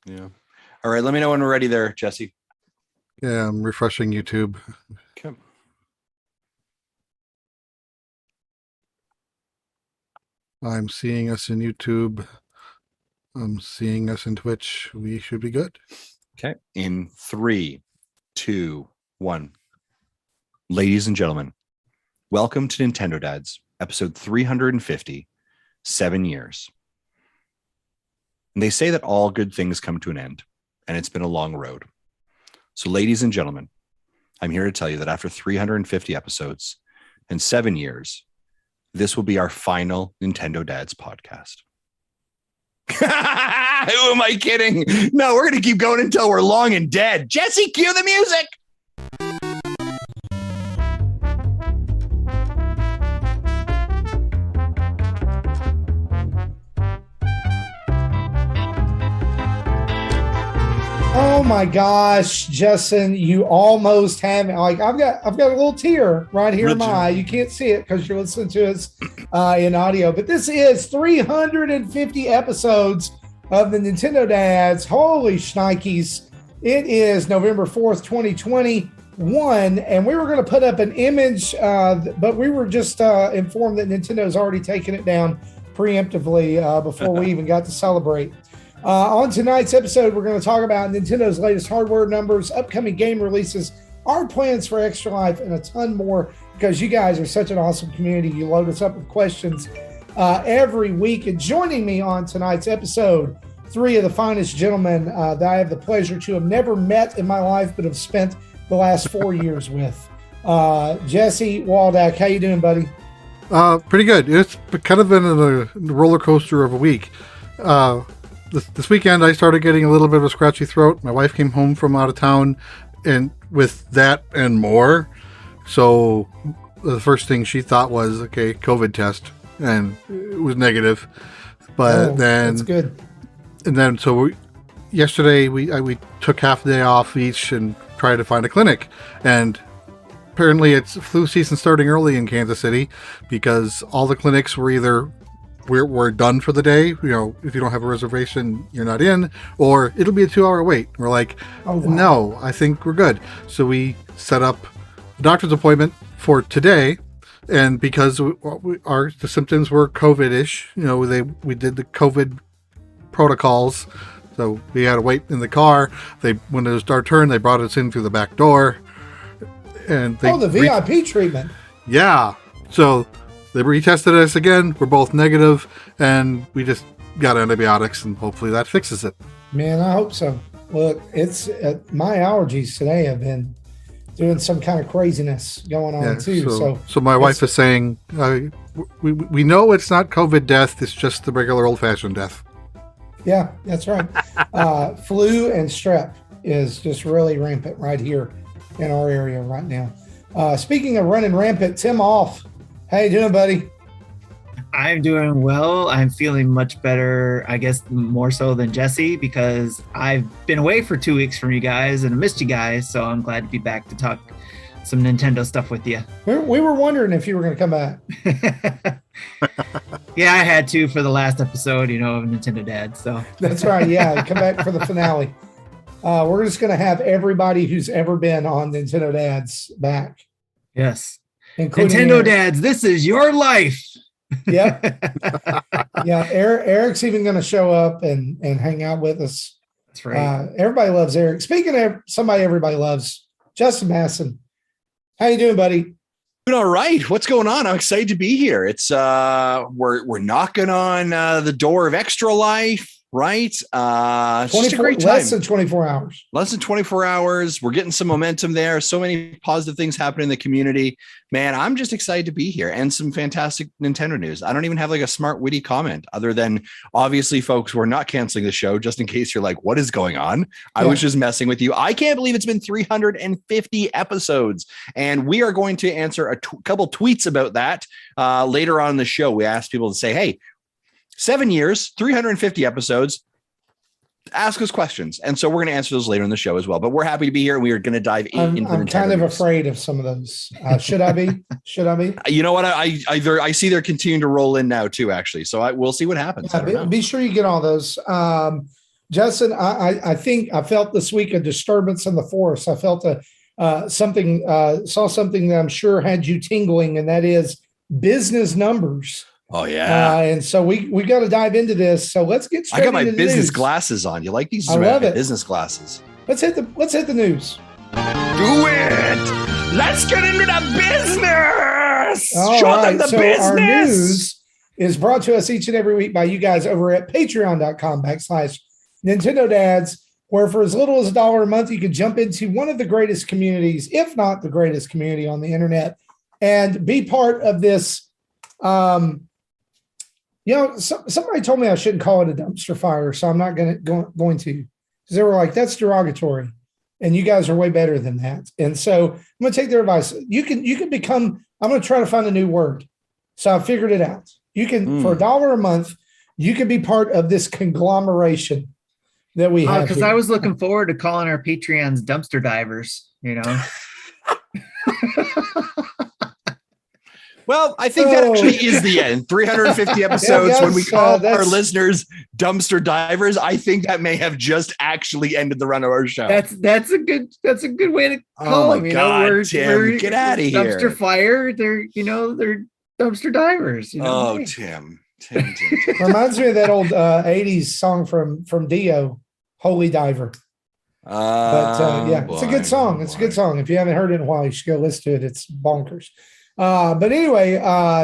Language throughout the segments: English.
Yeah. All right. Let me know when we're ready there, Jesse. Yeah, I'm refreshing YouTube. Okay. I'm seeing us in YouTube. I'm seeing us in Twitch. We should be good. Okay. In 3, 2, 1. Ladies and gentlemen, welcome to Nintendo Dads, episode 350, 7 years. And they say that all good things come to an end, and it's been a long road. So, ladies and gentlemen, I'm here to tell you that after 350 episodes and 7 years, this will be our final Nintendo Dads podcast. Who am I kidding? No, we're going to keep going until we're long and dead. Jesse, cue the music. Oh my gosh, Justin, you almost have it. Like I've got a little tear right here in my eye. You can't see it because you're listening to us in audio, but this is 350 episodes of the Nintendo Dads. Holy shnikes. It is November 4th, 2021, and we were going to put up an image, but we were just informed that Nintendo's already taken it down preemptively before we even got to celebrate. On tonight's episode, we're going to talk about Nintendo's latest hardware numbers, upcoming game releases, our plans for Extra Life, and a ton more because you guys are such an awesome community. You load us up with questions every week. And joining me on tonight's episode, 3 of the finest gentlemen that I have the pleasure to have never met in my life, but have spent the last 4 years with. Jesse Waldack, how you doing, buddy? Pretty good. It's kind of been a roller coaster of a week. This weekend, I started getting a little bit of a scratchy throat. My wife came home from out of town, and with that and more, so the first thing she thought was, okay, COVID test, and it was negative. But then that's good. And then yesterday we took half a day off each and tried to find a clinic, and apparently it's flu season starting early in Kansas City because all the clinics were either we're done for the day. You know, if you don't have a reservation, you're not in, or it'll be a 2-hour wait. We're like, oh, wow. No, I think we're good. So we set up a doctor's appointment for today, and because the symptoms were COVID-ish, you know, we did the COVID protocols, so we had to wait in the car. When it was our turn, they brought us in through the back door, and the VIP treatment. Yeah, so they retested us again. We're both negative, and we just got antibiotics, and hopefully that fixes it. Man, I hope so. Look, it's my allergies today have been doing some kind of craziness going on too. So my wife is saying, we know it's not COVID death. It's just the regular old-fashioned death. Yeah, that's right. Flu and strep is just really rampant right here in our area right now. Speaking of running rampant, Tim Off. How you doing, buddy? I'm doing well. I'm feeling much better, I guess, more so than Jesse, because I've been away for 2 weeks from you guys and I missed you guys, so I'm glad to be back to talk some Nintendo stuff with you. We were wondering if you were going to come back. Yeah, I had to for the last episode, of Nintendo Dad. So that's right. Yeah, come back for the finale. We're just going to have everybody who's ever been on Nintendo Dads back. Yes. Nintendo Eric. Dads, this is your life. Yep. Yeah, Eric's even going to show up and hang out with us. That's right. Everybody loves Eric. Speaking of somebody everybody loves, Justin Masson. How you doing, buddy? Doing all right. What's going on? I'm excited to be here. It's we're knocking on the door of Extra Life. Right. It's just a great time. Less than 24 hours. Less than 24 hours. We're getting some momentum there. So many positive things happening in the community. Man, I'm just excited to be here, and some fantastic Nintendo news. I don't even have like a smart, witty comment other than, obviously, folks, we're not canceling the show, just in case you're like, what is going on? I was just messing with you. I can't believe it's been 350 episodes, and we are going to answer a couple tweets about that later on in the show. We asked people to say, hey, 7 years, 350 episodes. Ask us questions. And so we're going to answer those later in the show as well. But we're happy to be here, and we are going to dive into the I'm kind of afraid of some of those. Should I be? Should I be? You know what? I see they're continuing to roll in now too, actually. So we'll see what happens. Yeah, be sure you get all those. Justin, I think I felt this week a disturbance in the force. I felt saw something that I'm sure had you tingling, and that is business numbers. Oh yeah. And so we got to dive into this. So let's get straight. I got my into business news. glasses on. You like these? I love it. Business glasses. Let's hit the news. Do it. Let's get into the business. All Show right. them the so business. Our news is brought to us each and every week by you guys over at patreon.com/Nintendo Dads, where for as little as $1 a month, you can jump into one of the greatest communities, if not the greatest community on the internet, and be part of this. Somebody told me I shouldn't call it a dumpster fire, so I'm not going to, because they were like, that's derogatory. And you guys are way better than that. And so I'm going to take their advice. You can become, I'm going to try to find a new word. So I figured it out. You can, for $1 a month, you can be part of this conglomeration that we have. Because I was looking forward to calling our Patreons dumpster divers, Well, I think that actually is the end. 350 episodes when we call our listeners dumpster divers. I think that may have just actually ended the run of our show. That's a good way to call them. God, Tim, get out of here. Dumpster fire. They're dumpster divers. Oh, Tim. Reminds me of that old 80s song from Dio, Holy Diver. It's a good song. It's a good song. If you haven't heard it in a while, you should go listen to it. It's bonkers. But anyway,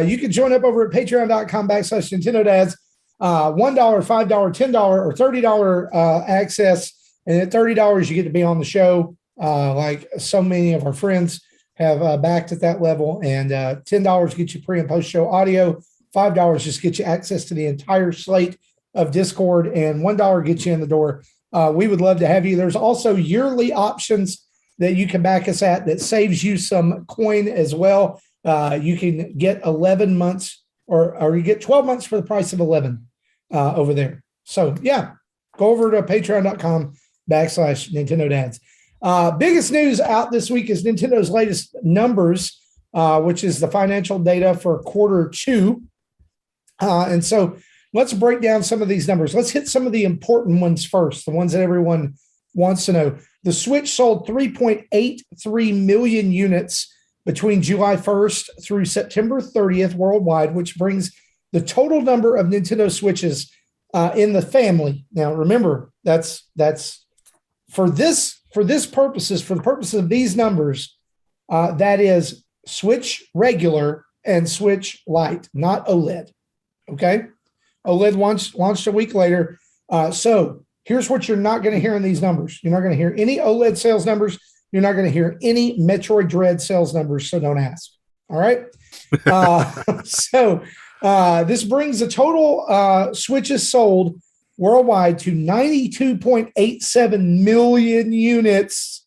you can join up over at patreon.com/Nintendo Dads. $1, $5, $10, or $30 access. And at $30, you get to be on the show. Like so many of our friends have backed at that level. And $10 gets you pre and post show audio. $5 just gets you access to the entire slate of Discord, and $1 gets you in the door. We would love to have you. There's also yearly options that you can back us at that saves you some coin as well. You can get 11 months or you get 12 months for the price of 11 over there. So yeah, go over to patreon.com/Nintendo Dads. Biggest news out this week is Nintendo's latest numbers, which is the financial data for Q2. And so let's break down some of these numbers. Let's hit some of the important ones first, the ones that everyone wants to know. The Switch sold 3.83 million units between July 1st through September 30th worldwide, which brings the total number of Nintendo Switches in the family. Now, remember, that's for the purposes of these numbers, that is Switch regular and Switch Lite, not OLED. Okay, OLED launched a week later. So here's what you're not going to hear in these numbers. You're not going to hear any OLED sales numbers. You're not going to hear any Metroid Dread sales numbers, so don't ask. All right. So this brings the total Switches sold worldwide to 92.87 million units.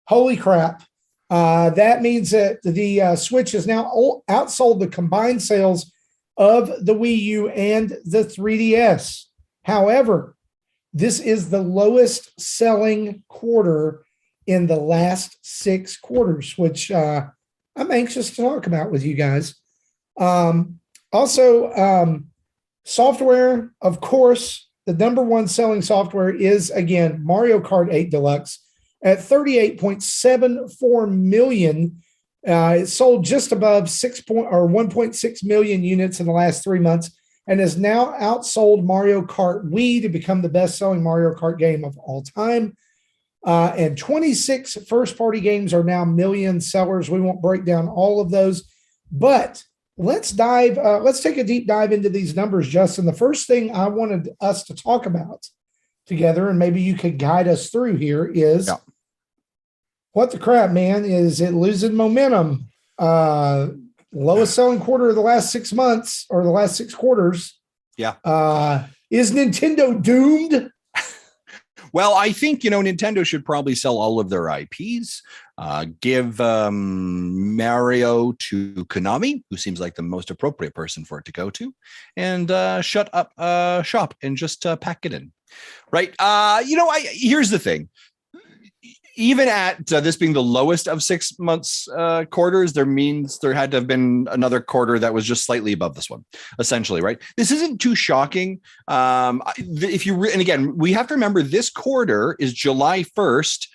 Holy crap. That means that the Switch has now outsold the combined sales of the Wii U and the 3DS. However, this is the lowest selling quarter in the last 6 quarters, which I'm anxious to talk about with you guys. Also, software, of course, the number one selling software is, again, Mario Kart 8 Deluxe at 38.74 million. It sold just above 1.6 million units in the last 3 months and has now outsold Mario Kart Wii to become the best-selling Mario Kart game of all time. And 26 first-party games are now million sellers. We won't break down all of those, but let's take a deep dive into these numbers, Justin. The first thing I wanted us to talk about together, and maybe you could guide us through here, is what the crap, man? Is it losing momentum? Lowest selling quarter of the last 6 months or the last 6 quarters. Yeah. Is Nintendo doomed? Well, I think, Nintendo should probably sell all of their IPs, give Mario to Konami, who seems like the most appropriate person for it to go to, and shut up shop and just pack it in. Right. Here's the thing. even at this being the lowest of 6 months quarters, there had to have been another quarter that was just slightly above this one, essentially, right? This isn't too shocking. And again, we have to remember this quarter is July 1st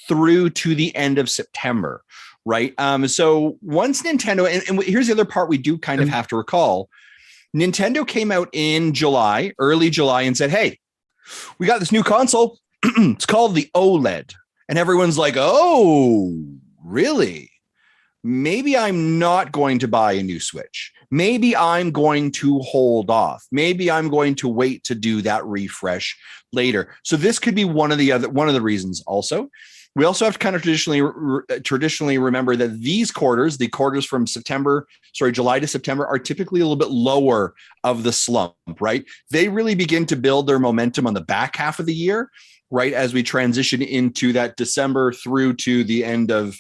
through to the end of September, right? So once Nintendo, and here's the other part we do kind of have to recall. Nintendo came out in July, early July, and said, hey, we got this new console. It's called the OLED. And everyone's like, oh, really? Maybe I'm not going to buy a new Switch. Maybe I'm going to hold off. Maybe I'm going to wait to do that refresh later. So this could be one of the reasons also. We also have to kind of traditionally remember that these quarters, the quarters from July to September, are typically a little bit lower of the slump, right? They really begin to build their momentum on the back half of the year, right, as we transition into that December through to the end of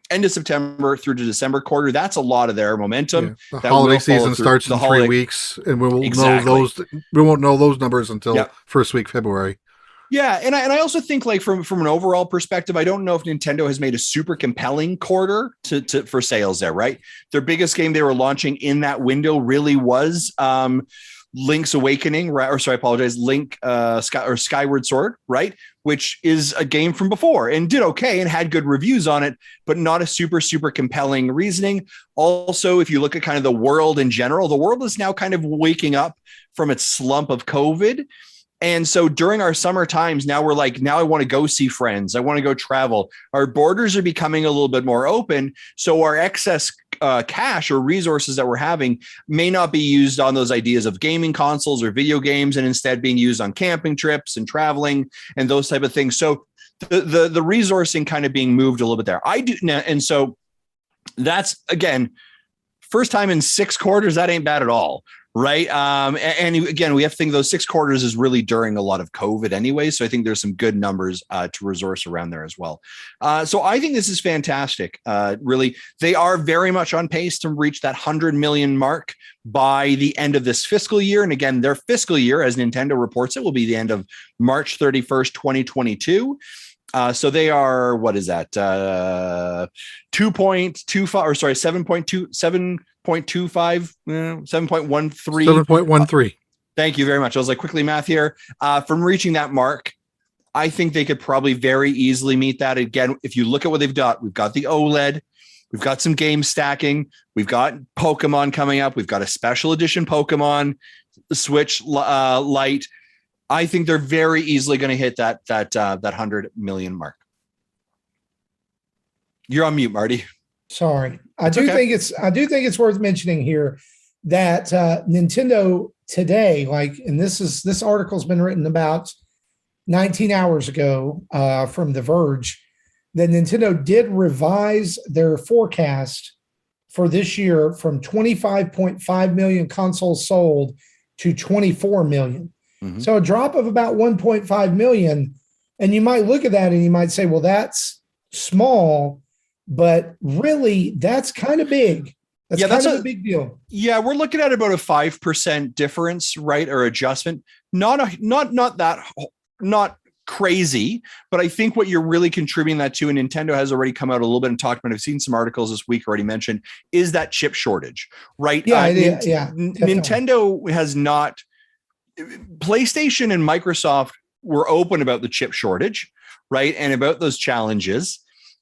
end of September through to December quarter. That's a lot of their momentum. Yeah. The holiday season starts in 3 weeks, and we won't know those numbers until first week February. Yeah, and I also think, like, from an overall perspective, I don't know if Nintendo has made a super compelling quarter for sales there, right? Their biggest game they were launching in that window really was Link's Awakening, right? Or sorry, I apologize, Skyward Sword, right? Which is a game from before and did okay and had good reviews on it, but not a super, super compelling reasoning. Also, if you look at kind of the world in general, the world is now kind of waking up from its slump of COVID. And so during our summer times, now we're like, now I want to go see friends. I want to go travel. Our borders are becoming a little bit more open. So our excess cash or resources that we're having may not be used on those ideas of gaming consoles or video games, and instead being used on camping trips and traveling and those type of things. So the resourcing kind of being moved a little bit there. And so that's, again, first time in 6 quarters, that ain't bad at all. Right. And again, we have to think those 6 quarters is really during a lot of COVID anyway. So I think there's some good numbers to resource around there as well. So I think this is fantastic. Really, they are very much on pace to reach that 100 million mark by the end of this fiscal year. And again, their fiscal year, as Nintendo reports, it will be the end of March 31st, 2022. So they are, what is that? 2.25 or sorry, 7.13. 7.13. Thank you very much. I was like, quickly math here. From reaching that mark, I think they could probably very easily meet that. Again, if you look at what they've got, we've got the OLED, we've got some game stacking, we've got Pokemon coming up, we've got a special edition Pokemon Switch Lite. I think they're very easily going to hit that 100 million mark. You're on mute, Marty. Sorry. I do think it's worth mentioning here that Nintendo today, and this article's been written about 19 hours ago from The Verge, that Nintendo did revise their forecast for this year from 25.5 million consoles sold to 24 million. Mm-hmm. So a drop of about 1.5 million. And you might look at that and you might say, well, that's small. But really, that's kind of big. That's a big deal. Yeah, we're looking at about a 5% difference, right, or adjustment. Not crazy, but I think what you're really contributing that to, and Nintendo has already come out a little bit and talked about. I've seen some articles this week already mentioned, is that chip shortage, right? Yeah, Nintendo has not. PlayStation and Microsoft were open about the chip shortage, right, and about those challenges.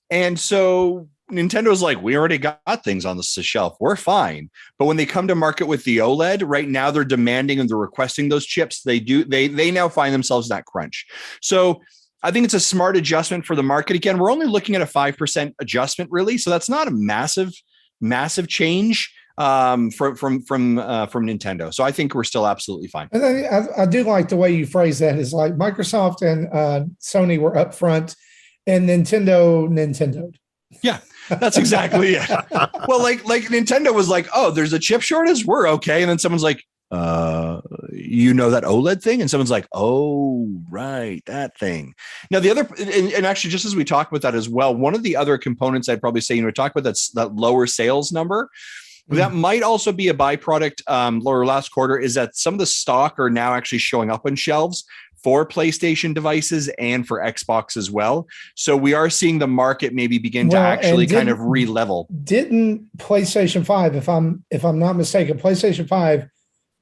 And so Nintendo's like, we already got things on the shelf. We're fine. But when they come to market with the OLED, right now they're demanding and they're requesting those chips. They now find themselves in that crunch. So I think it's a smart adjustment for the market. Again, we're only looking at a 5% adjustment, really. So that's not a massive change from Nintendo. So I think we're still absolutely fine. And I do like the way you phrase that. Is like Microsoft and Sony were up front, and Nintendo'd. Yeah, that's exactly it. Well, like Nintendo was like, oh, there's a chip shortage, we're okay. And then someone's like, that OLED thing? And someone's like, oh, right, that thing. Now the other, and actually just as we talk about that as well, one of the other components I'd probably say, talk about that lower sales number, that might also be a byproduct lower last quarter, is that some of the stock are now actually showing up on shelves for PlayStation devices and for Xbox as well. So we are seeing the market maybe begin to actually kind of re-level. Didn't PlayStation 5, if I'm not mistaken, PlayStation 5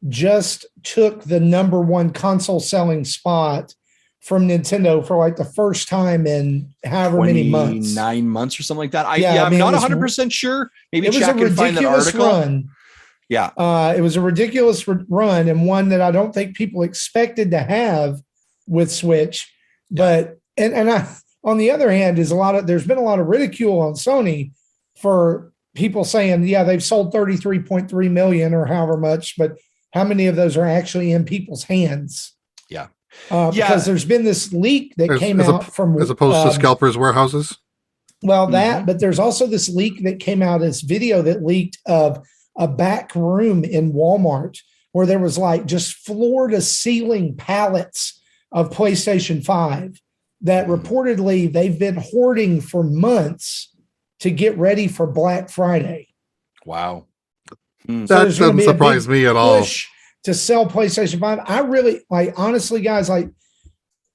just took the number one console selling spot from Nintendo for like the first time in however many months. 9 months or something like that. I'm not 100% sure. Maybe Jack can find that article. Run. Yeah. It was a ridiculous run, and one that I don't think people expected to have with Switch. But on the other hand, there's been a lot of ridicule on Sony for people saying, yeah, they've sold 33.3 million or however much, but how many of those are actually in people's hands? Yeah. Because there's been this leak that came out from as opposed to scalpers' warehouses. Well, but there's also this leak that came out, this video that leaked of a back room in Walmart where there was like just floor to ceiling pallets of PlayStation 5 that reportedly they've been hoarding for months to get ready for Black Friday. Wow. That doesn't surprise me at all. To sell PlayStation 5. I really honestly, guys, I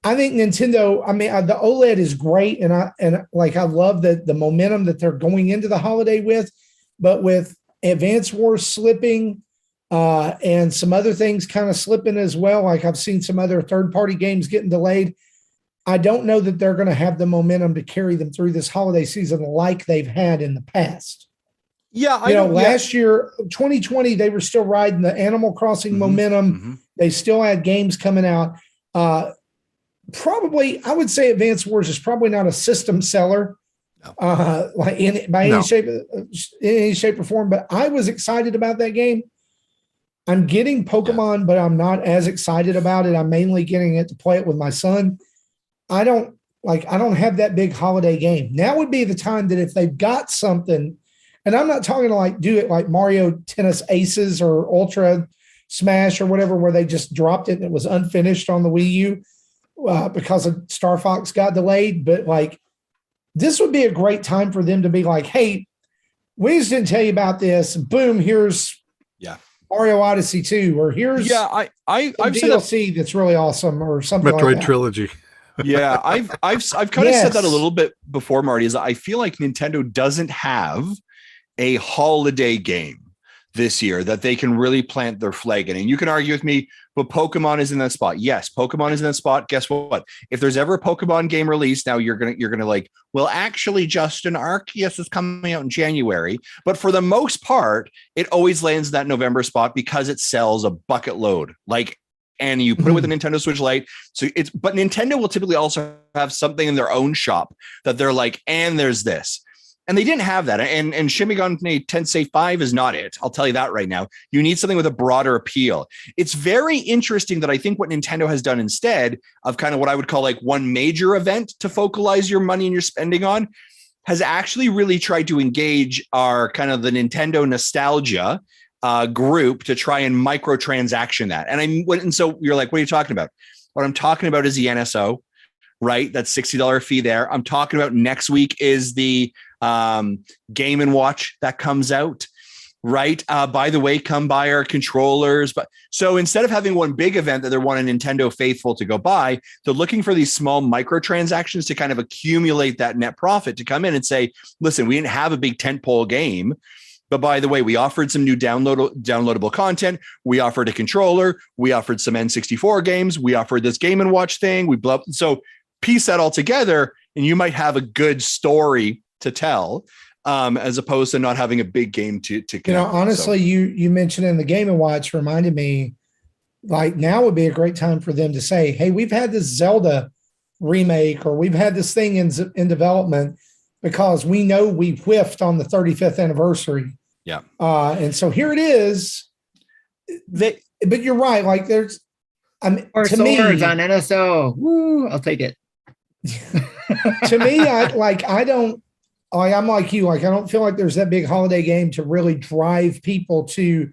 think Nintendo, the OLED is great. And I love the momentum that they're going into the holiday with, but with Advance Wars slipping and some other things kind of slipping as well. Like I've seen some other third-party games getting delayed. I don't know that they're going to have the momentum to carry them through this holiday season like they've had in the past. Yeah, last year, 2020, they were still riding the Animal Crossing momentum. Mm-hmm. They still had games coming out. Probably, I would say Advance Wars is probably not a system seller, any shape or form. But I was excited about that game. I'm getting Pokemon, but I'm not as excited about it. I'm mainly getting it to play it with my son. I don't have that big holiday game. Now would be the time that if they've got something. And I'm not talking to do it like Mario Tennis Aces or Ultra Smash or whatever, where they just dropped it and it was unfinished on the Wii U because of Star Fox got delayed. But this would be a great time for them to be like, hey, we just didn't tell you about this. Boom, here's Mario Odyssey 2, or here's I've DLC that's really awesome, or something Metroid like that. Trilogy. Yeah, I've kind of said that a little bit before, Marty, is I feel like Nintendo doesn't have a holiday game this year that they can really plant their flag in. And you can argue with me, but Pokemon is in that spot. Yes, Pokemon is in that spot. Guess what? If there's ever a Pokemon game released, now you're gonna well, actually, Justin, Arceus is coming out in January. But for the most part, it always lands in that November spot because it sells a bucket load. And you put it with a Nintendo Switch Lite. But Nintendo will typically also have something in their own shop that they're like, and there's this. And they didn't have that. And Shin Megami Tensei 5 is not it. I'll tell you that right now. You need something with a broader appeal. It's very interesting that I think what Nintendo has done instead of kind of what I would call one major event to focalize your money and your spending on has actually really tried to engage our kind of the Nintendo nostalgia group to try and microtransaction that. And so you're like, what are you talking about? What I'm talking about is the NSO, right? That $60 fee there. I'm talking about next week is the Game & Watch that comes out, right? By the way, come buy our controllers. But so instead of having one big event that they're wanting Nintendo faithful to go buy, they're looking for these small microtransactions to kind of accumulate that net profit to come in and say, listen, we didn't have a big tentpole game, but by the way, we offered some new downloadable content. We offered a controller. We offered some N64 games. We offered this Game & Watch thing. So piece that all together and you might have a good story to tell, as opposed to not having a big game to connect. Honestly, you mentioned in the Game & Watch reminded me, now would be a great time for them to say, hey, we've had this Zelda remake, or we've had this thing in development because we know we whiffed on the 35th anniversary. Yeah. And so here it is. But you're right. There's, or to swords me, on NSO. Woo, I'll take it. To me, I'm like you. I don't feel like there's that big holiday game to really drive people to,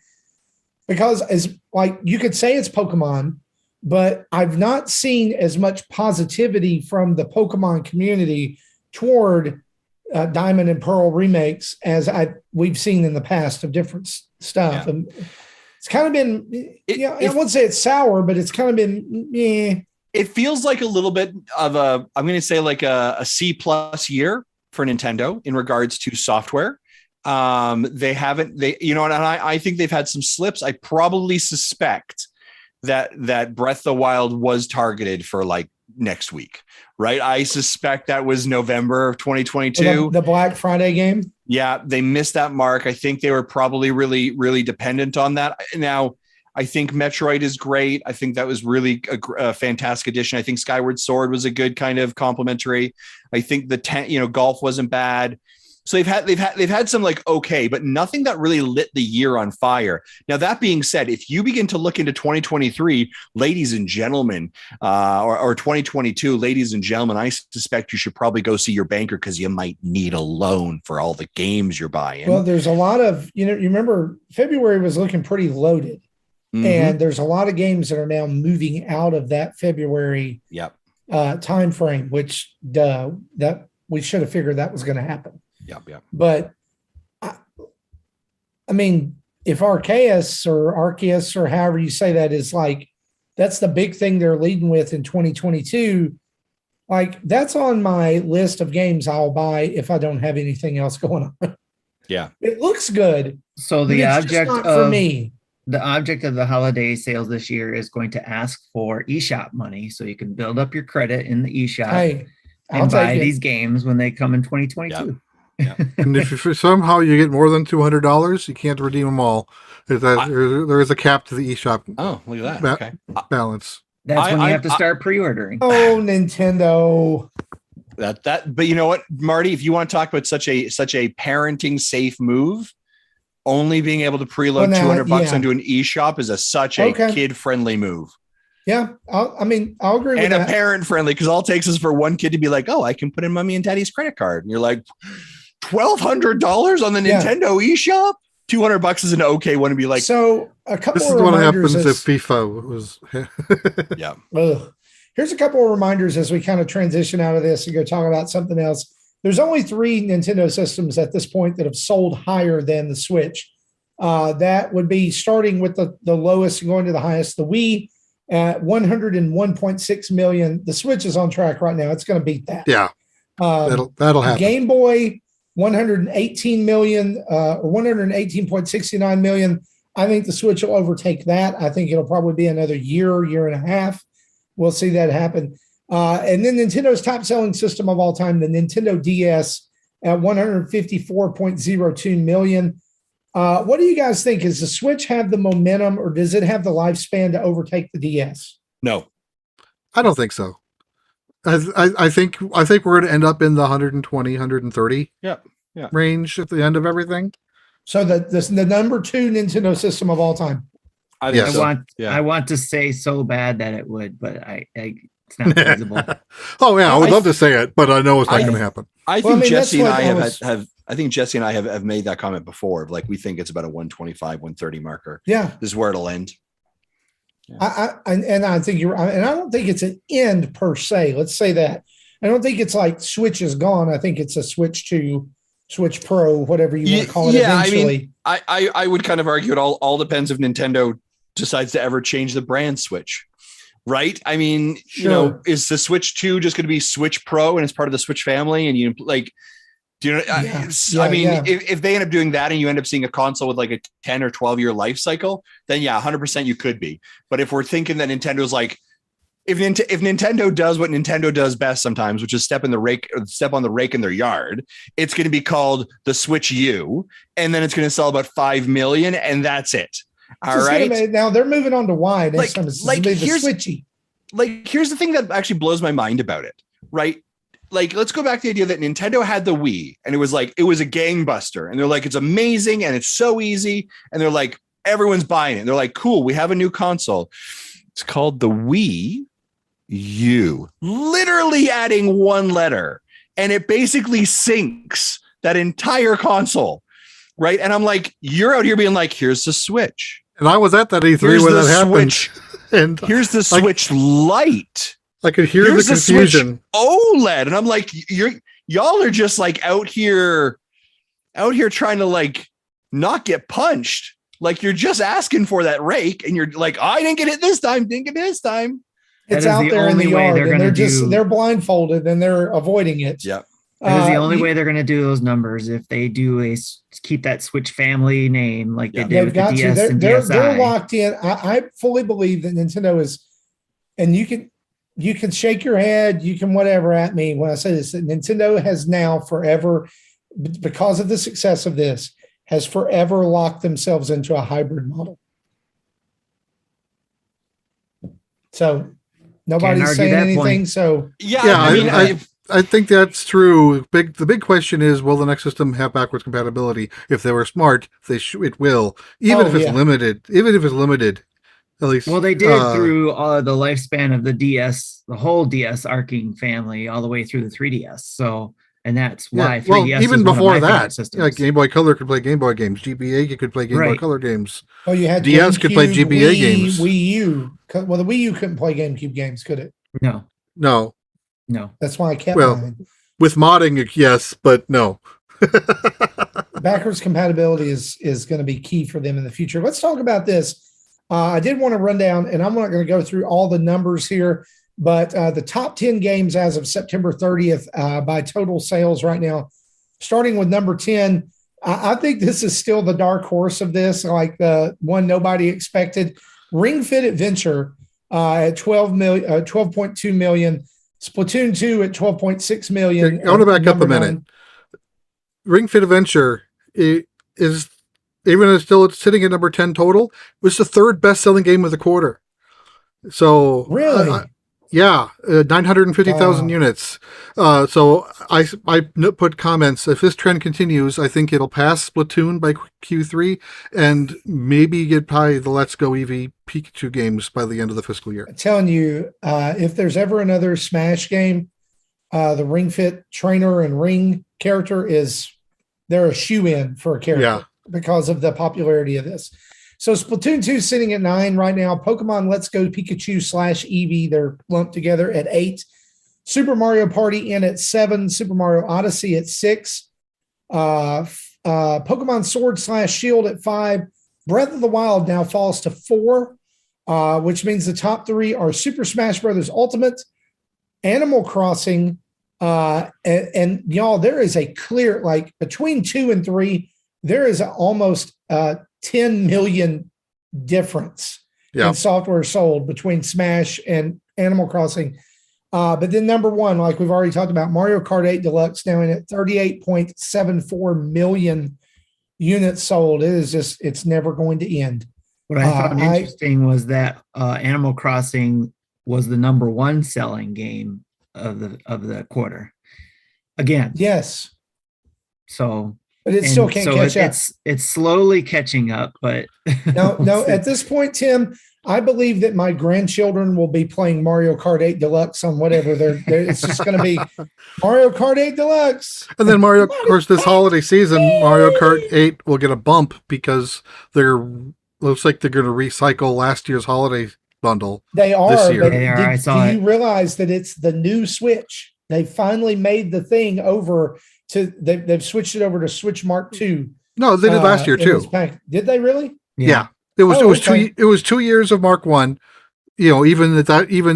because as you could say it's Pokemon, but I've not seen as much positivity from the Pokemon community toward Diamond and Pearl remakes as we've seen in the past of different stuff. Yeah. And it's kind of been, I wouldn't say it's sour, but it's kind of been, it feels like a little bit of I'm going to say like a C+ year for Nintendo in regards to software. And I think they've had some slips. I probably suspect that Breath of the Wild was targeted for like next week, right? I suspect that was November of 2022. The Black Friday game. Yeah, they missed that mark. I think they were probably really, really dependent on that. Now, I think Metroid is great. I think that was really a fantastic addition. I think Skyward Sword was a good kind of complimentary. I think golf wasn't bad. So they've had some like okay, but nothing that really lit the year on fire. Now that being said, if you begin to look into 2023, ladies and gentlemen, or 2022, ladies and gentlemen, I suspect you should probably go see your banker because you might need a loan for all the games you're buying. Well, there's a lot of you remember February was looking pretty loaded, and there's a lot of games that are now moving out of that February time frame, which that we should have figured that was going to happen. Yeah. But I mean, if Arceus or however you say that is like, that's the big thing they're leading with in 2022. Like that's on my list of games I'll buy if I don't have anything else going on. Yeah. It looks good. So the object of the holiday sales this year is going to ask for eShop money. So you can build up your credit in the eShop and buy these games when they come in 2022. Yeah. Yeah. And if somehow you get more than $200, you can't redeem them all. There is a cap to the eShop. Oh, look at that! Balance. That's when you have to start pre-ordering. Oh, Nintendo. But you know what, Marty? If you want to talk about such a parenting safe move, only being able to preload $200 into an eShop is such a kid-friendly move. Yeah, I'll agree with that. And a parent-friendly, because all it takes is for one kid to be like, "Oh, I can put in mommy and daddy's credit card," and you're like, $1,200 on the Nintendo eShop. $200 is an okay one to be like. So a couple. This is what happens if FIFA was. Yeah. Here's a couple of reminders as we kind of transition out of this and go talk about something else. There's only 3 Nintendo systems at this point that have sold higher than the Switch. That would be starting with the lowest and going to the highest. The Wii at 101.6 million. The Switch is on track right now. It's going to beat that. Yeah. That'll happen. Game Boy, 118 million, or 118.69 million. I think the Switch will overtake that. I think it'll probably be another year and a half. We'll see that happen. And then Nintendo's top selling system of all time, the Nintendo DS at 154.02 million. What do you guys think? Does the Switch have the momentum, or does it have the lifespan to overtake the DS? No, I don't think so. I think we're going to end up in the 120, 130 range at the end of everything. So the number 2 Nintendo system of all time. I want to say so bad that it would, but it's not feasible. Oh yeah, I would love to say it, but I know it's not going to happen. I think Jesse and I have made that comment before. Of like, we think it's about a 125, 130 marker. Yeah, this is where it'll end. Yeah. I think you're right, and I don't think it's an end per se. Let's say that. I don't think it's like Switch is gone. I think it's a switch to Switch Pro, whatever you want to call it. Yeah, eventually. I mean, I would kind of argue it all depends if Nintendo decides to ever change the brand Switch. Right. I mean, sure. Is the Switch 2 just going to be Switch Pro and it's part of the Switch family? And if they end up doing that and you end up seeing a console with like a 10 or 12 year life cycle, then 100% you could be. But if we're thinking that Nintendo's like, if Nintendo does what Nintendo does best sometimes, which is step on the rake in their yard, it's going to be called the Switch U, and then it's going to sell about 5 million, and that's it. All right. Now they're moving on to Y. Next time it's the Switchy. Like, here's the thing that actually blows my mind about it, right? Like, let's go back to the idea that Nintendo had the Wii, and it was a gangbuster, and they're like, it's amazing and it's so easy, and they're like, everyone's buying it. They're like, cool, we have a new console. It's called the Wii U, literally adding one letter, and it basically sinks that entire console, right? And I'm like, you're out here being like, here's the Switch. And I was at that E3 when that happened. And here's the Switch Lite. I could hear the confusion. OLED, and I'm like, y'all are just like out here trying to like not get punched. Like, you're just asking for that rake, and you're like, I didn't get it this time. It's That is out the there in the only way yard, they're and gonna do. they're blindfolded and they're avoiding it. Yep. That is the only You- way they're going to do those numbers if they do keep that Switch family name like Yeah. they did They've with the got to. DS and They're DSi. locked in. I fully believe that Nintendo is, and you can shake your head, you can whatever at me when I say this. That Nintendo has now forever, because of the success of this, has forever locked themselves into a hybrid model. So nobody's argue saying that anything. point. So Yeah, I think that's true. The big question is, will the next system have backwards compatibility? If they were smart, it will. Even if it's limited. At least. Well, they did through the lifespan of the DS, the whole DS arcing family, all the way through the 3DS. So, and that's why 3DS even is before one of my favorite that, systems. Game Boy Color could play Game Boy games. GBA, you could play Game Boy Color games. oh, you had DS could play GameCube, GBA games. Wii U. Well, the Wii U couldn't play GameCube games, could it? No. That's why I kept mine. With modding, yes, but no. Backwards compatibility is going to be key for them in the future. Let's talk about this. I did want to run down, and I'm not going to go through all the numbers here, but the top 10 games as of September 30th by total sales right now, starting with number 10. I think this is still the dark horse of this, like the one nobody expected. Ring Fit Adventure at 12.2 million. Splatoon 2 at 12.6 million. I want to back up a minute. Ring Fit Adventure is, even though it's sitting at number 10 total, was the third best-selling game of the quarter. So really, 950,000 units. So I put comments. If this trend continues, I think it'll pass Splatoon by Q3 and maybe get probably the Let's Go Eevee Pikachu games by the end of the fiscal year. I'm telling you, if there's ever another Smash game, the Ring Fit trainer and ring character they're a shoe-in for a character because of the popularity of this. So Splatoon 2 sitting at 9 right now. Pokemon Let's Go Pikachu / Eevee, they're lumped together at 8. Super Mario Party in at 7. Super Mario Odyssey at 6. Pokemon Sword / Shield at 5. Breath of the Wild now falls to 4, which means the top 3 are Super Smash Bros. Ultimate, Animal Crossing, and y'all, there is a clear, like between 2 and 3, there is almost 10 million difference in software sold between Smash and Animal Crossing. But then number 1, like we've already talked about, Mario Kart 8 Deluxe now in at 38.74 million units sold. It's never going to end. What I found interesting was that Animal Crossing was the number 1 selling game of the quarter. Again. Yes. So but it still can't catch up. It's slowly catching up, but no. At this point, Tim, I believe that my grandchildren will be playing Mario Kart 8 Deluxe on whatever it's just going to be Mario Kart 8 Deluxe. And then of course, this holiday season, Mario Kart 8 will get a bump because looks like they're going to recycle last year's holiday bundle. They are. This year. They are. Do you realize that it's the new Switch? They finally made the thing over to. They've switched it over to Switch Mark II. No, they did last year too. Did they really? Yeah. It was 2 years of Mark 1. Even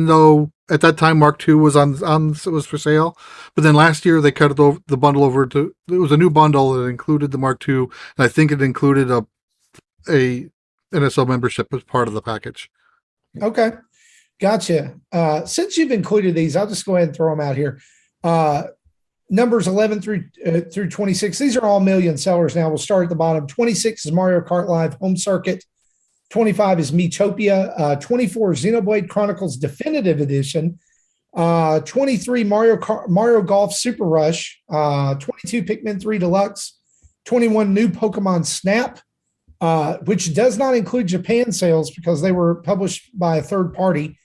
though at that time Mark II was was for sale, but then last year they cut the bundle over to. It was a new bundle that included the Mark II, and I think it included a NSO membership as part of the package. Okay. Gotcha. Since you've included these, I'll just go ahead and throw them out here. Numbers 11 through 26. These are all million sellers now. We'll start at the bottom. 26 is Mario Kart Live Home Circuit. 25 is Miitopia. 24 Xenoblade Chronicles Definitive Edition. 23 Mario Golf Super Rush. 22 Pikmin 3 Deluxe. 21 new Pokemon Snap, which does not include Japan sales because they were published by a third party.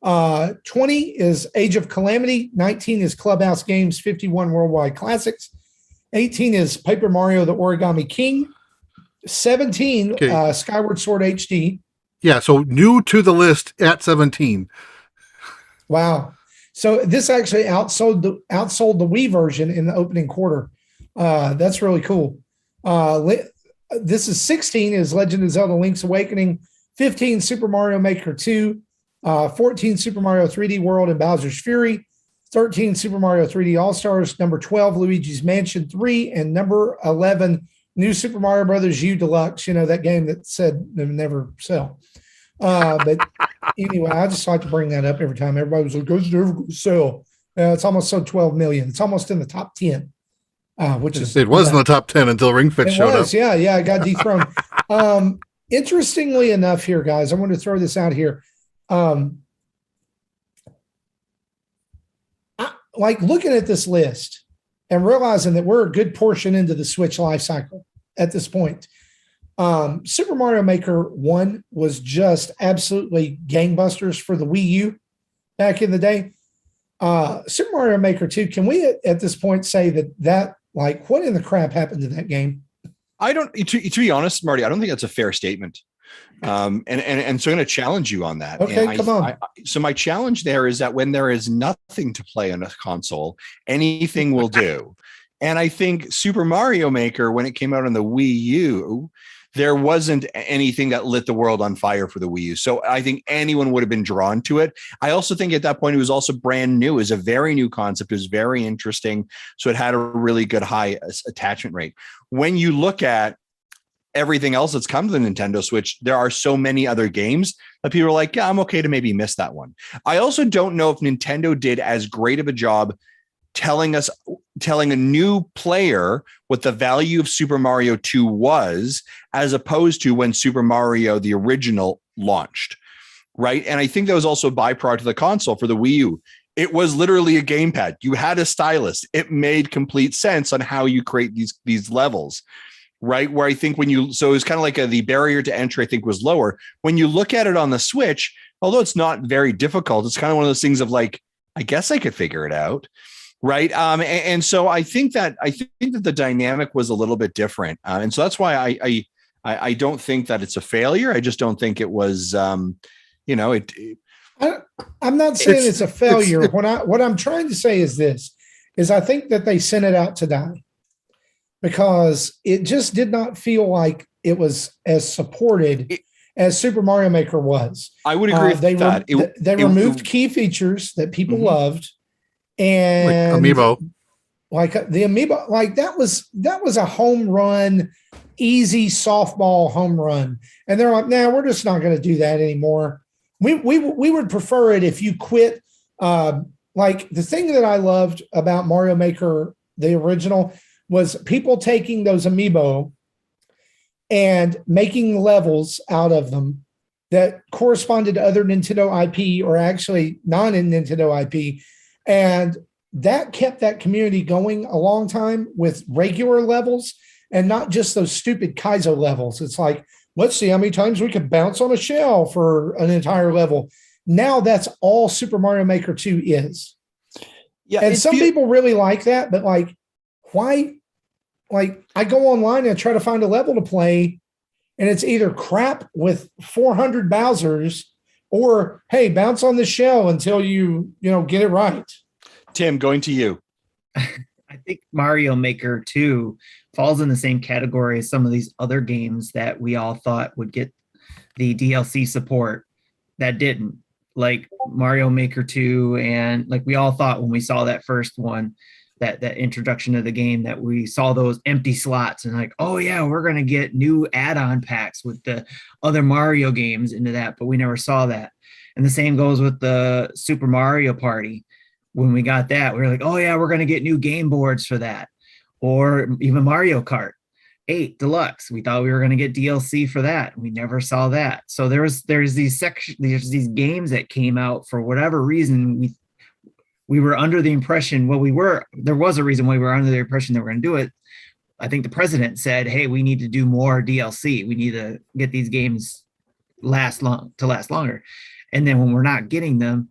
20 is Age of Calamity. 19 is Clubhouse Games 51 Worldwide Classics. 18 is Paper Mario The Origami King. 17 Skyward Sword HD. Yeah, so new to the list at 17. Wow. So this actually outsold the Wii version in the opening quarter. That's really cool. This is 16 is Legend of Zelda Link's Awakening. 15 Super Mario Maker 2. 14 Super Mario 3D World and Bowser's Fury, 13 Super Mario 3D All Stars, number 12 Luigi's Mansion 3, and number 11 New Super Mario Brothers U Deluxe. You know, that game that said they would never sell. But anyway, I just like to bring that up every time. Everybody was like, "Goes never going to sell." It's almost sold 12 million. It's almost in the top 10, which is it was in the top 10 until Ring Fit showed up. Yeah, it got dethroned. Interestingly enough, here, guys, I want to throw this out here. Like looking at this list and realizing that we're a good portion into the Switch life cycle at this point. Super Mario Maker 1 was just absolutely gangbusters for the Wii U back in the day. Super Mario Maker 2, can we at this point say that like what in the crap happened to that game? I don't, to be honest, Marty, I don't think that's a fair statement. So I'm going to challenge you on that. Okay, come on. So my challenge there is that when there is nothing to play on a console, anything will do. And I think Super Mario Maker, when it came out on the Wii U, there wasn't anything that lit the world on fire for the Wii U. So I think anyone would have been drawn to it. I also think at that point, it was also brand new. It was a very new concept. It was very interesting. So it had a really good high attachment rate. When you look at everything else that's come to the Nintendo Switch, there are so many other games that people are like, yeah, I'm okay to maybe miss that one. I also don't know if Nintendo did as great of a job telling a new player what the value of Super Mario 2 was, as opposed to when Super Mario, the original, launched, right? And I think that was also a byproduct of the console for the Wii U. It was literally a gamepad. You had a stylus. It made complete sense on how you create these levels, right? Where I think so it was kind of like the barrier to entry, I think, was lower. When you look at it on the Switch, although it's not very difficult, it's kind of one of those things of like, I guess I could figure it out. Right. And so I think that the dynamic was a little bit different. And so that's why I don't think that it's a failure. I just don't think it was, I'm not saying it's a failure. What I'm trying to say is this, is I think that they sent it out to die because it just did not feel like it was as supported as Super Mario Maker was. I would agree with that. They removed key features that people loved. And like Amiibo, like the Amiibo, like that was a home run, easy softball home run. And they're like, nah, we're just not going to do that anymore. We would prefer it if you quit. Like the thing that I loved about Mario Maker, the original, was people taking those Amiibo and making levels out of them that corresponded to other Nintendo IP or actually non-Nintendo IP. And that kept that community going a long time with regular levels and not just those stupid Kaizo levels. It's like, let's see how many times we can bounce on a shell for an entire level. Now that's all Super Mario Maker 2 is. Yeah. And some people really like that, but like, why? Like I go online and try to find a level to play and it's either crap with 400 Bowsers or, hey, bounce on the shell until you get it right. Tim, going to you. I think Mario Maker 2 falls in the same category as some of these other games that we all thought would get the DLC support that didn't. Like Mario Maker 2, and like we all thought when we saw that first one, that introduction of the game, that we saw those empty slots and like, oh yeah, we're going to get new add-on packs with the other Mario games into that, but we never saw that. And the same goes with the Super Mario Party. When we got that, we were like, oh yeah, we're going to get new game boards for that. Or even Mario Kart 8 Deluxe. We thought we were going to get DLC for that. We never saw that. So there's these games that came out for whatever reason. We were under the impression, there was a reason why we were under the impression that we're going to do it. I think the president said, hey, we need to do more DLC. We need to get these games last longer. And then when we're not getting them.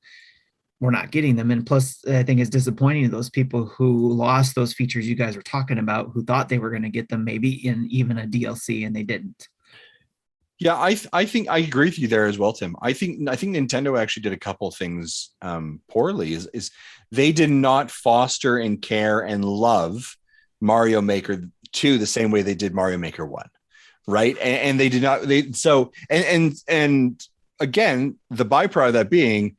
And plus, I think it's disappointing to those people who lost those features you guys were talking about, who thought they were going to get them maybe in even a DLC and they didn't. Yeah, I think I agree with you there as well, Tim. I think Nintendo actually did a couple of things poorly. Is they did not foster and care and love Mario Maker 2 the same way they did Mario Maker 1, right? And they did not. again, the byproduct of that being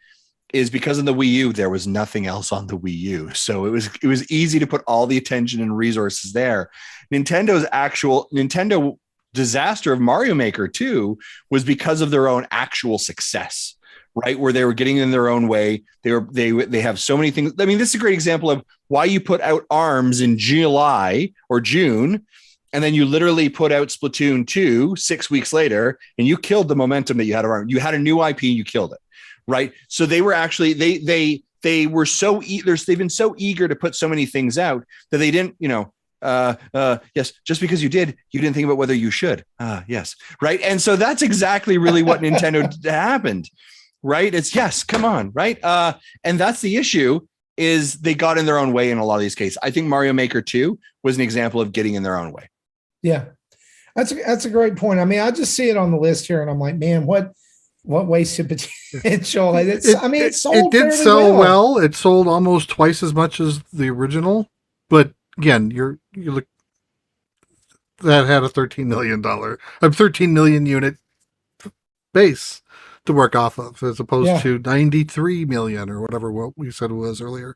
is because of the Wii U, there was nothing else on the Wii U. So it was easy to put all the attention and resources there. Nintendo disaster of Mario Maker 2 was because of their own actual success, right? Where they were getting in their own way. They have so many things. I mean, this is a great example of why you put out ARMS in July or June, and then you literally put out Splatoon 2 6 weeks later, and you killed the momentum that you had around. You had a new IP, you killed it, right? So they were actually they've been so eager to put so many things out that they didn't, yes, just because you didn't think about whether you should. Yes, right. And so that's exactly really what Nintendo happened, right? It's yes, come on, right? And that's the issue. Is they got in their own way in a lot of these cases. I think Mario Maker 2 was an example of getting in their own way. Yeah, that's a great point. I mean, I just see it on the list here, and I'm like, man, what wasted potential? It sold. It did sell well. It sold almost twice as much as the original, but again, you look that had a $13 million unit base to work off of, as opposed to 93 million or whatever what we said it was earlier.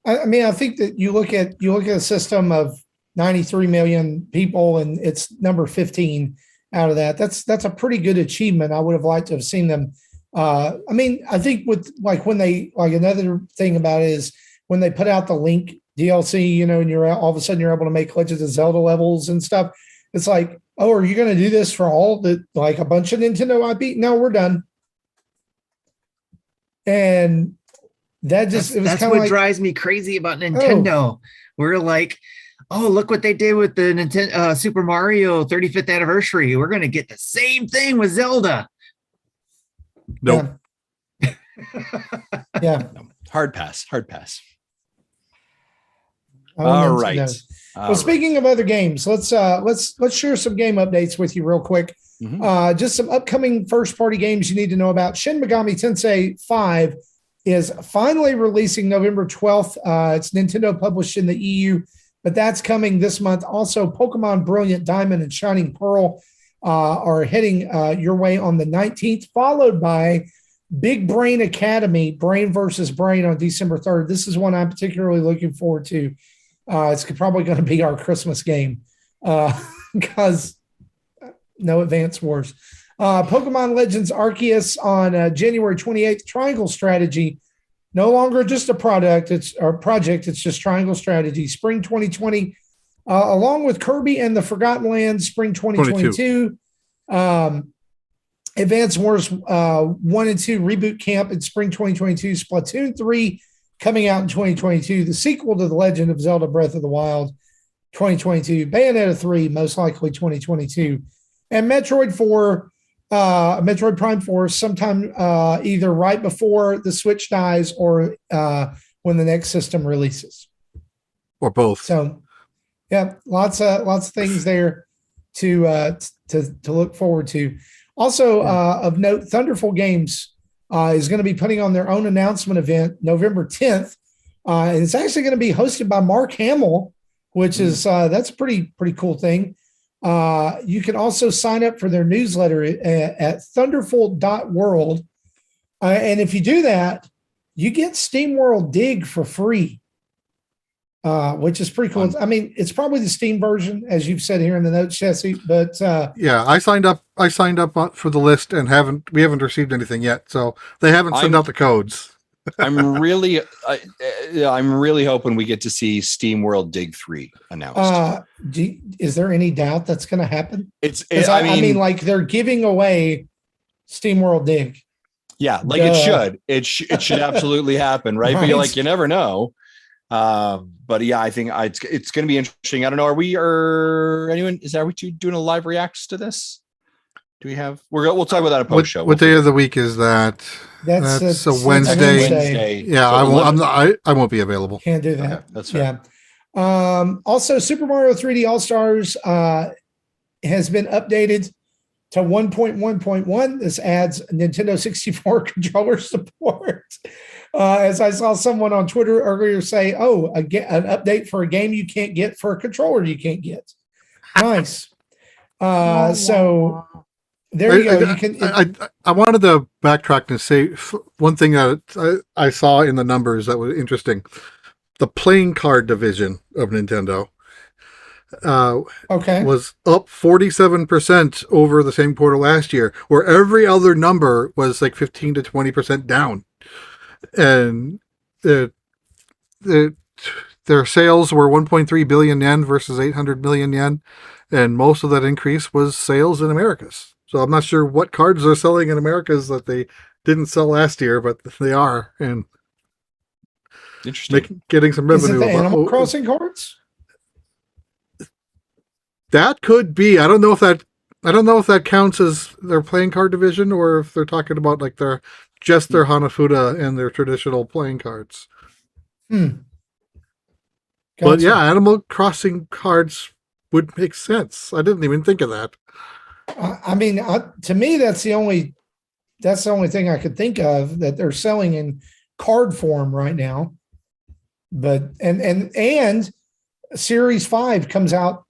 I mean, I think that you look at a system of 93 million people, and it's number 15 out of that. That's a pretty good achievement. I would have liked to have seen them. I mean, I think with another thing about it is when they put out the Link DLC, and you're all of a sudden you're able to make Legend of Zelda levels and stuff. It's like, oh, are you going to do this for all a bunch of Nintendo IP? No, we're done. And that's what drives me crazy about Nintendo. We're like, oh, look what they did with the Nintendo Super Mario 35th anniversary. We're going to get the same thing with Zelda. Nope. Yeah. No. Hard pass. All right. Well, speaking of other games, let's share some game updates with you real quick. Mm-hmm. Just some upcoming first-party games you need to know about. Shin Megami Tensei 5 is finally releasing November 12th. It's Nintendo published in the EU, but that's coming this month. Also, Pokemon Brilliant Diamond and Shining Pearl are heading your way on the 19th, followed by Big Brain Academy, Brain versus Brain on December 3rd. This is one I'm particularly looking forward to. It's probably going to be our Christmas game because no Advance Wars. Pokemon Legends Arceus on January 28th. Triangle Strategy, no longer just a project. It's just Triangle Strategy. Spring 2020, along with Kirby and the Forgotten Lands. Spring 2022. Advance Wars 1 and 2 Reboot Camp in spring 2022. Splatoon 3 coming out in 2022. The sequel to The Legend of Zelda Breath of the Wild 2022. Bayonetta 3 most likely 2022. And Metroid Prime 4 sometime either right before the Switch dies or when the next system releases. Or both. So yeah, lots of things there to look forward to. Also, of note, Thunderful Games is going to be putting on their own announcement event November 10th. And it's actually going to be hosted by Mark Hamill, which is that's a pretty cool thing. You can also sign up for their newsletter at thunderful.world. And if you do that, you get SteamWorld Dig for free, which is pretty cool. I mean, it's probably the Steam version, as you've said here in the notes, Jesse. But yeah, I signed up for the list and we haven't received anything yet. So they haven't sent out the codes. I'm really hoping we get to see SteamWorld Dig 3 announced. Is there any doubt that's going to happen? I mean, like they're giving away SteamWorld Dig. Yeah, like it should. It should absolutely happen, right? But you're like, you never know. But yeah, I think it's going to be interesting. I don't know. Are we doing a live reacts to this? Do we have? We'll talk about that in post show. What day of the week is that? That's a Wednesday. Yeah, so I won't be available. Can't do that. Okay, that's fair. Yeah. Also, Super Mario 3D All Stars has been updated to 1.1.1. This adds Nintendo 64 controller support. As I saw someone on Twitter earlier say, an update for a game you can't get for a controller you can't get. Nice. So There you go. You can. I wanted to backtrack and say one thing that I saw in the numbers that was interesting. The playing card division of Nintendo was up 47% over the same quarter last year, where every other number was like 15 to 20% down. And their sales were 1.3 billion yen versus 800 million yen, and most of that increase was sales in Americas. So I'm not sure what cards they're selling in Americas that they didn't sell last year, but they are, and interesting. Getting some revenue. Is it the Animal Crossing cards? That could be. I don't know if that counts as their playing card division, or if they're talking about like their Hanafuda and their traditional playing cards. Gotcha. But yeah, Animal Crossing cards would make sense. I didn't even think of that. I mean, to me, that's the only thing I could think of that they're selling in card form right now. But and Series 5 comes out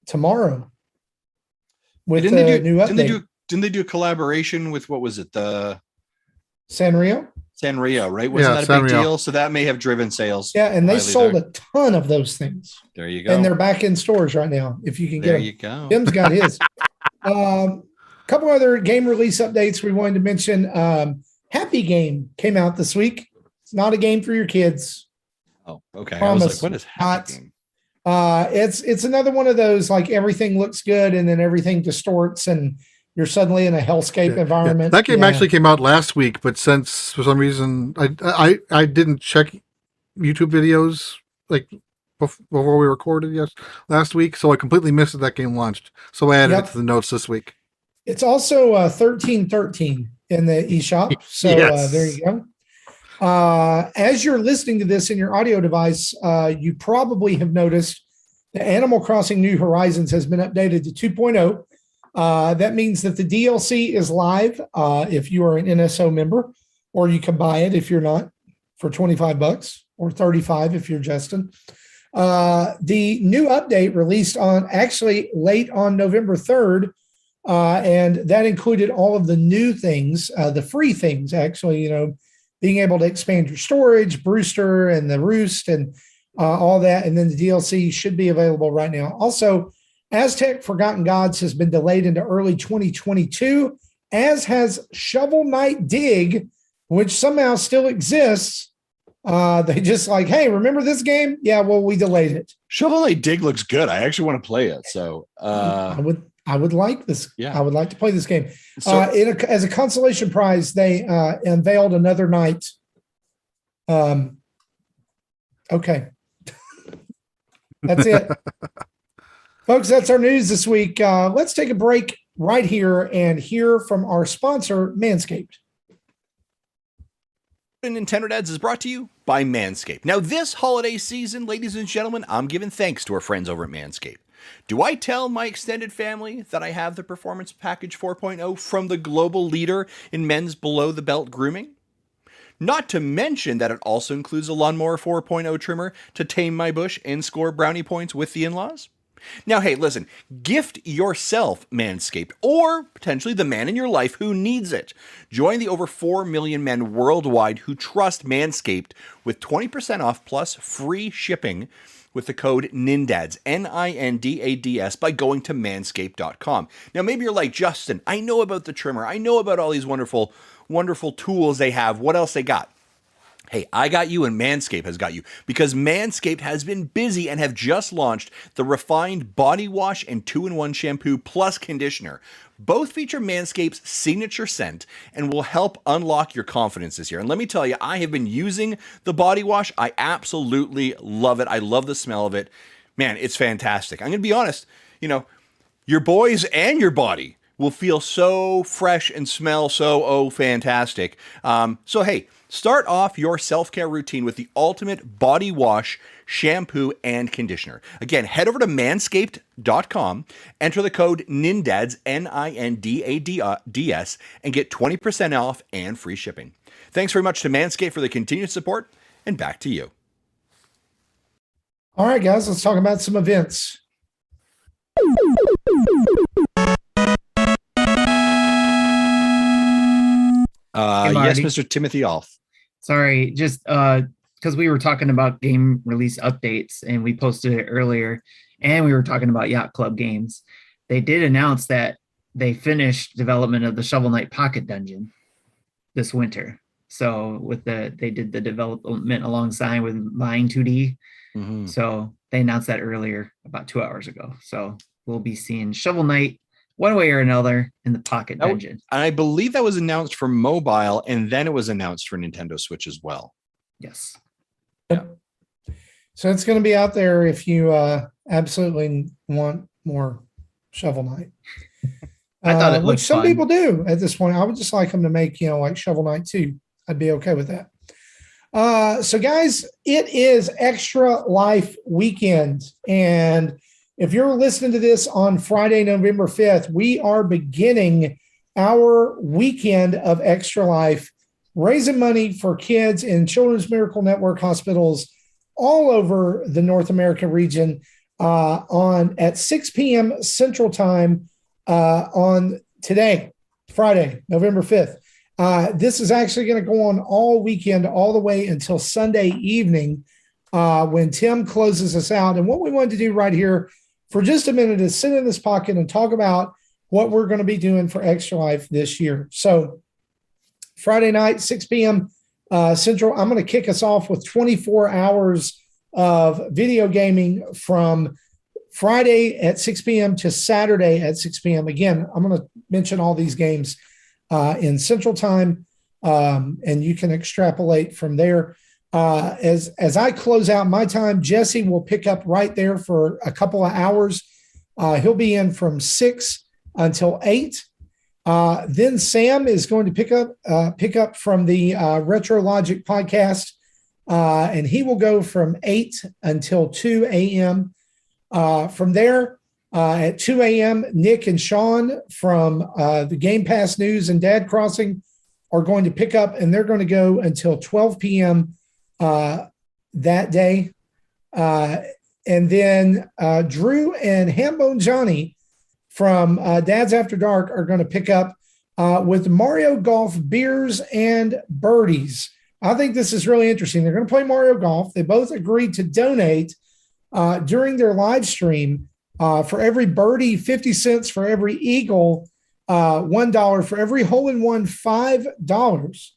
tomorrow with a new update. Didn't they do a collaboration with, what was it, the Sanrio, right? Wasn't that a big deal? So that may have driven sales. Yeah, and they sold a ton of those things. There you go. And they're back in stores right now. If you can get them. There you go. Tim's got his. Couple other game release updates we wanted to mention. Happy Game came out this week. It's not a game for your kids. Oh, okay. Promise. I was like, what is Happy Game? It's another one of those, like, everything looks good and then everything distorts and you're suddenly in a hellscape environment. That game actually came out last week, but since for some reason I didn't check YouTube videos like before we recorded last week, so I completely missed that game launched. So I added it to the notes this week. It's also 1313 in the eShop. So there you go. As you're listening to this in your audio device, you probably have noticed that Animal Crossing New Horizons has been updated to 2.0. That means that the DLC is live if you are an NSO member, or you can buy it if you're not, for $25 or $35 if you're Justin. The new update released late on November 3rd, and that included all of the new things, the free things, actually, being able to expand your storage, Brewster and the Roost and all that. And then the DLC should be available right now. Also, Aztec Forgotten Gods has been delayed into early 2022, as has Shovel Knight Dig, which somehow still exists. They just like, hey, remember this game? Yeah, well, we delayed it. Shovel Knight Dig looks good. I actually want to play it. So I would like this. Yeah. I would like to play this game. So, as a consolation prize, they unveiled another night. Okay. That's it. Folks, that's our news this week. Let's take a break right here and hear from our sponsor, Manscaped. Nintendo Dads is brought to you by Manscaped. Now, this holiday season, ladies and gentlemen, I'm giving thanks to our friends over at Manscaped. Do I tell my extended family that I have the Performance Package 4.0 from the global leader in men's below-the-belt grooming? Not to mention that it also includes a Lawnmower 4.0 trimmer to tame my bush and score brownie points with the in-laws. Now, hey, listen, gift yourself Manscaped, or potentially the man in your life who needs it. Join the over 4 million men worldwide who trust Manscaped with 20% off plus free shipping with the code NINDADS, NINDADS, by going to manscaped.com. Now, maybe you're like, Justin, I know about the trimmer. I know about all these wonderful, wonderful tools they have. What else they got? Hey, I got you and Manscaped has got you, because Manscaped has been busy and have just launched the refined body wash and 2-in-1 shampoo plus conditioner. Both feature Manscaped's signature scent and will help unlock your confidence this year. And let me tell you, I have been using the body wash. I absolutely love it. I love the smell of it. Man, it's fantastic. I'm going to be honest, your boys and your body will feel so fresh and smell so fantastic. So hey, start off your self-care routine with the ultimate body wash, shampoo, and conditioner. Again, head over to manscaped.com, enter the code NINDADS, NINDADS, and get 20% off and free shipping. Thanks very much to Manscaped for the continued support, and back to you. All right, guys, let's talk about some events. Hey, Yes, Marty. Mr. Timothy Alf. Sorry, just because we were talking about game release updates and we posted it earlier, and we were talking about Yacht Club games. They did announce that they finished development of the Shovel Knight Pocket Dungeon this winter. So they did the development alongside with Mine 2D. Mm-hmm. So they announced that earlier, about 2 hours ago. So we'll be seeing Shovel Knight one way or another in the Pocket Dungeon. And I believe that was announced for mobile, and then it was announced for Nintendo Switch as well. Yes. Yeah. So it's going to be out there if you absolutely want more Shovel Knight. I thought it which looked some fun. people do at this point. I would just like them to make, like Shovel Knight 2. I'd be okay with that. So guys, it is Extra Life weekend. And if you're listening to this on Friday, November 5th, we are beginning our weekend of Extra Life, raising money for kids in Children's Miracle Network hospitals all over the North America region at 6 p.m. Central Time on today, Friday, November 5th. This is actually going to go on all weekend, all the way until Sunday evening when Tim closes us out. And what we wanted to do right here for just a minute is sit in this pocket and talk about what we're going to be doing for Extra Life this year. So Friday night, 6 p.m. Central, I'm going to kick us off with 24 hours of video gaming from Friday at 6 p.m. to Saturday at 6 p.m. Again, I'm going to mention all these games in Central Time, and you can extrapolate from there. As I close out my time, Jesse will pick up right there for a couple of hours. He'll be in from 6 until 8. Then Sam is going to pick up from the Retro Logic podcast, and he will go from 8 until 2 a.m. From there, at 2 a.m., Nick and Sean from the Game Pass News and Dad Crossing are going to pick up, and they're going to go until 12 p.m. That day. And then Drew and Hambone Johnny from Dad's After Dark are going to pick up with Mario Golf Beers and Birdies. I think this is really interesting. They're going to play Mario Golf. They both agreed to donate during their live stream for every birdie, 50 cents, for every eagle, $1, for every hole-in-one, $5.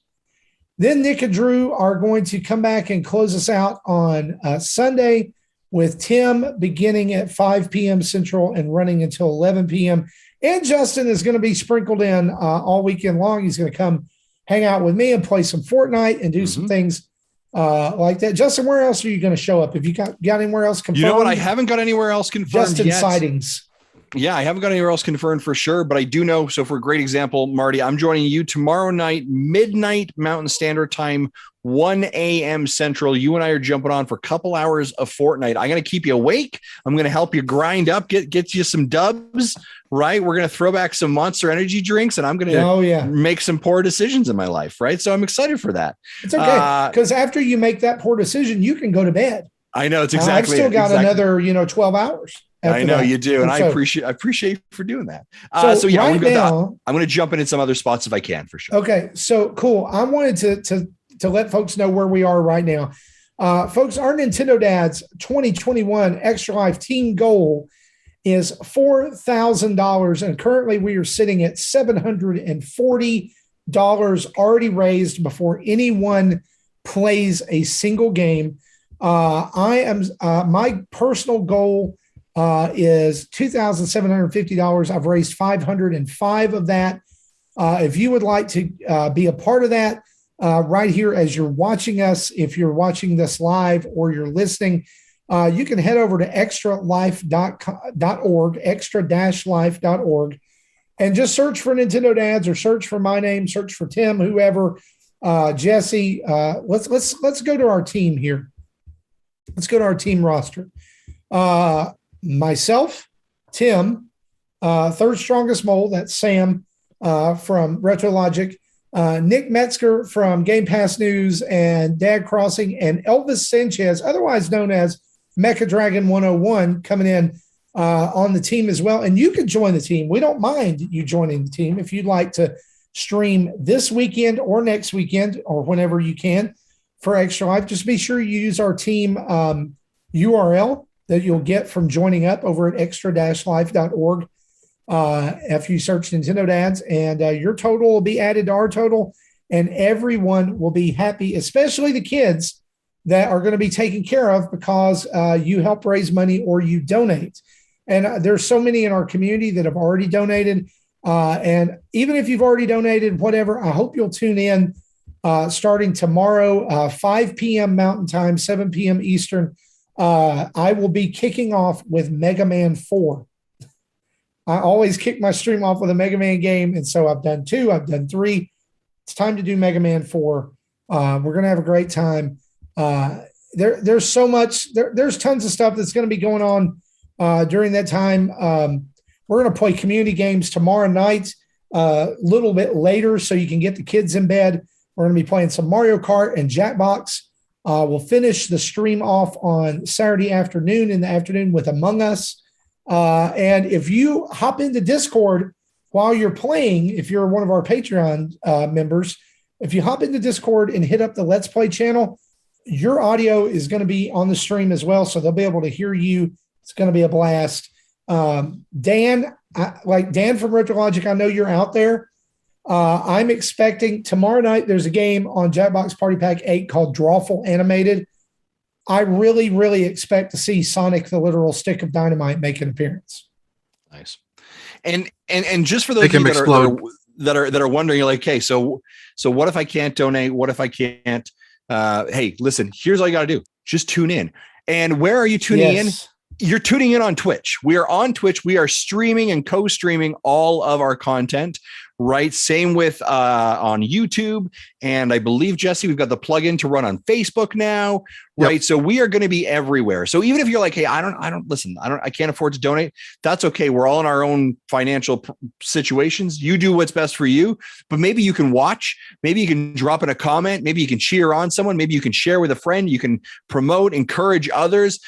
Then Nick and Drew are going to come back and close us out on Sunday with Tim beginning at 5 p.m. Central and running until 11 p.m. And Justin is going to be sprinkled in all weekend long. He's going to come hang out with me and play some Fortnite and do some things like that. Justin, where else are you going to show up? Have you got anywhere else confirmed? You know what? I haven't got anywhere else confirmed Justin yet. sightings. Yeah, I haven't got anywhere else confirmed for sure, but I do know. So for a great example, Marty, I'm joining you tomorrow night, midnight Mountain Standard Time, 1 a.m. Central. You and I are jumping on for a couple hours of Fortnite. I'm going to keep you awake. I'm going to help you grind up, get you some dubs, right? We're going to throw back some Monster Energy drinks, and I'm going to make some poor decisions in my life, right? So I'm excited for that. It's okay, because after you make that poor decision, you can go to bed. I know, it's exactly. I've still got another, 12 hours. I know that. You do, and so, I appreciate you for doing that. So yeah, right I'm going to jump in some other spots if I can, for sure. Okay, so cool. I wanted to let folks know where we are right now. Folks, our Nintendo Dads 2021 Extra Life team goal is $4,000, and currently we are sitting at $740 already raised before anyone plays a single game. My personal goal is $2,750. I've raised $505 of that. If you would like to be a part of that, right here as you're watching us, if you're watching this live or you're listening, you can head over to extralife.org, extra-life.org, and just search for Nintendo Dads or search for my name, search for Tim, whoever, Jesse. Let's go to our team here. Let's go to our team roster. Myself, Tim, third strongest mole, that's Sam from Retro Logic, Nick Metzger from Game Pass News and Dad Crossing, and Elvis Sanchez, otherwise known as Mecha Dragon 101, coming in on the team as well. And you can join the team. We don't mind you joining the team if you'd like to stream this weekend or next weekend or whenever you can for Extra Life. Just be sure you use our team URL that you'll get from joining up over at extra-life.org. After you search Nintendo Dads, and your total will be added to our total, and everyone will be happy, especially the kids that are going to be taken care of because you help raise money or you donate. And there's so many in our community that have already donated. And even if you've already donated, whatever, I hope you'll tune in starting tomorrow, 5 p.m. Mountain Time, 7 p.m. Eastern. I will be kicking off with Mega Man 4. I always kick my stream off with a Mega Man game. And so I've done 2, I've done 3. It's time to do Mega Man 4. We're going to have a great time. There's so much, there's tons of stuff that's going to be going on during that time. We're going to play community games tomorrow night, a little bit later, so you can get the kids in bed. We're going to be playing some Mario Kart and Jackbox. We'll finish the stream off on Saturday afternoon in the afternoon with Among Us. And if you hop into Discord while you're playing, if you're one of our Patreon members, if you hop into Discord and hit up the Let's Play channel, your audio is going to be on the stream as well. So they'll be able to hear you. It's going to be a blast. Dan, Dan from Retrologic, I know you're out there. I'm expecting tomorrow night, there's a game on Jackbox Party Pack 8 called Drawful Animated. I really, really expect to see Sonic the Literal Stick of Dynamite make an appearance. Nice. And just for those of you that are wondering, you're like, okay, so what if I can't donate? What if I can't? Hey, listen, here's all you got to do. Just tune in. And where are you tuning in? You're tuning in on Twitch. We are on Twitch. We are streaming and co-streaming all of our content, right? Same with on YouTube. And I believe, Jesse, we've got the plugin to run on Facebook now, right? Yep. So we are going to be everywhere. So even if you're like, hey, I can't afford to donate. That's okay. We're all in our own financial situations. You do what's best for you, but maybe you can watch, maybe you can drop in a comment, maybe you can cheer on someone, maybe you can share with a friend, you can promote, encourage others.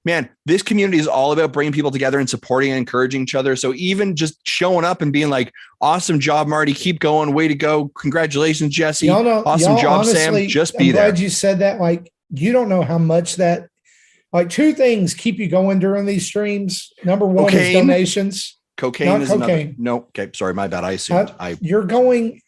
Man, this community is all about bringing people together and supporting and encouraging each other. So even just showing up and being like, awesome job, Marty, keep going, way to go. Congratulations, Jesse. Awesome job, honestly, Sam. Just be there. I'm glad you said that. Like, you don't know how much that, like, 2 things keep you going during these streams. Number one is donations. Cocaine is cocaine. No. Okay. Sorry. My bad. I assumed. You're going,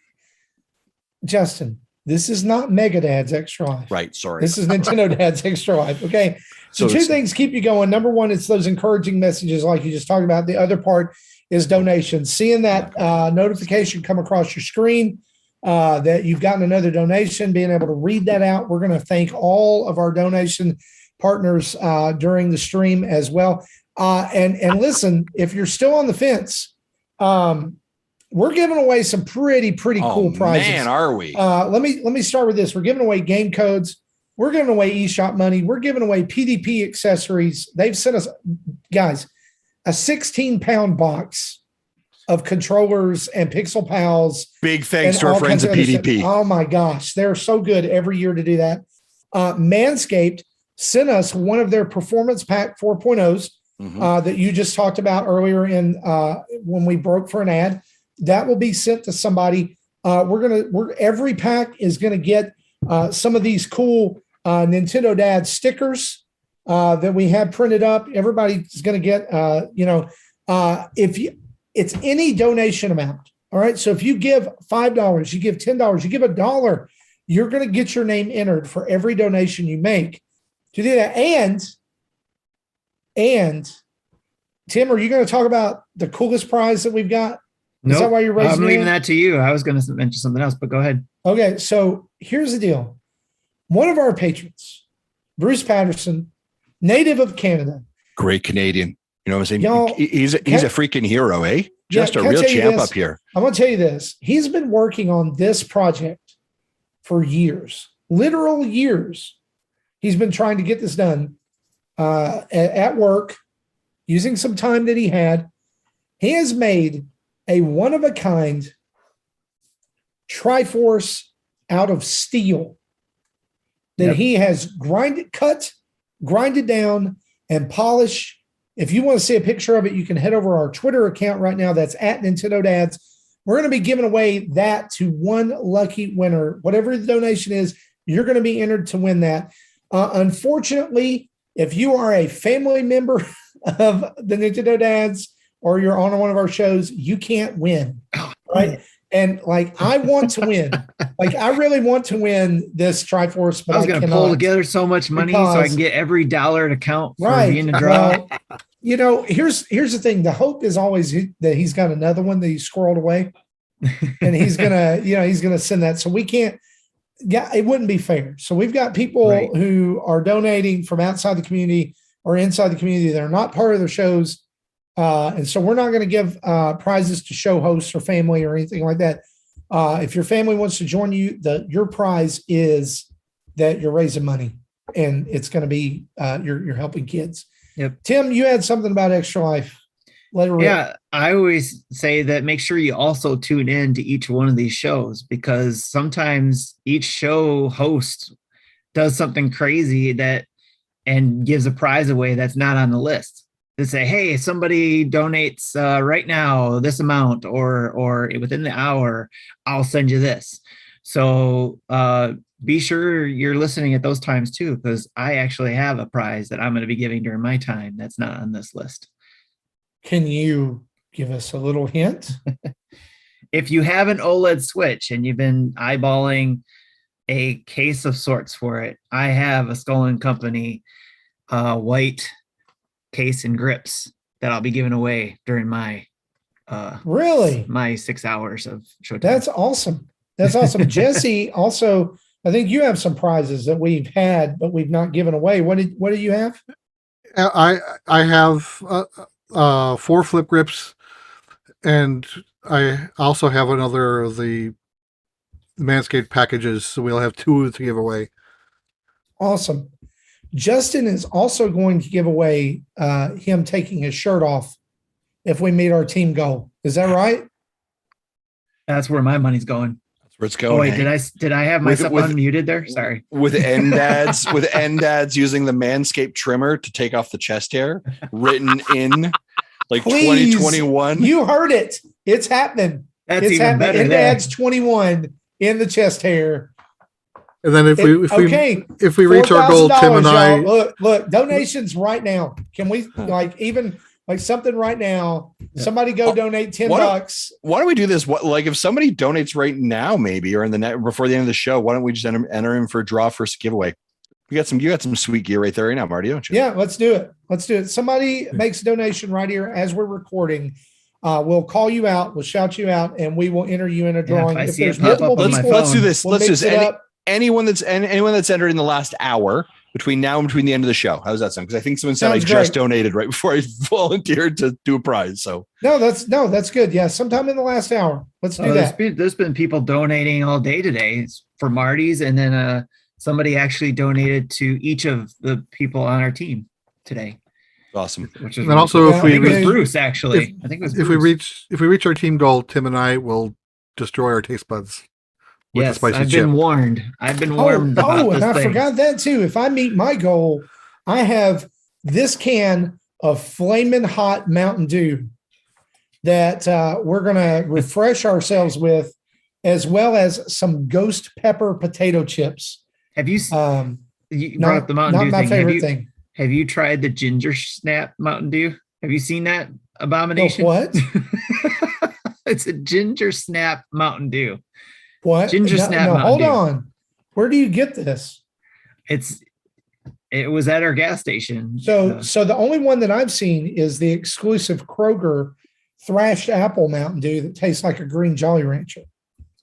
Justin, this is not Mega Dad's Extra Life. Right. Sorry. This is Nintendo Dad's Extra Life. Okay. So 2 things keep you going. Number one, it's those encouraging messages like you just talked about. The other part is donations. Seeing that notification come across your screen that you've gotten another donation, being able to read that out. We're going to thank all of our donation partners during the stream as well. And listen, if you're still on the fence, we're giving away some pretty cool prizes. Man, are we? Let me start with this. We're giving away game codes. We're giving away eShop money. We're giving away PDP accessories. They've sent us, guys, a 16-pound box of controllers and Pixel Pals. Big thanks to our friends at PDP. Oh my gosh, they're so good every year to do that. Manscaped sent us one of their Performance Pack 4.0s that you just talked about earlier in when we broke for an ad. That will be sent to somebody. Every pack is gonna get some of these cool Nintendo Dad stickers that we have printed up. Everybody's going to get, it's any donation amount. All right. So if you give $5, you give $10, you give $1, you're going to get your name entered for every donation you make to do that. And Tim, are you going to talk about the coolest prize that we've got? Is that why you're raising I'm leaving that to you. I was going to mention something else, but go ahead. Okay. So here's the deal. One of our patrons, Bruce Patterson, native of Canada. Great Canadian. You know what I'm saying? He's a freaking hero, eh? Just a real champ up here. I'm going to tell you this. He's been working on this project for years, literal years. He's been trying to get this done at work, using some time that he had. He has made a one-of-a-kind Triforce out of steel that he has grinded down and polished. If you want to see a picture of it, you can head over our Twitter account right now. That's at Nintendo Dads. We're going to be giving away that to one lucky winner. Whatever the donation is, you're going to be entered to win that. Unfortunately, if you are a family member of the Nintendo Dads or you're on one of our shows, you can't win. Right? And like, I want to win. Like, I really want to win this Triforce, but I was going to pull together so much money so I can get every dollar to count for being a draw. Well, here's the thing. The hope is always that he's got another one that he squirreled away, and he's gonna send that. So we can't. Yeah, it wouldn't be fair. So we've got people who are donating from outside the community or inside the community that are not part of their shows. And so we're not going to give prizes to show hosts or family or anything like that. If your family wants to join you, your prize is that you're raising money, and it's going to be you're helping kids. Yep. Tim, you had something about Extra Life. Yeah, I always say that make sure you also tune in to each one of these shows, because sometimes each show host does something crazy and gives a prize away that's not on the list. They say, hey, somebody donates right now this amount or within the hour, I'll send you this. So be sure you're listening at those times too, because I actually have a prize that I'm going to be giving during my time that's not on this list. Can you give us a little hint? If you have an OLED Switch and you've been eyeballing a case of sorts for it, I have a Skull & Company white case and grips that I'll be giving away during my my 6 hours of showtime. That's awesome. Jesse, also, I think you have some prizes that we've had but we've not given away. What do you have? I have 4 flip grips, and I also have another of the Manscaped packages, so we'll have 2 to give away. Awesome. Justin is also going to give away him taking his shirt off if we meet our team goal. Is that right? That's where my money's going. That's where it's going. Oh, wait, did I have myself unmuted there? Sorry. With NINDADS using the Manscaped trimmer to take off the chest hair, written in like Please, 2021. You heard it. It's happening. That's it's even happening. Better. NINDADS 21 in the chest hair. And then if we reach our goal, Tim and I look donations right now. Can we like something right now? Somebody go donate $10. Why don't we do this? If somebody donates right now, maybe, or in the net before the end of the show, why don't we just enter in for a draw for a giveaway? You got some sweet gear right there right now, Marty, don't you? Yeah, let's do it. Somebody makes a donation right here as we're recording. We'll call you out, we'll shout you out, and we will enter you in a drawing. If there's multiple people, let's do this. Let's do this. Anyone that's entered in the last hour between now and between the end of the show. How does that sound? Because I think someone said I just donated right before I volunteered to do a prize. So that's good. Yeah, sometime in the last hour. Let's do that. There's been people donating all day today for Marty's, and then somebody actually donated to each of the people on our team today. Awesome. Which is and also if we reach Bruce, actually, I think it was if Bruce. we reach our team goal, Tim and I will destroy our taste buds. Yes, I've been warned. I've been warned. And I forgot that too. If I meet my goal, I have this can of flaming hot Mountain Dew that we're going to refresh ourselves with, as well as some ghost pepper potato chips. Have you? You brought up the Mountain Dew thing. Not my favorite thing. Have you tried the Ginger Snap Mountain Dew? Have you seen that abomination? Oh, what? It's a Ginger Snap Mountain Dew. What? Ginger Snap Mountain hold Dew. on. Where do you get this? It was at our gas station. So the only one that I've seen is the exclusive Kroger thrashed apple Mountain Dew that tastes like a green Jolly Rancher.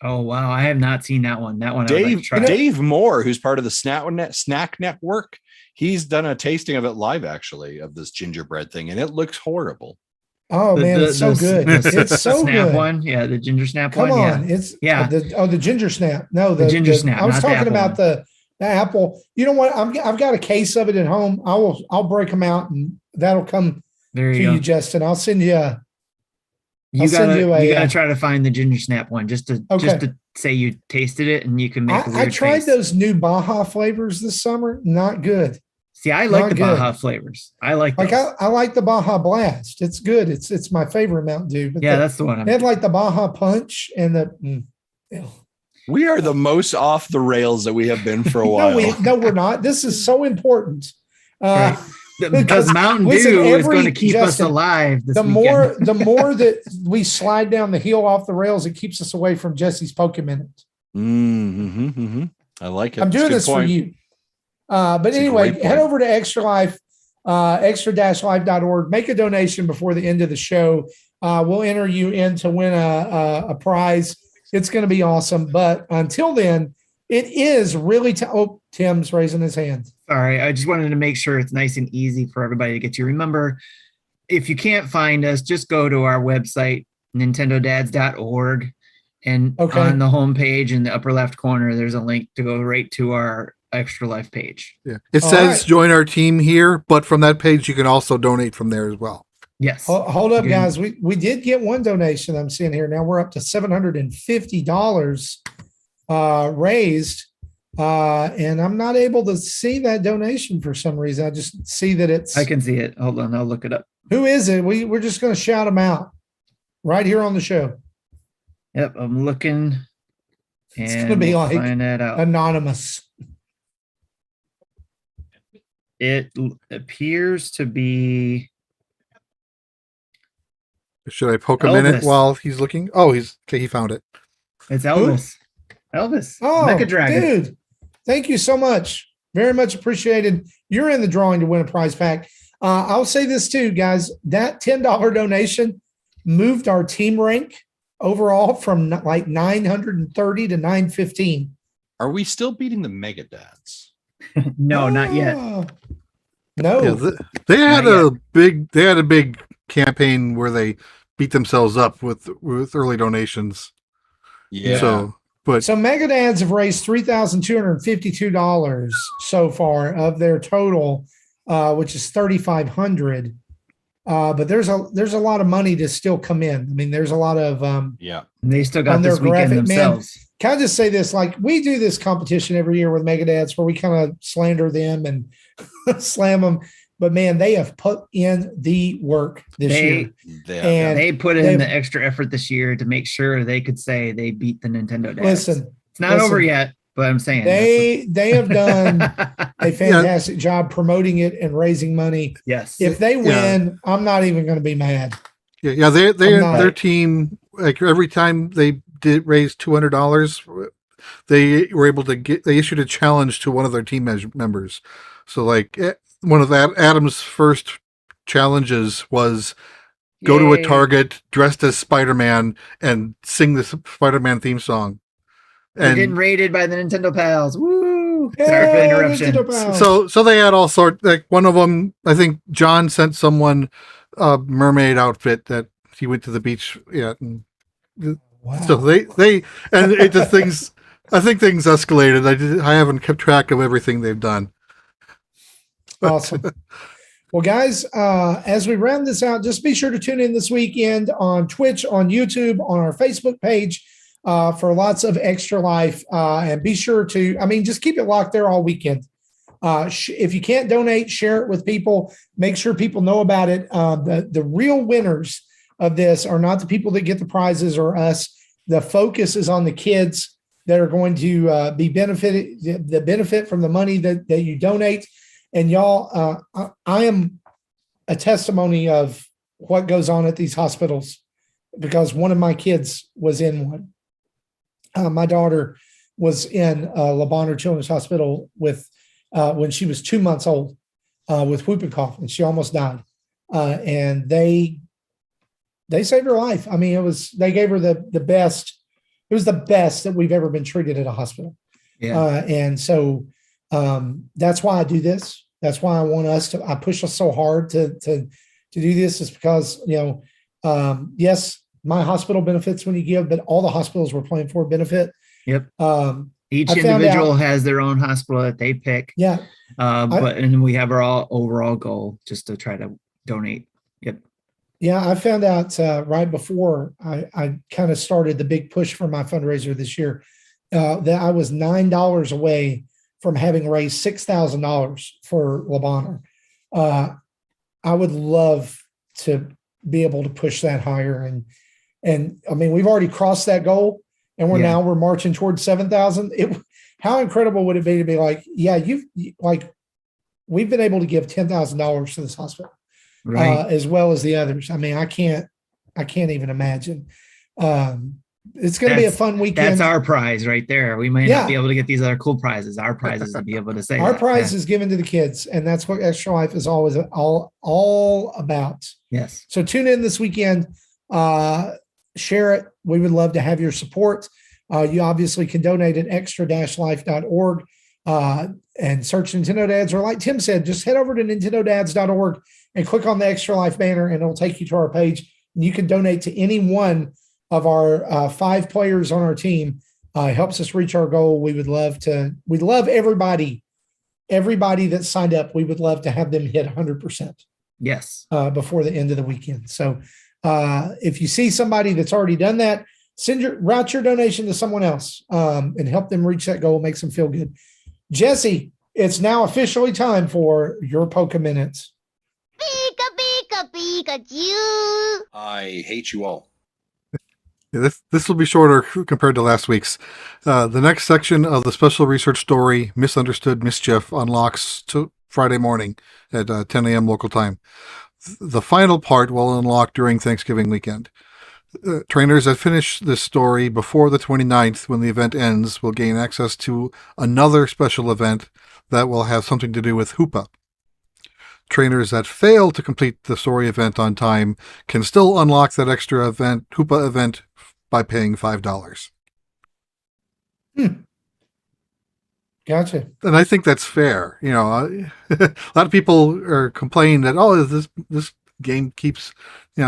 Oh wow, I have not seen that one. That one, Dave Moore, who's part of the Snack Network, he's done a tasting of it live, actually, of this gingerbread thing, and it looks horrible. Oh man, it's so good. It's so snap good. one, yeah, the Ginger Snap Come one. on, yeah. it's yeah. The Ginger Snap. No, the Ginger Snap. I was talking about the apple. You know what? I've got a case of it at home. I'll break them out, and that'll come to you, Justin. I'll send you. You gotta try to find the Ginger Snap one just to say you tasted it, and you can make. I tried those new Baja flavors this summer. Not good. See, I like Not the good. Baja flavors. I like Like those. I like the Baja Blast. It's good. It's my favorite Mountain Dew. But Yeah, that's the one. they had like the Baja Punch and the. Ew. We are the most off the rails that we have been for a while. No, we're not. This is so important. Right. Because Mountain listen, Dew is going to keep us alive this the weekend. more that we slide down the hill off the rails, it keeps us away from Jesse's PokéMinutes. I like it. I'm doing this for you. But It's anyway, a head over to Extra Life, extra-life.org. Make a donation before the end of the show. We'll enter you in to win a prize. It's going to be awesome. But until then, it is really Tim's raising his hand. Sorry, I just wanted to make sure it's nice and easy for everybody to get you. Remember, if you can't find us, just go to our website, nintendodads.org. And on the homepage in the upper left corner, there's a link to go right to our Extra Life page. Yeah, it says join our team here, but from that page, you can also donate from there as well. Yes. Hold up, guys. We did get one donation I'm seeing here. Now we're up to $750 raised. And I'm not able to see that donation for some reason. I just see that I can see it. Hold on, I'll look it up. Who is it? We're just going to shout them out right here on the show. Yep, I'm looking. It's going to be like find that out. Anonymous. It appears to be. Should I poke a minute while he's looking? Oh, he found it. It's Elvis. Who? Elvis. Oh, Mecha Dragon. Dude, thank you so much. Very much appreciated. You're in the drawing to win a prize pack. I'll say this too, guys. That $10 donation moved our team rank overall from like 930 to 915. Are we still beating the Mega Dads? No, not yet. No. Yeah, they had a big campaign where they beat themselves up with early donations. Yeah. So Mega Dads have raised $3,252 so far of their total, which is $3,500. But there's a lot of money to still come in. I mean, there's a lot of They still got this weekend themselves. Man, can I just say this? Like, we do this competition every year with Mega Dads where we kind of slander them and slam them. But man, they have put in the work this year. They put in the extra effort this year to make sure they could say they beat the Nintendo Dads. Listen, it's not over yet, but I'm saying they have done a fantastic job promoting it and raising money. Yes. If they win, I'm not even going to be mad. Yeah, their team, like every time they did raise $200, they were able to they issued a challenge to one of their team members. So like one of Adam's first challenges was go to a Target dressed as Spider-Man and sing the Spider-Man theme song. And getting raided by the Nintendo pals. Woo! Sorry for the interruption. So they had all sorts. Like one of them, I think John sent someone a mermaid outfit that he went to the beach. Yeah. Wow. So they and it just things. I think things escalated. I haven't kept track of everything they've done. Awesome. Well, guys, as we round this out, just be sure to tune in this weekend on Twitch, on YouTube, on our Facebook page for lots of Extra Life. And be sure to, just keep it locked there all weekend. If you can't donate, share it with people. Make sure people know about it. The real winners of this are not the people that get the prizes or us. The focus is on the kids that are going to be benefited, the benefit from the money that you donate. And y'all, I am a testimony of what goes on at these hospitals because one of my kids was in one. My daughter was in Le Bonheur Children's Hospital with when she was 2 months old with whooping cough, and she almost died. And they saved her life. I mean, they gave her the best. It was the best that we've ever been treated at a hospital. Yeah. And so that's why I do this. That's why I push us so hard to do this, is because, yes, my hospital benefits when you give, but all the hospitals we're playing for benefit. Yep. Each individual has their own hospital that they pick. Yeah. And we have our overall goal just to try to donate. Yep. Yeah. I found out right before I kind of started the big push for my fundraiser this year that I was $9 away from having raised $6,000 for Lebanon. I would love to be able to push that higher. And I mean, we've already crossed that goal, and we're marching towards 7,000. How incredible would it be to be like, yeah, we've been able to give $10,000 to this hospital, Right. as well as the others. I mean, I can't even imagine. It's going to be a fun weekend. That's our prize right there. We may not be able to get these other cool prizes. Our prize is to be able to say our prize is given to the kids, and that's what Extra Life is always all about. Yes. So tune in this weekend. Share it. We would love to have your support. You obviously can donate at extra-life.org and search Nintendo Dads, or like Tim said, just head over to nintendodads.org and click on the Extra Life banner, and it'll take you to our page. And you can donate to any one of our 5 players on our team. It helps us reach our goal. We'd love everybody that signed up. We would love to have them hit 100%. Yes. Before the end of the weekend. So if you see somebody that's already done that, route your donation to someone else and help them reach that goal. Makes them feel good. Jesse, it's now officially time for your PokéMinutes. Pika, pika, Pikachu. I hate you all. Yeah, this will be shorter compared to last week's. The next section of the special research story, Misunderstood Mischief, unlocks Friday morning at 10 a.m. local time. The final part will unlock during Thanksgiving weekend. Trainers that finish this story before the 29th, when the event ends, will gain access to another special event that will have something to do with Hoopa. Trainers that fail to complete the story event on time can still unlock that extra event, Hoopa event, by paying $5. Gotcha. And I think that's fair. You know, a lot of people are complaining that, this game keeps,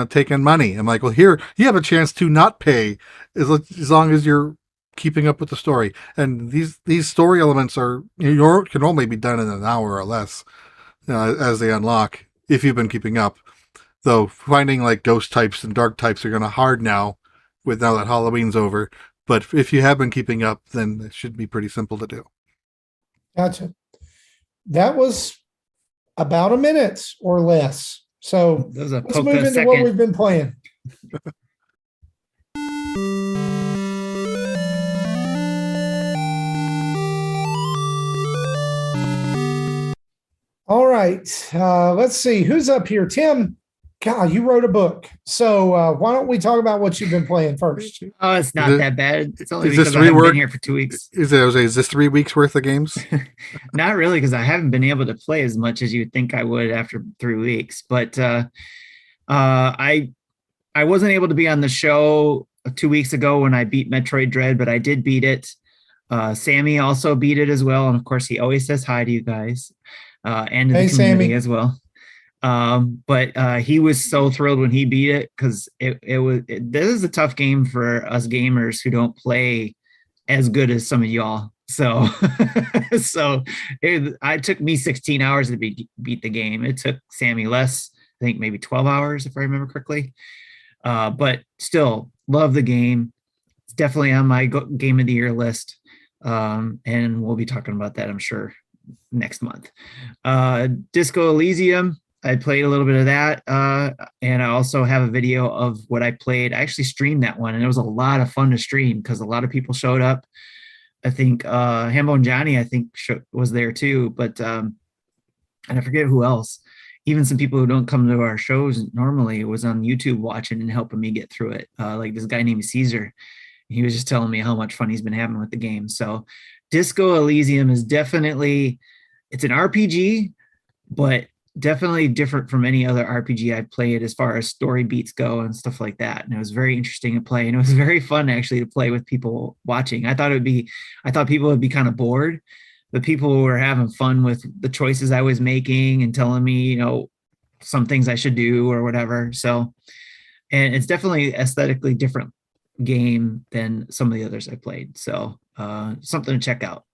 taking money. I'm like, well, here you have a chance to not pay as long as you're keeping up with the story. And these story elements can only be done in an hour or less, as they unlock, if you've been keeping up. Though finding like ghost types and dark types are going to hard now that Halloween's over. But if you have been keeping up, then it should be pretty simple to do. Gotcha. That was about a minute or less. So let's move into what we've been playing. All right. Let's see. Who's up here? Tim, God, you wrote a book. So why don't we talk about what you've been playing first? Oh, it's not that bad. It's only because I haven't been here for 2 weeks. Is this 3 weeks worth of games? Not really, because I haven't been able to play as much as you'd think I would after 3 weeks. But I wasn't able to be on the show 2 weeks ago when I beat Metroid Dread, but I did beat it. Sammy also beat it as well. And of course, he always says hi to you guys and to the community Sammy. As well. But he was so thrilled when he beat it, because this is a tough game for us gamers who don't play as good as some of y'all. So it took me 16 hours to beat the game. It took Sammy less, I think maybe 12 hours if I remember correctly. But still love the game. It's definitely on my game of the year list. And we'll be talking about that, I'm sure, next month. Disco Elysium, I played a little bit of that, and I also have a video of what I played. I actually streamed that one, and it was a lot of fun to stream because a lot of people showed up. I think Hambo and Johnny, was there too, but and I forget who else. Even some people who don't come to our shows normally was on YouTube watching and helping me get through it. Like this guy named Caesar. He was just telling me how much fun he's been having with the game. So Disco Elysium is definitely, it's an RPG, but definitely different from any other RPG I've played as far as story beats go and stuff like that. And it was very interesting to play, and it was very fun actually to play with people watching. I thought people would be kind of bored, but people were having fun with the choices I was making and telling me, some things I should do or whatever. So, and it's definitely aesthetically different game than some of the others I played. So something to check out.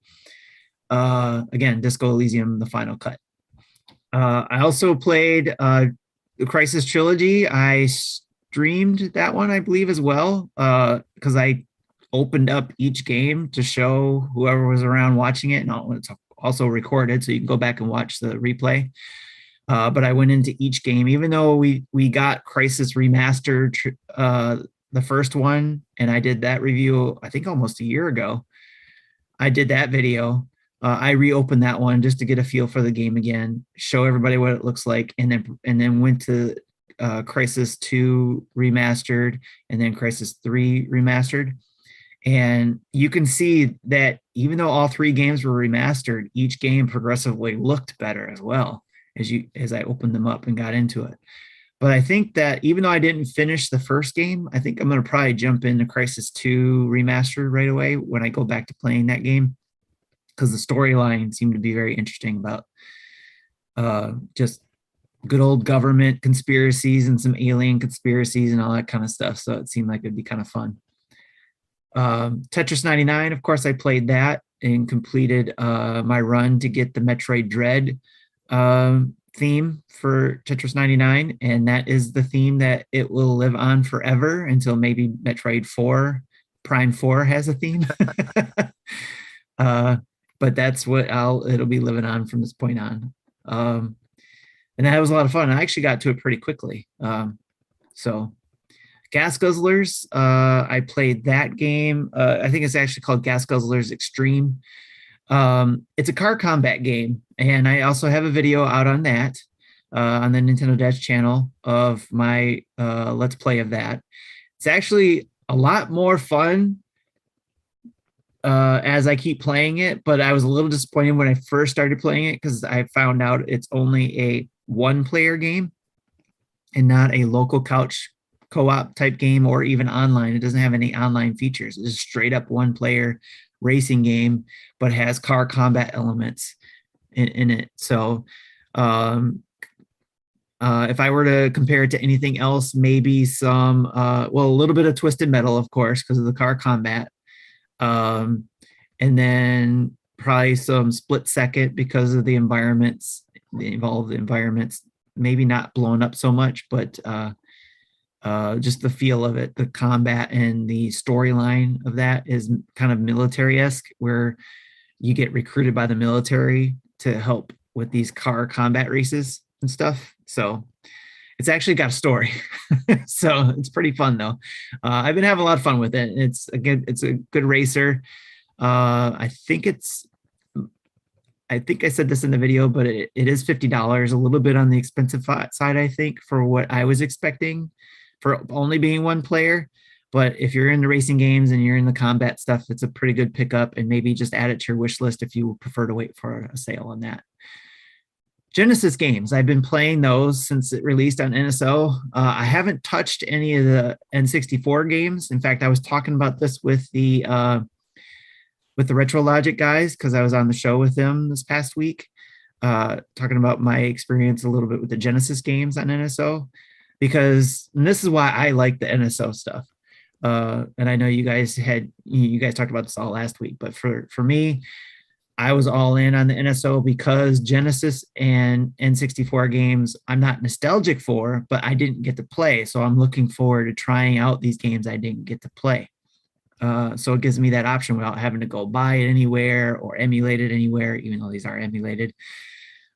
Again, Disco Elysium, the final cut. I also played the Crysis Trilogy. I streamed that one, I believe, as well, because I opened up each game to show whoever was around watching it. And it's also recorded, so you can go back and watch the replay. But I went into each game, even though we got Crysis Remastered, the first one, and I did that review, I think almost a year ago. I did that video. I reopened that one just to get a feel for the game again, show everybody what it looks like, and then went to Crysis 2 Remastered, and then Crysis 3 Remastered. And you can see that even though all three games were remastered, each game progressively looked better as well as I opened them up and got into it. But I think that even though I didn't finish the first game, I think I'm going to probably jump into Crysis 2 Remastered right away when I go back to playing that game, because the storyline seemed to be very interesting about just good old government conspiracies and some alien conspiracies and all that kind of stuff. So it seemed like it'd be kind of fun. Tetris 99, of course, I played that and completed my run to get the Metroid Dread theme for Tetris 99, and that is the theme that it will live on forever until maybe Metroid 4 Prime 4 has a theme. But that's what it'll be living on from this point on. And that was a lot of fun. I actually got to it pretty quickly. So Gas Guzzlers, I played that game. I think it's actually called Gas Guzzlers Extreme. It's a car combat game, and I also have a video out on that on the NintendoDads channel of my Let's Play of that. It's actually a lot more fun as I keep playing it, but I was a little disappointed when I first started playing it because I found out it's only a one-player game and not a local couch co-op type game or even online. It doesn't have any online features. It's just straight up one-player racing game, but has car combat elements in it. So if I were to compare it to anything else, maybe some a little bit of Twisted Metal, of course, because of the car combat, and then probably some Split Second because of the environments, the involved environments, maybe not blown up so much, but just the feel of it, the combat and the storyline of that is kind of military-esque, where you get recruited by the military to help with these car combat races and stuff. So it's actually got a story. So it's pretty fun though. I've been having a lot of fun with it. It's a good racer. I think I said this in the video, but it is $50, a little bit on the expensive side, I think, for what I was expecting for only being one player. But if you're into racing games and you're in the combat stuff, it's a pretty good pickup, and maybe just add it to your wish list if you prefer to wait for a sale on that. Genesis games, I've been playing those since it released on NSO. I haven't touched any of the N64 games. In fact, I was talking about this with the Retro Logic guys, because I was on the show with them this past week, talking about my experience a little bit with the Genesis games on NSO, and this is why I like the NSO stuff. And I know you guys talked about this all last week, but for me, I was all in on the NSO because Genesis and N64 games I'm not nostalgic for, but I didn't get to play. So I'm looking forward to trying out these games I didn't get to play. So it gives me that option without having to go buy it anywhere or emulate it anywhere, even though these are emulated.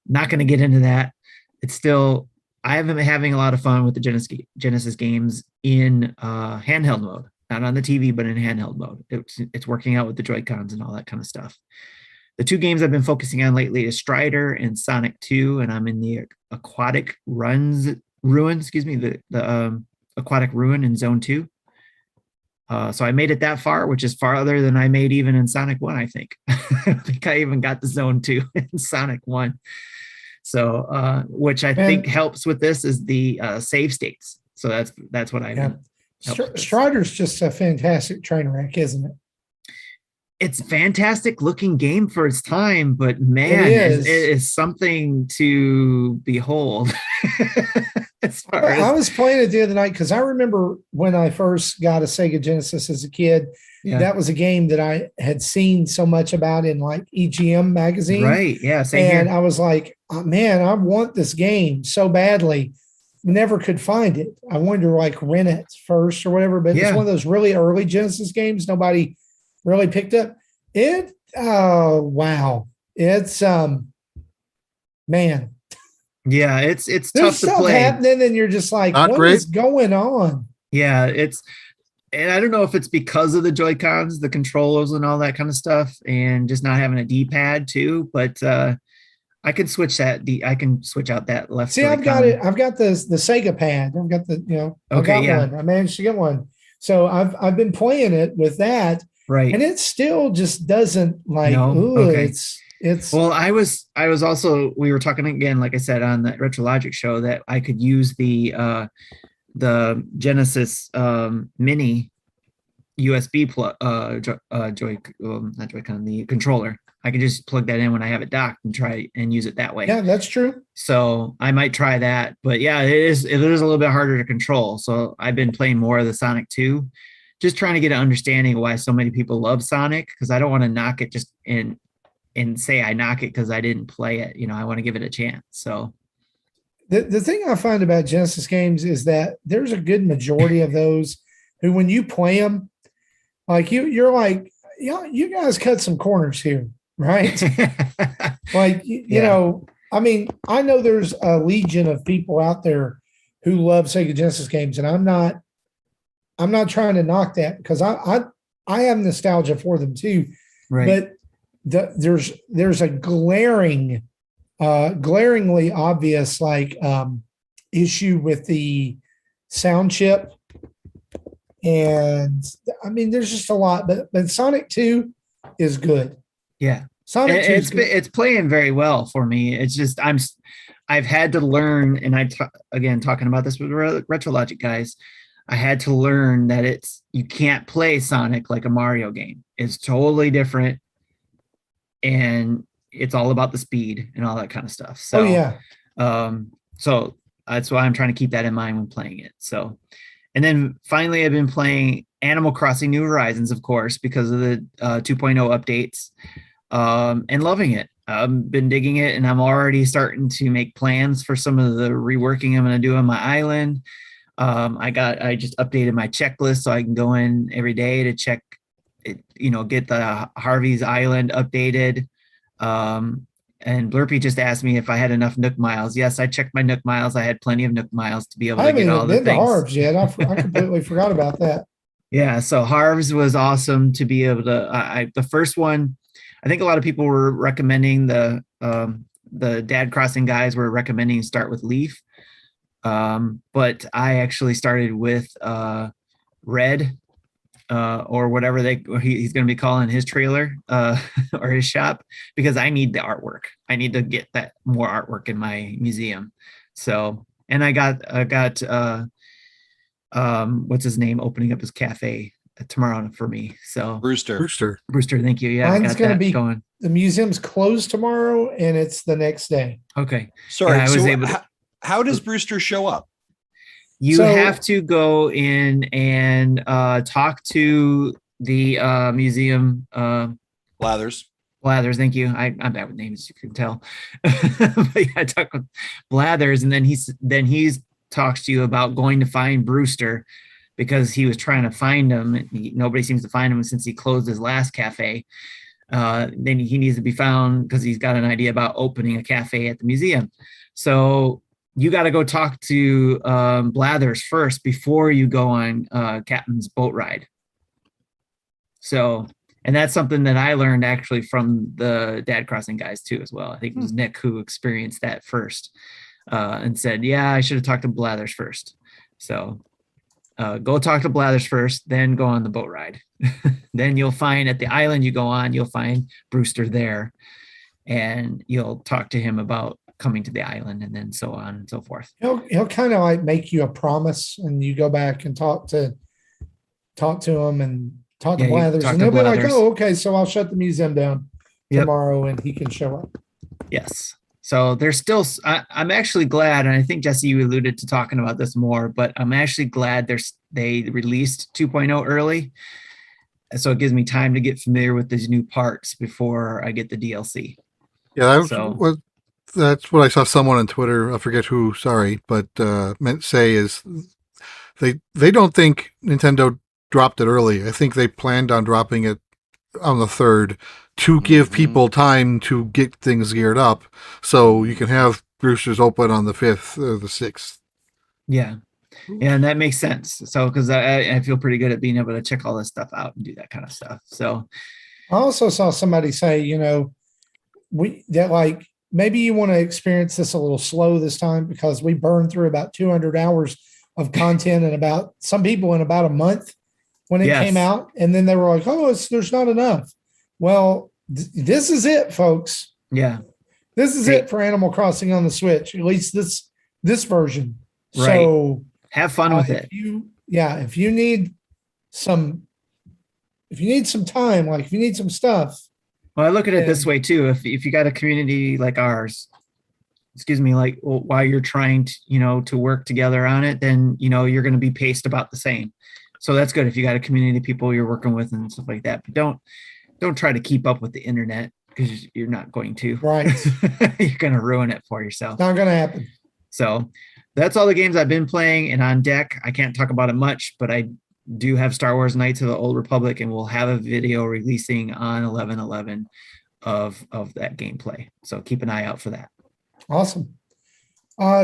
Not going to get into that. It's still, I have been having a lot of fun with the Genesis games in handheld mode, not on the TV, but in handheld mode. It's working out with the Joy-Cons and all that kind of stuff. The two games I've been focusing on lately is Strider and Sonic 2, and I'm in the Aquatic Ruin, the Aquatic Ruin in Zone 2. So I made it that far, which is farther than I made even in Sonic 1, I think. I think I even got to Zone 2 in Sonic 1. So, which I think helps with this is the save states. So that's what I meant. Strider's just a fantastic train wreck, isn't it? It's a fantastic looking game for its time, but man, it is something to behold. I was playing it the other night because I remember when I first got a Sega Genesis as a kid, that was a game that I had seen so much about in like EGM magazine. Right. Yeah. Same here. I was like, oh, man, I want this game so badly. Never could find it. I wanted to like rent it first or whatever, but it's one of those really early Genesis games nobody really picked up it. Oh, wow. It's man, Yeah, it's there's tough to stuff play. happening, and you're just like, Not what great. is going on? Yeah, and I don't know if it's because of the Joy-Cons, the controllers and all that kind of stuff, and just not having a D-pad too, but I can switch out that left. See, I've got it. I've got the SEGA pad. I've got I got one. I managed to get one. So I've been playing it with that. Right. And it still just doesn't like, it's well, I was also, we were talking again, like I said, on the Retrologic show, that I could use the Genesis mini USB plug not Joy-Con, the controller. I can just plug that in when I have it docked and try and use it that way. Yeah, that's true. So I might try that, but yeah, it is a little bit harder to control. So I've been playing more of the Sonic 2, just trying to get an understanding of why so many people love Sonic, because I don't want to knock it just and say I knock it because I didn't play it. I want to give it a chance. So the thing I find about Genesis games is that there's a good majority of those who, when you play them, like you're like, yeah, you guys cut some corners here. Right. Like, you know, I mean, I know there's a legion of people out there who love Sega Genesis games, and I'm not trying to knock that, because I have nostalgia for them too. Right. But there's a glaringly obvious issue with the sound chip. And I mean, there's just a lot, but Sonic 2 is good. Yeah, Sonic it's playing very well for me. It's just I've had to learn, and again talking about this with Retrologic guys, I had to learn that you can't play Sonic like a Mario game. It's totally different, and it's all about the speed and all that kind of stuff. So so that's why I'm trying to keep that in mind when playing it. So, and then finally, I've been playing Animal Crossing New Horizons, of course, because of the 2.0 updates. And loving it. I've been digging it, and I'm already starting to make plans for some of the reworking I'm going to do on my island. I just updated my checklist so I can go in every day to check it, get the Harvey's Island updated. And Blurpy just asked me if I had enough Nook miles. Yes, I checked my Nook miles. I had plenty of Nook miles to be able to get all the things. I haven't been to Harv's yet. I completely forgot about that. Yeah, so Harv's was awesome to be able to. The first one, I think a lot of people were recommending the Dad Crossing guys were recommending start with Leaf, but I actually started with Red, or whatever he's going to be calling his trailer or his shop, because I need the artwork. I need to get that more artwork in my museum. So, and I got what's his name opening up his cafe tomorrow for me. So Brewster, thank you. Yeah, mine's going to be going. The museum's closed tomorrow, and it's the next day. Okay, sorry. Yeah, I was able to. How does Brewster show up? You have to go in and talk to the museum. Blathers. Thank you. I'm bad with names, you can tell. But yeah, I talk with Blathers, and then he's talks to you about going to find Brewster, because he was trying to find him. Nobody seems to find him since he closed his last cafe. Then he needs to be found because he's got an idea about opening a cafe at the museum. So you got to go talk to Blathers first before you go on Captain's boat ride. So, and that's something that I learned actually from the Dad Crossing guys too, as well. I think it was Nick who experienced that first and said, yeah, I should have talked to Blathers first. So go talk to Blathers first, then go on the boat ride. Then you'll find at the island you go on, you'll find Brewster there, and you'll talk to him about coming to the island, and then so on and so forth. He'll kind of like make you a promise, and you go back and talk to him and talk to Blathers, and they'll be like, oh, okay, so I'll shut the museum down tomorrow, and he can show up. Yes. So there's still, I'm actually glad, and I think Jesse, you alluded to talking about this more, but I'm actually glad they released 2.0 early. So it gives me time to get familiar with these new parts before I get the DLC. Yeah, that's what I saw someone on Twitter, I forget who, sorry, but meant say is they don't think Nintendo dropped it early. I think they planned on dropping it on the 3rd to give people time to get things geared up, so you can have Brewster's open on the 5th or the 6th. Yeah. Yeah, and that makes sense. So, because I feel pretty good at being able to check all this stuff out and do that kind of stuff. So, I also saw somebody say, like maybe you want to experience this a little slow this time because we burned through about 200 hours of content in about a month when it came out. And then they were like, oh, there's not enough. Well, this is it, folks. Yeah. This is it for Animal Crossing on the Switch, at least this version. Right. So have fun with it. If you need some time, like if you need some stuff. Well, I look at it this way too. If you got a community like ours, while you're trying to, to work together on it, then, you're going to be paced about the same. So that's good if you got a community of people you're working with and stuff like that. But don't try to keep up with the internet because you're not going to. Right. You're going to ruin it for yourself. Not going to happen. So that's all the games I've been playing. And on deck, I can't talk about it much, but I do have Star Wars Knights of the Old Republic, and we'll have a video releasing on 11/11 of that gameplay. So keep an eye out for that. Awesome.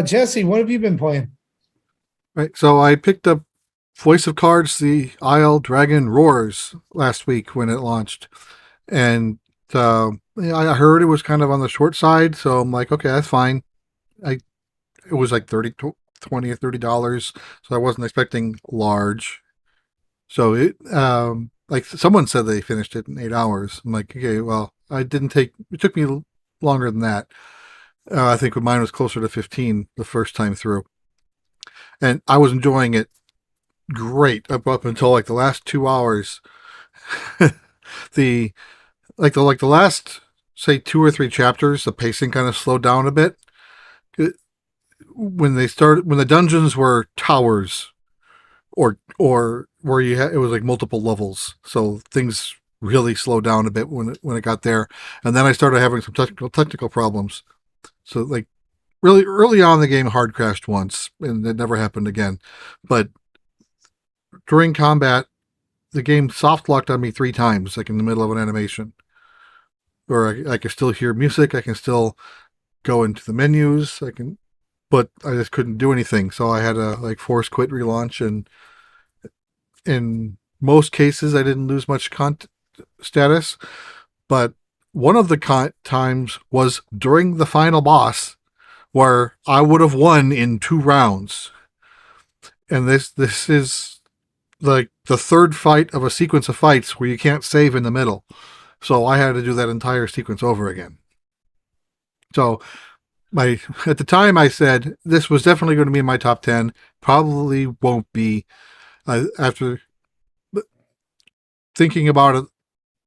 Jesse, what have you been playing? Right. So I picked up Voice of Cards, The Isle Dragon Roars last week when it launched. And I heard it was kind of on the short side, so I'm like, okay, that's fine. It was like $20 or $30, so I wasn't expecting large. So it like someone said they finished it in 8 hours. I'm like, okay, well, it took me longer than that. I think mine was closer to 15 the first time through. And I was enjoying it great up until like the last 2 hours. the last, say, 2 or 3 chapters, the pacing kind of slowed down a bit. When the dungeons were towers or where it was like multiple levels, so things really slowed down a bit when it got there. And then I started having some technical problems. So like really early on in the game, hard crashed once, and it never happened again. But during combat, the game soft locked on me 3 times, like in the middle of an animation. Or I can still hear music, I can still go into the menus, but I just couldn't do anything. So I had to force quit, relaunch, and in most cases I didn't lose much status. But one of the times was during the final boss, where I would have won in 2 rounds. And this is like the 3rd fight of a sequence of fights where you can't save in the middle. So I had to do that entire sequence over again. So at the time I said this was definitely going to be in my top 10. Probably won't be. After thinking about it,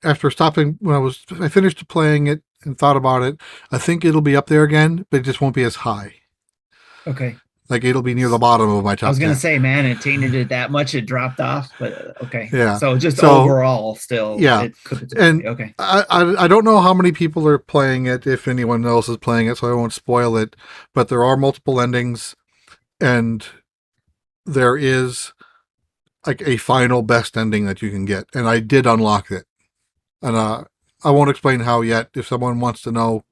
after stopping I finished playing it and thought about it, I think it'll be up there again, but it just won't be as high. Okay. Like it'll be near the bottom of my top 10. I was going to say, man, it tainted it that much. It dropped off, but okay. Yeah. So overall still. Yeah. Okay. I don't know how many people are playing it, if anyone else is playing it, so I won't spoil it, but there are multiple endings, and there is like a final best ending that you can get. And I did unlock it. And I won't explain how yet. If someone wants to know,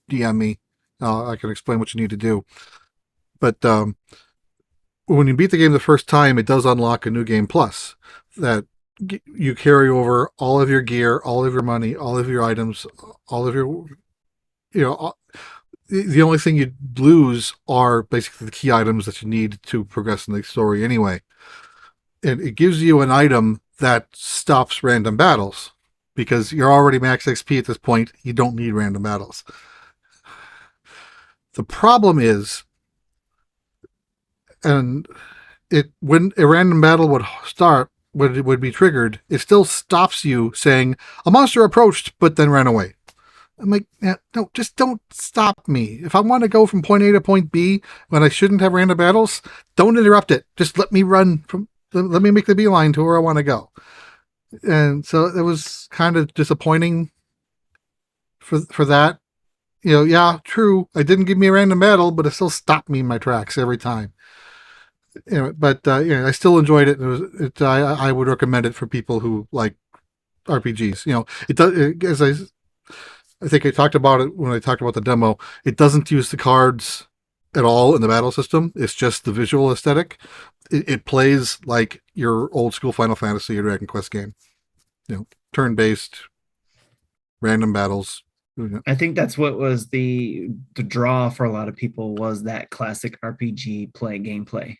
DM me. I can explain what you need to do. But when you beat the game the first time, it does unlock a new game plus that you carry over all of your gear, all of your money, all of your items, all of your, the only thing you lose are basically the key items that you need to progress in the story anyway. And it gives you an item that stops random battles because you're already max XP at this point. You don't need random battles. The problem is, and when a random battle would start, when it would be triggered, it still stops you saying, a monster approached, but then ran away. I'm like, no, just don't stop me. If I want to go from point A to point B when I shouldn't have random battles, don't interrupt it. Just let me let me make the beeline to where I want to go. And so it was kind of disappointing for that. Yeah, true. It didn't give me a random battle, but it still stopped me in my tracks every time. But I still enjoyed it. I would recommend it for people who like RPGs. It does. As I think I talked about it when I talked about the demo. It doesn't use the cards at all in the battle system. It's just the visual aesthetic. It plays like your old school Final Fantasy or Dragon Quest game. Turn-based, random battles. I think that's what was the draw for a lot of people, was that classic RPG gameplay.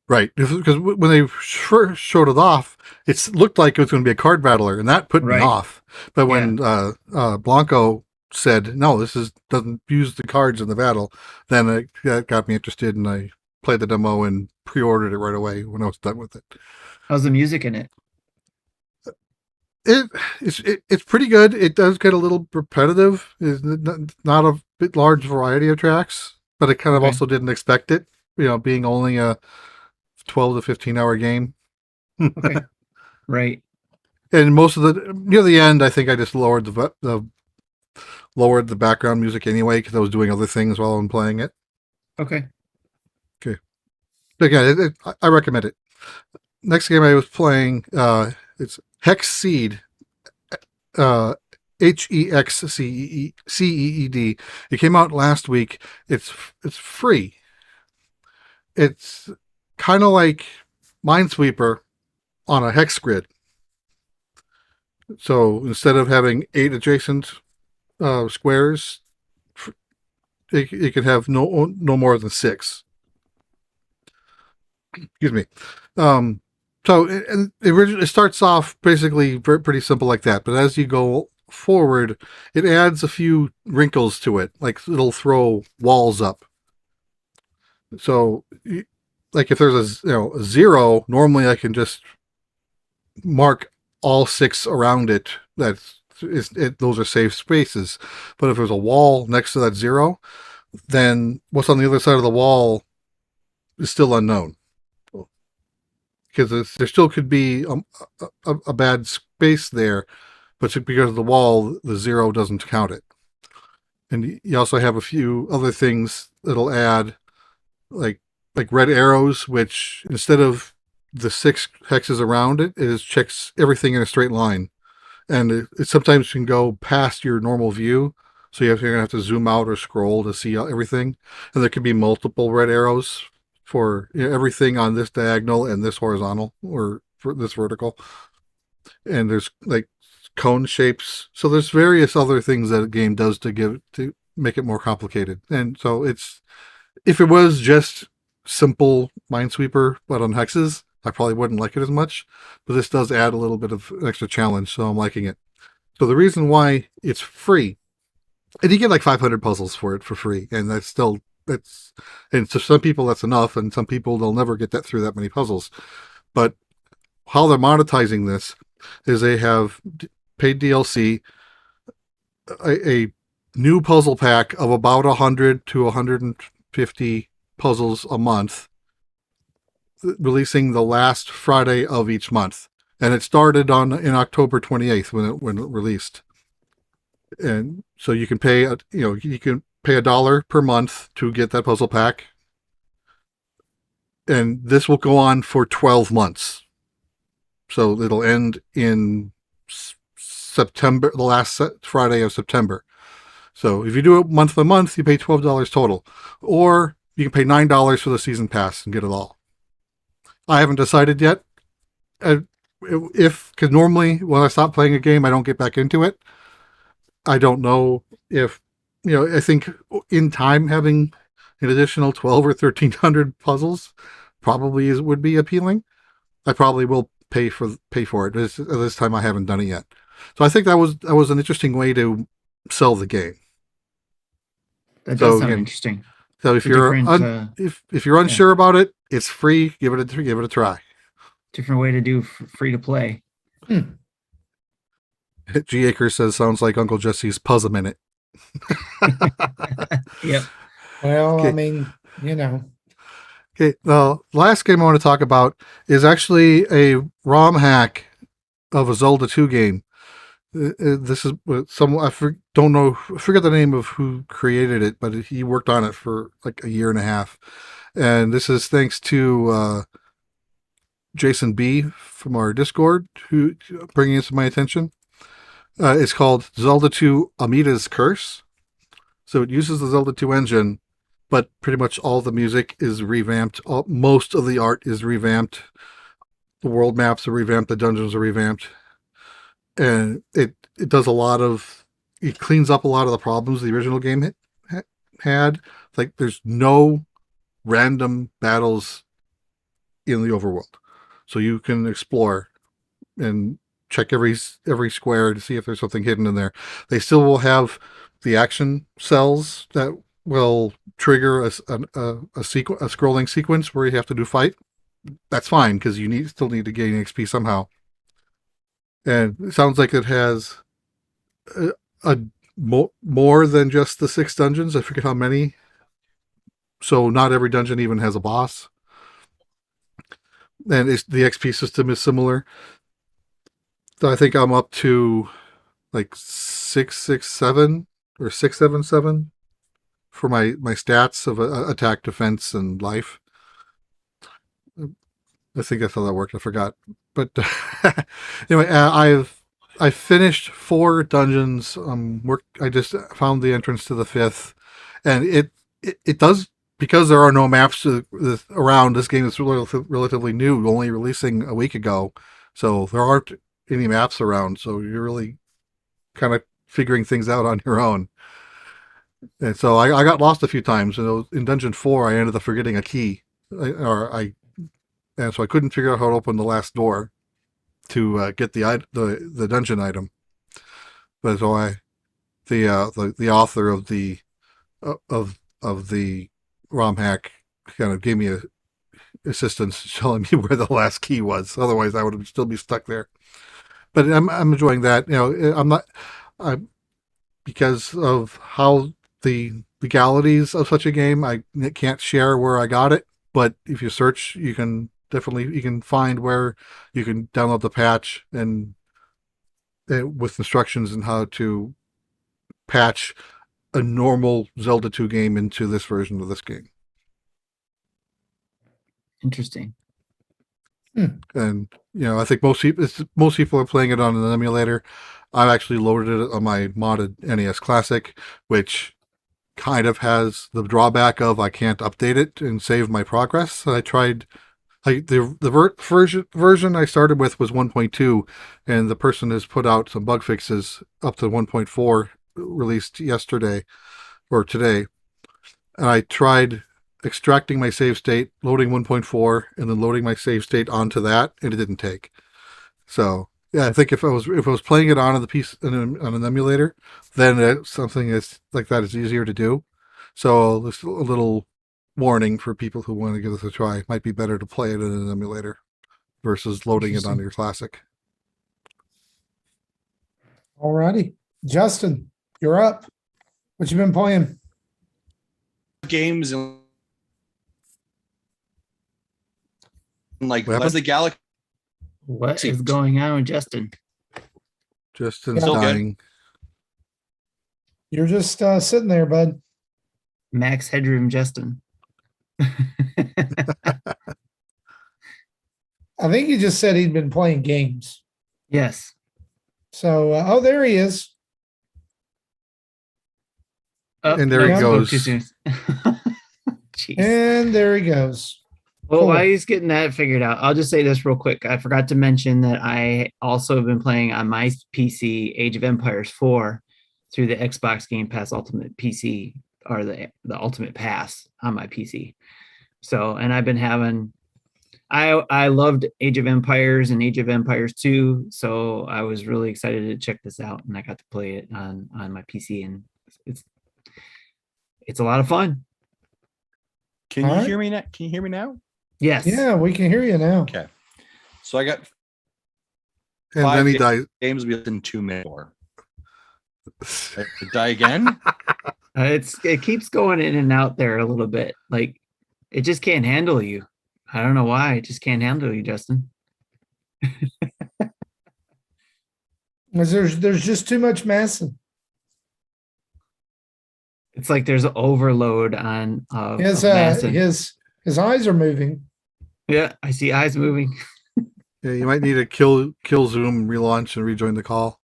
Right, because when they first showed it off, it looked like it was going to be a card battler, and that put me off. But when Blanco said, no, doesn't use the cards in the battle, then that got me interested, and I played the demo and pre-ordered it right away when I was done with it. How's the music in it? It's pretty good. It does get a little repetitive. It's not a bit large variety of tracks, but I kind of also didn't expect it, being only a 12 to 15 hour game. Okay. Right. And most of near the end, I think I just lowered the background music anyway, because I was doing other things while I'm playing it. Okay. Again, I recommend it. Next game I was playing, it's Hexceed, Hexceed. It came out last week. It's free. It's kind of like Minesweeper on a hex grid. So instead of having 8 adjacent squares, it can have no more than 6. Excuse me. So it starts off basically pretty simple like that, but as you go forward, it adds a few wrinkles to it, like it'll throw walls up. So, like if there's a 0, normally I can just mark all 6 around it. Those are safe spaces. But if there's a wall next to that 0, then what's on the other side of the wall is still unknown. Because there still could be a bad space there, but because of the wall, the 0 doesn't count it. And you also have a few other things that'll add, like red arrows, which instead of the 6 hexes around it checks everything in a straight line, and it sometimes can go past your normal view, so you're gonna have to zoom out or scroll to see everything. And there could be multiple red arrows for everything on this diagonal and this horizontal, or for this vertical. And there's like cone shapes. So there's various other things that a game does to make it more complicated. And so if it was just simple Minesweeper but on hexes, I probably wouldn't like it as much. But this does add a little bit of extra challenge, so I'm liking it. So the reason why it's free, and you get like 500 puzzles for it for free, and and to some people that's enough, and some people they'll never get that through that many puzzles. But how they're monetizing this is they have paid DLC, a new puzzle pack of about 100 to 150 puzzles a month, releasing the last Friday of each month. And it started in October 28th when it released. And so you can pay $1 per month to get that puzzle pack. And this will go on for 12 months. So it'll end in September, the last Friday of September. So if you do it month by month, you pay $12 total. Or you can pay $9 for the season pass and get it all. I haven't decided yet. Because normally when I stop playing a game, I don't get back into it. I don't know if, I think in time having an additional 12 or 1,300 puzzles probably would be appealing. I probably will pay for it. This time I haven't done it yet. So I think that was an interesting way to sell the game. That does sound interesting. So if you're if you're unsure about it, it's free. Give it a try. Different way to do free to play. G. Acre says sounds like Uncle Jesse's Puzzle Minute. Yep. Well, okay. I mean, Okay, the last game I want to talk about is actually a ROM hack of a Zelda 2 game. This is I forget the name of who created it, but he worked on it for like a year and a half. And this is thanks to Jason B from our Discord, who bringing this to my attention. It's called Zelda 2 Amida's Curse. So it uses the Zelda 2 engine, but pretty much all the music is revamped. Most of the art is revamped. The world maps are revamped. The dungeons are revamped. And it does a lot of... It cleans up a lot of the problems the original game had. Like, there's no random battles in the overworld. So you can explore and check every square to see if there's something hidden in there. They still will have the action cells that will trigger a scrolling sequence where you have to do fight. That's fine because you still need to gain XP somehow. And it sounds like it has more than just the 6 dungeons. I forget how many. So not every dungeon even has a boss. And the XP system is similar. So I think I'm up to like 667 or 677 for my stats of attack, defense, and life. I think that's how that worked. I forgot. But anyway, I finished 4 dungeons. I just found the entrance to the 5th, and it does. Because there are no maps around, this game is relatively new, only releasing a week ago. So there aren't any maps around. So you're really kind of figuring things out on your own. And so I got lost a few times. And in Dungeon 4, I ended up forgetting a key. And so I couldn't figure out how to open the last door to get the dungeon item. But so the author of the ROM hack kind of gave me assistance telling me where the last key was. Otherwise, I would still be stuck there. But I'm enjoying that. Because of how the legalities of such a game, I can't share where I got it. But if you search, you can find where you can download the patch and with instructions on how to patch a normal Zelda 2 game into this version of this game. Interesting. And I think most people are playing it on an emulator. I've actually loaded it on my modded NES Classic, which kind of has the drawback of I can't update it and save my progress. I tried, like the version I started with was 1.2, and the person has put out some bug fixes up to 1.4 released yesterday or today. And I tried extracting my save state, loading 1.4, and then loading my save state onto that, and it didn't take. So yeah, I think if I was playing it on an emulator, then something like that is easier to do. So there's a little warning for people who want to give this a try. It might be better to play it in an emulator versus loading it on your classic. Alrighty, Justin, you're up. What you been playing? Games and like What Les the Galaxy. What is going on with Justin? Justin's Still good. dying. You're just sitting there, bud. Max Headroom Justin. I think he just said he'd been playing games. Yes. So, there he is. And there he I spoke goes. too soon. Jeez. And there he goes. Well, Cool. while he's getting that figured out, I'll just say this real quick. I forgot to mention that I also have been playing on my PC Age of Empires 4 through the Xbox Game Pass Ultimate PC, or the Ultimate Pass on my PC. So, and I've been having, I loved Age of Empires and Age of Empires 2, so I was really excited to check this out, and I got to play it on my PC, and it's a lot of fun. Can All you right. hear me now? Can you hear me now? Yes. Yeah, we can hear you now. Okay. So I got And 5 then he dies. games within 2 minutes. Die again? It keeps going in and out there a little bit. Like, it just can't handle you. I don't know why. It just can't handle you, Justin. Because there's just too much massing. It's like there's an overload on His of massing. his eyes are moving. Yeah, I see eyes moving. Yeah, you might need to kill Zoom, relaunch, and rejoin the call.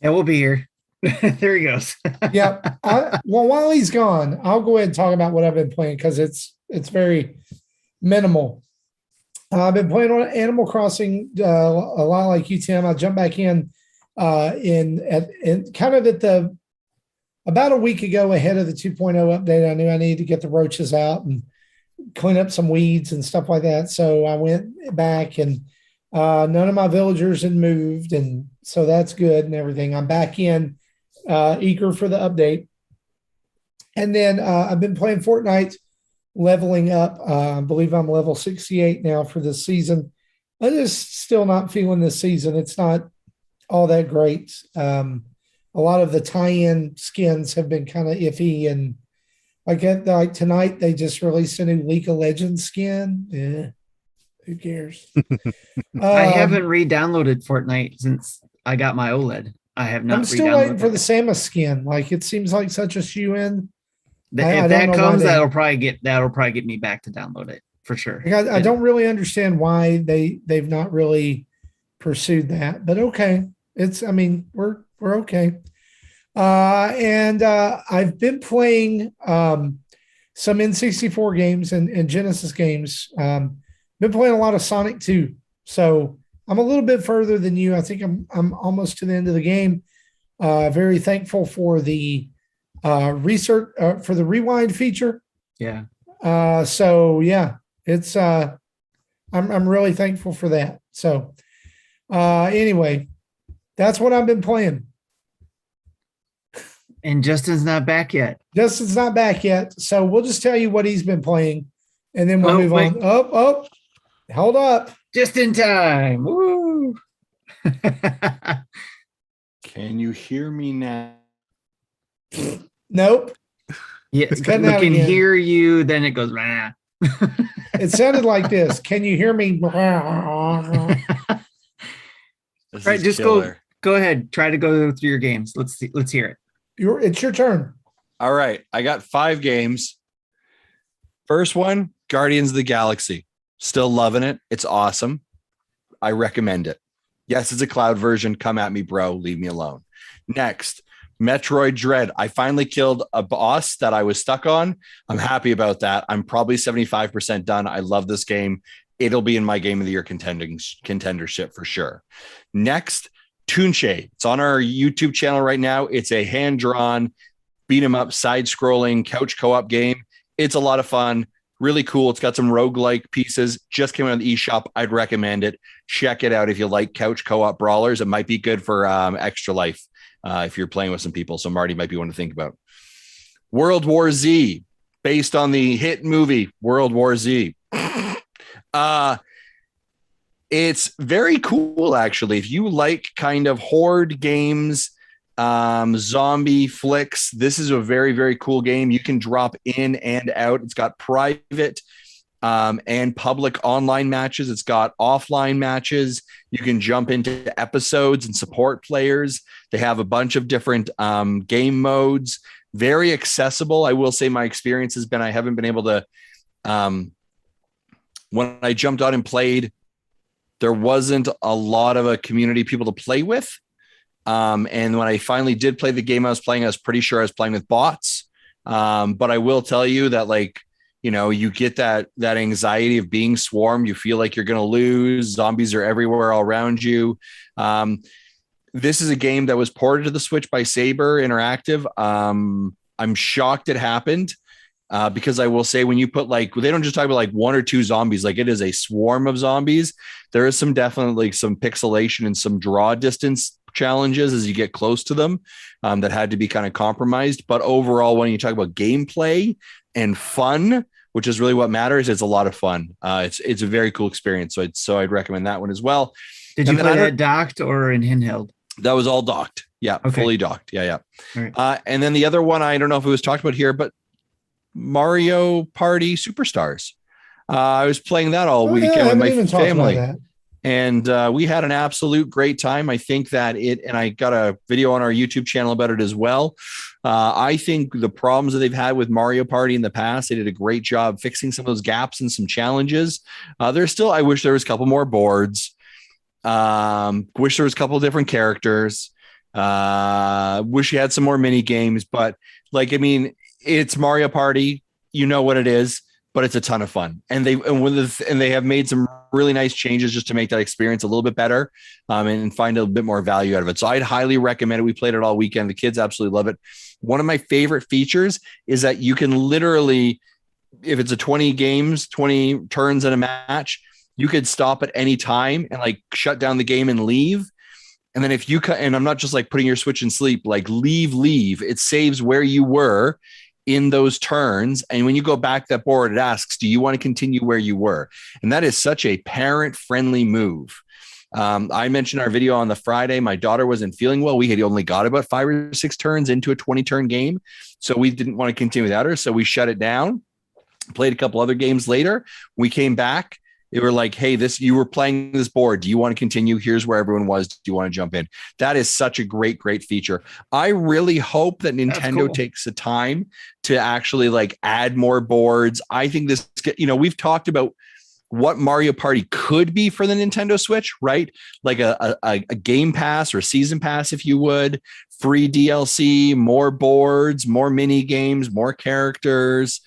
Yeah, we'll be here. There he goes. Yep. Well, while he's gone, I'll go ahead and talk about what I've been playing because it's very minimal. I've been playing on Animal Crossing a lot like you, Tim. I jumped back in kind of about a week ago ahead of the 2.0 update. I knew I needed to get the roaches out and clean up some weeds and stuff like that. So I went back and none of my villagers had moved. And so that's good and everything. I'm back in eager for the update. And then I've been playing Fortnite, leveling up. I believe I'm level 68 now for this season. I'm just still not feeling this season. It's not all that great. A lot of the tie-in skins have been kind of iffy, and like tonight they just released a new League of Legends skin. Yeah, who cares? I haven't re-downloaded Fortnite since I got my OLED. I have not. I'm still waiting for the Samus skin. Like it seems like such a shoe-in. If that comes, that'll probably get me back to download it for sure. I don't really understand why they've not really pursued that, but okay. We're okay. And I've been playing some N64 games and Genesis games. Been playing a lot of Sonic 2. So I'm a little bit further than you. I think I'm almost to the end of the game. Very thankful for the research for the rewind feature. Yeah. So yeah, it's I'm really thankful for that. So anyway, that's what I've been playing. And Justin's not back yet. Justin's not back yet. So we'll just tell you what he's been playing and then we'll move on. Oh, hold up. Just in time. Woo. Can you hear me now? Nope. Yeah, we can hear you. Then it goes. Rah. It sounded like this. Can you hear me? All right, just go ahead. Try to go through your games. Let's hear it. It's your turn. All right, I got 5 games. First one, Guardians of the Galaxy. Still loving it. It's awesome. I recommend it. Yes, it's a cloud version. Come at me, bro. Leave me alone. Next, Metroid Dread. I finally killed a boss that I was stuck on. I'm happy about that. I'm probably 75% done. I love this game. It'll be in my Game of the Year contendership for sure. Next, Tunche. It's on our YouTube channel right now. It's a hand-drawn, beat-em-up, side-scrolling couch co-op game. It's a lot of fun. Really cool. It's got some roguelike pieces. Just came out of the eShop. I'd recommend it. Check it out if you like couch co-op brawlers. It might be good for Extra Life if you're playing with some people. So Marty might be one to think about. World War Z, based on the hit movie World War Z. It's very cool, actually. If you like kind of horde games, zombie flicks, this is a very, very cool game. You can drop in and out. It's got private and public online matches. It's got offline matches. You can jump into episodes and support players. They have a bunch of different game modes. Very accessible. I will say my experience has been, I haven't been able to, when I jumped on and played, there wasn't a lot of a community people to play with. And when I finally did play the game I was playing, I was pretty sure I was playing with bots. But I will tell you that, like, you know, you get that anxiety of being swarmed. You feel like you're going to lose. Zombies are everywhere all around you. This is a game that was ported to the Switch by Saber Interactive. I'm shocked it happened. Because I will say, when you put, like, they don't just talk about like 1 or 2 zombies, like it is a swarm of zombies. There is definitely some pixelation and some draw distance challenges as you get close to them that had to be kind of compromised. But overall, when you talk about gameplay and fun, which is really what matters, it's a lot of fun. It's a very cool experience. So I'd recommend that one as well. Did you play that docked or in handheld? That was all docked. Yeah, okay. Fully docked. Yeah. Right. And then the other one, I don't know if it was talked about here, but Mario Party Superstars. I was playing that all weekend with my family. And we had an absolute great time. I think that and I got a video on our YouTube channel about it as well. I think the problems that they've had with Mario Party in the past, they did a great job fixing some of those gaps and some challenges. I wish there was a couple more boards. Wish there was a couple of different characters. Wish you had some more mini games, but it's Mario Party. You know what it is, but it's a ton of fun. And they have made some really nice changes just to make that experience a little bit better, and find a bit more value out of it. So I'd highly recommend it. We played it all weekend. The kids absolutely love it. One of my favorite features is that you can literally, if it's a 20 turns in a match, you could stop at any time and shut down the game and leave. And then if you and I'm not just putting your Switch in sleep, leave, it saves where you were in those turns. And when you go back that board, it asks, do you want to continue where you were? And that is such a parent friendly move. I mentioned our video on the Friday, my daughter wasn't feeling well. We had only got about 5 or 6 turns into a 20 turn game. So we didn't want to continue without her. So we shut it down, played a couple other games later. We came back. They were like, hey, you were playing this board. Do you want to continue? Here's where everyone was. Do you want to jump in? That is such a great, great feature. I really hope that Nintendo takes the time to actually add more boards. I think this, we've talked about what Mario Party could be for the Nintendo Switch, right? Like a game pass or season pass, if you would, free DLC, more boards, more mini games, more characters.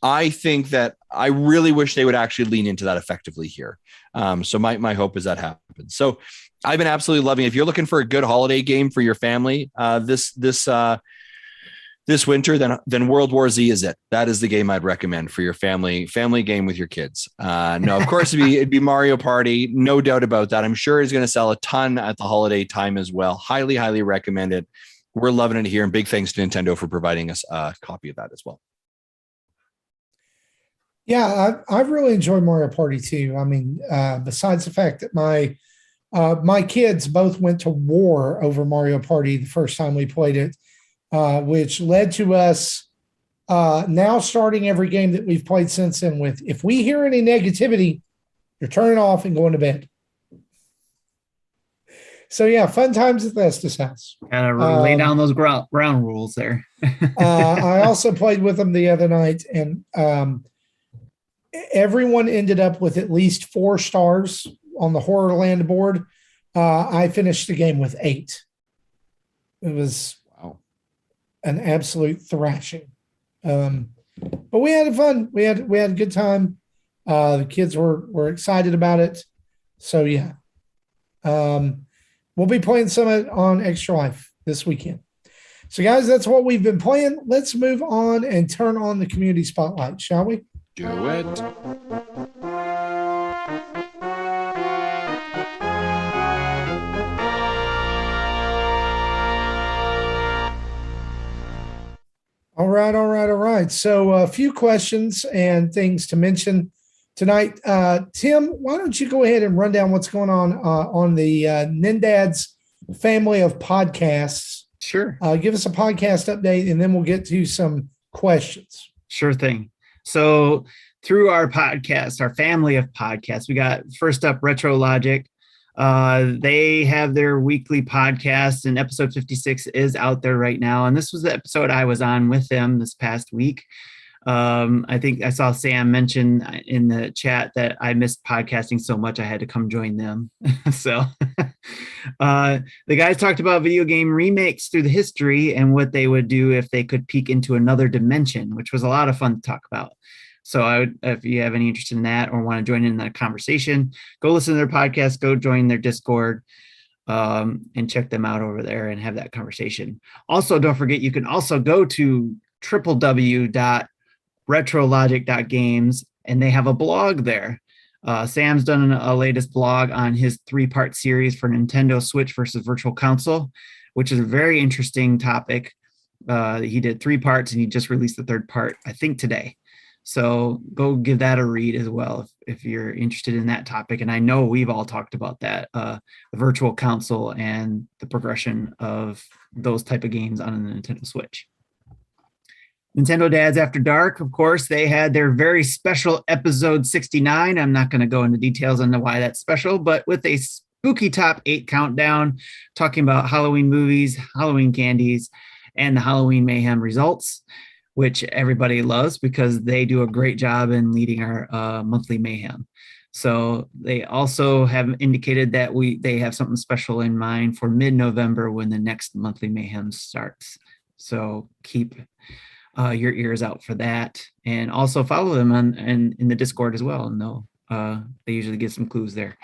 I think that I really wish they would actually lean into that effectively here. So my hope is that happens. So I've been absolutely loving it. If you're looking for a good holiday game for your family this winter, then World War Z is it. That is the game I'd recommend for your family game with your kids. No, of course it'd be Mario Party. No doubt about that. I'm sure it's going to sell a ton at the holiday time as well. Highly, highly recommend it. We're loving it here. And big thanks to Nintendo for providing us a copy of that as well. Yeah, I've really enjoyed Mario Party too. I mean, besides the fact that my kids both went to war over Mario Party the first time we played it, which led to us now starting every game that we've played since then with, if we hear any negativity, you're turning off and going to bed. So yeah, fun times at Thestis house. Gotta lay down those ground rules there. I also played with them the other night, and everyone ended up with at least 4 stars on the Horrorland board. I finished the game with 8. It was an absolute thrashing. But we had fun. We had a good time. The kids were excited about it. So yeah. We'll be playing some on Extra Life this weekend. So guys, that's what we've been playing. Let's move on and turn on the community spotlight, shall we? Do it. All right. So a few questions and things to mention tonight. Tim, why don't you go ahead and run down what's going on the NINDADS family of podcasts? Sure. Give us a podcast update, and then we'll get to some questions. Sure thing. So through our podcast, our family of podcasts, we got first up Retro Logic. They have their weekly podcast, and episode 56 is out there right now. And this was the episode I was on with them this past week. I think I saw Sam mention in the chat that I missed podcasting so much I had to come join them. So the guys talked about video game remakes through the history and what they would do if they could peek into another dimension, which was a lot of fun to talk about. So if you have any interest in that or want to join in that conversation, go listen to their podcast, go join their Discord, and check them out over there and have that conversation. Also, don't forget, you can also go to www.retrologic.games, and they have a blog there. Sam's done a latest blog on his 3-part series for Nintendo Switch versus Virtual Console, which is a very interesting topic. He did 3 parts, and he just released the 3rd part, I think, today. So go give that a read as well if you're interested in that topic. And I know we've all talked about that, the Virtual Console and the progression of those type of games on the Nintendo Switch. Nintendo Dads After Dark, of course, they had their very special episode 69. I'm not going to go into details on why that's special, but with a spooky top 8 countdown, talking about Halloween movies, Halloween candies, and the Halloween Mayhem results, which everybody loves because they do a great job in leading our monthly Mayhem. So they also have indicated that they have something special in mind for mid-November when the next monthly Mayhem starts. So keep your ears out for that, and also follow them in the Discord as well. And they usually give some clues there.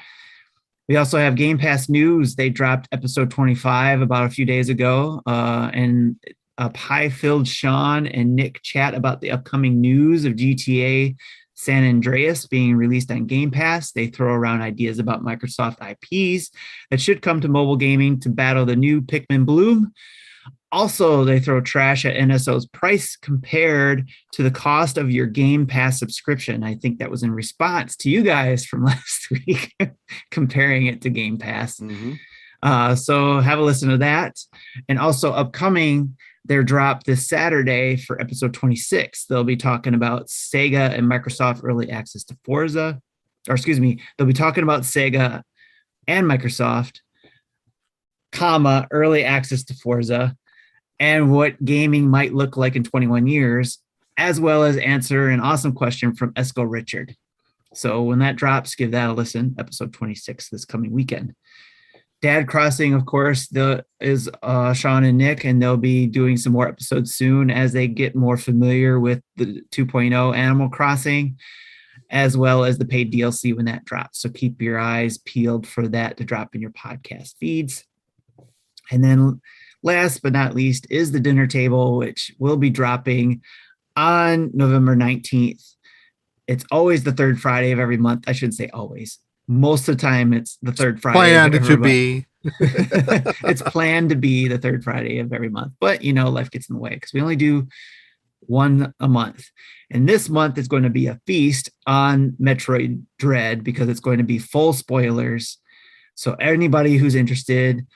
We also have Game Pass news. They dropped episode 25 about a few days ago, and pie-filled Sean and Nick chat about the upcoming news of GTA San Andreas being released on Game Pass. They throw around ideas about Microsoft IPs that should come to mobile gaming to battle the new Pikmin Bloom. Also, they throw trash at NSO's price compared to the cost of your Game Pass subscription. I think that was in response to you guys from last week, comparing it to Game Pass. Mm-hmm. So have a listen to that. And also upcoming, their drop this Saturday for episode 26. They'll be talking about SEGA and Microsoft early access to Forza. Or excuse me, they'll be talking about SEGA and Microsoft, early access to Forza, and what gaming might look like in 21 years, as well as answer an awesome question from Esco Richard. So when that drops, give that a listen, episode 26 this coming weekend. Dad Crossing, of course, is Sean and Nick, and they'll be doing some more episodes soon as they get more familiar with the 2.0 Animal Crossing, as well as the paid DLC when that drops. So keep your eyes peeled for that to drop in your podcast feeds. And then last but not least is the dinner table, which will be dropping on November 19th. It's always the third Friday of every month. I shouldn't say always. Most of the time, it's the third Friday. Planned to be. It's planned to be the third Friday of every month. But, life gets in the way because we only do one a month. And this month is going to be a feast on Metroid Dread because it's going to be full spoilers. So anybody who's interested,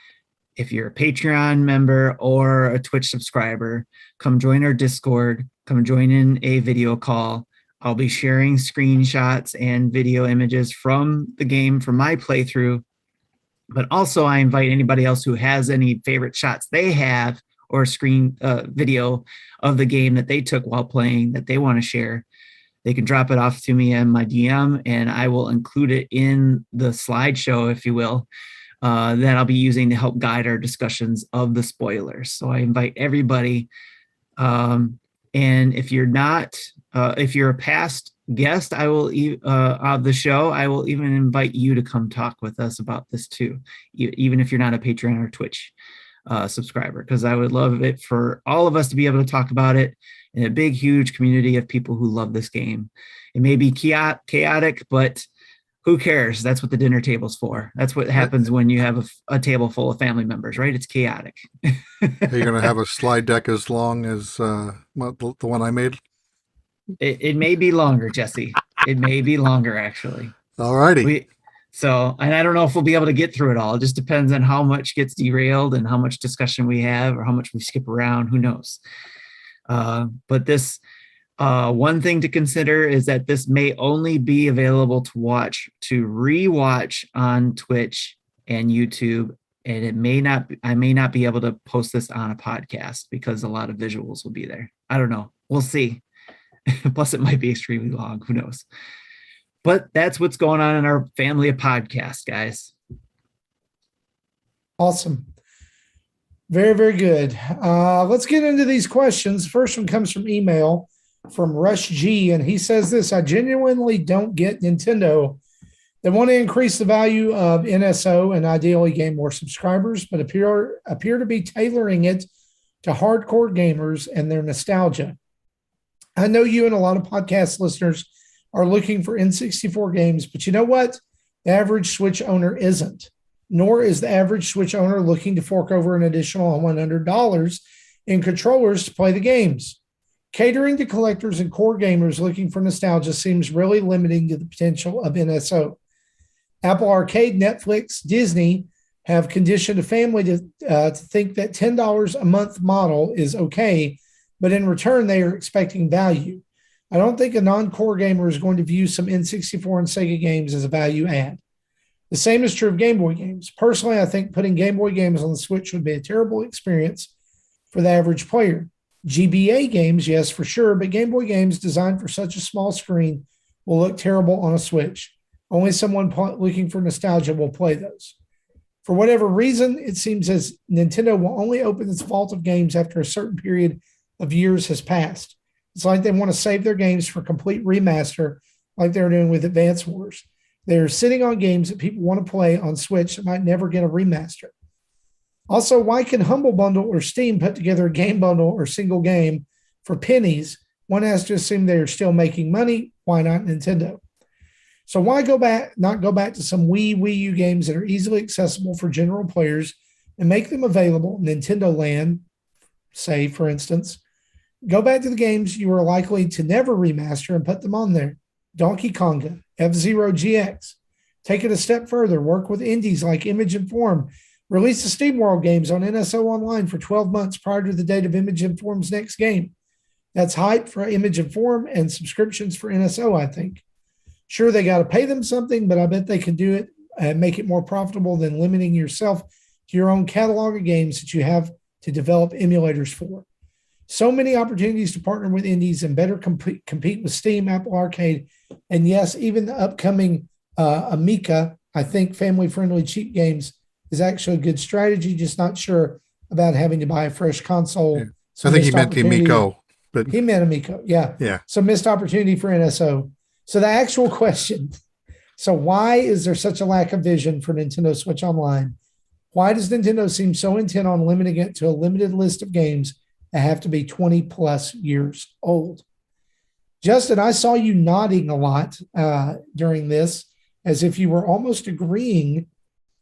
if you're a Patreon member or a Twitch subscriber, come join our Discord, come join in a video call. I'll be sharing screenshots and video images from the game from my playthrough, but also I invite anybody else who has any favorite shots they have or screen video of the game that they took while playing that they want to share. They can drop it off to me in my DM and I will include it in the slideshow, if you will, that I'll be using to help guide our discussions of the spoilers. So I invite everybody. And if you're not, if you're a past guest, I will of the show, I will even invite you to come talk with us about this too, even if you're not a Patreon or Twitch subscriber, because I would love it for all of us to be able to talk about it in a big, huge community of people who love this game. It may be chaotic, but who cares? That's what the dinner table's for. That's what happens when you have a table full of family members, right? It's chaotic. Are you going to have a slide deck as long as the one I made? It may be longer, Jesse. It may be longer, actually. All righty. And I don't know if we'll be able to get through it all. It just depends on how much gets derailed and how much discussion we have or how much we skip around. Who knows? But this... one thing to consider is that this may only be available to rewatch on Twitch and YouTube, and I may not be able to post this on a podcast because a lot of visuals will be there. I don't know. We'll see. Plus, it might be extremely long. Who knows? But that's what's going on in our family of podcasts, guys. Awesome. Very, very good. Let's get into these questions. First one comes from email from Rush G, and he says this: I genuinely don't get Nintendo. They want to increase the value of NSO and ideally gain more subscribers, but appear to be tailoring it to hardcore gamers and their nostalgia. I know you and a lot of podcast listeners are looking for N64 games, but you know what? The average Switch owner isn't, nor is the average Switch owner looking to fork over an additional $100 in controllers to play the games. Catering to collectors and core gamers looking for nostalgia seems really limiting to the potential of NSO. Apple Arcade, Netflix, Disney have conditioned a family to think that $10 a month model is okay, but in return, they are expecting value. I don't think a non-core gamer is going to view some N64 and Sega games as a value add. The same is true of Game Boy games. Personally, I think putting Game Boy games on the Switch would be a terrible experience for the average player. GBA games, yes, for sure, but Game Boy games designed for such a small screen will look terrible on a Switch. Only someone looking for nostalgia will play those. For whatever reason, it seems as Nintendo will only open its vault of games after a certain period of years has passed. It's like they want to save their games for complete remaster, like they're doing with Advance Wars. They're sitting on games that people want to play on Switch that might never get a remaster. Also, why can Humble Bundle or Steam put together a game bundle or single game for pennies? One has to assume they are still making money. Why not Nintendo? So why not go back to some Wii U games that are easily accessible for general players and make them available in Nintendo Land, say, for instance. Go back to the games you are likely to never remaster and put them on there. Donkey Konga, F-Zero GX. Take it a step further. Work with indies like Image and Form. Release the SteamWorld games on NSO Online for 12 months prior to the date of Image and Form's next game. That's hype for Image and Form and subscriptions for NSO, I think. Sure, they got to pay them something, but I bet they can do it and make it more profitable than limiting yourself to your own catalog of games that you have to develop emulators for. So many opportunities to partner with indies and better compete with Steam, Apple Arcade, and yes, even the upcoming Amica, I think family-friendly cheap games is actually a good strategy, just not sure about having to buy a fresh console. Yeah. So I think he meant Amico. But he meant Amico, yeah. Yeah. So missed opportunity for NSO. So the actual question, so why is there such a lack of vision for Nintendo Switch Online? Why does Nintendo seem so intent on limiting it to a limited list of games that have to be 20 plus years old? Justin, I saw you nodding a lot during this as if you were almost agreeing.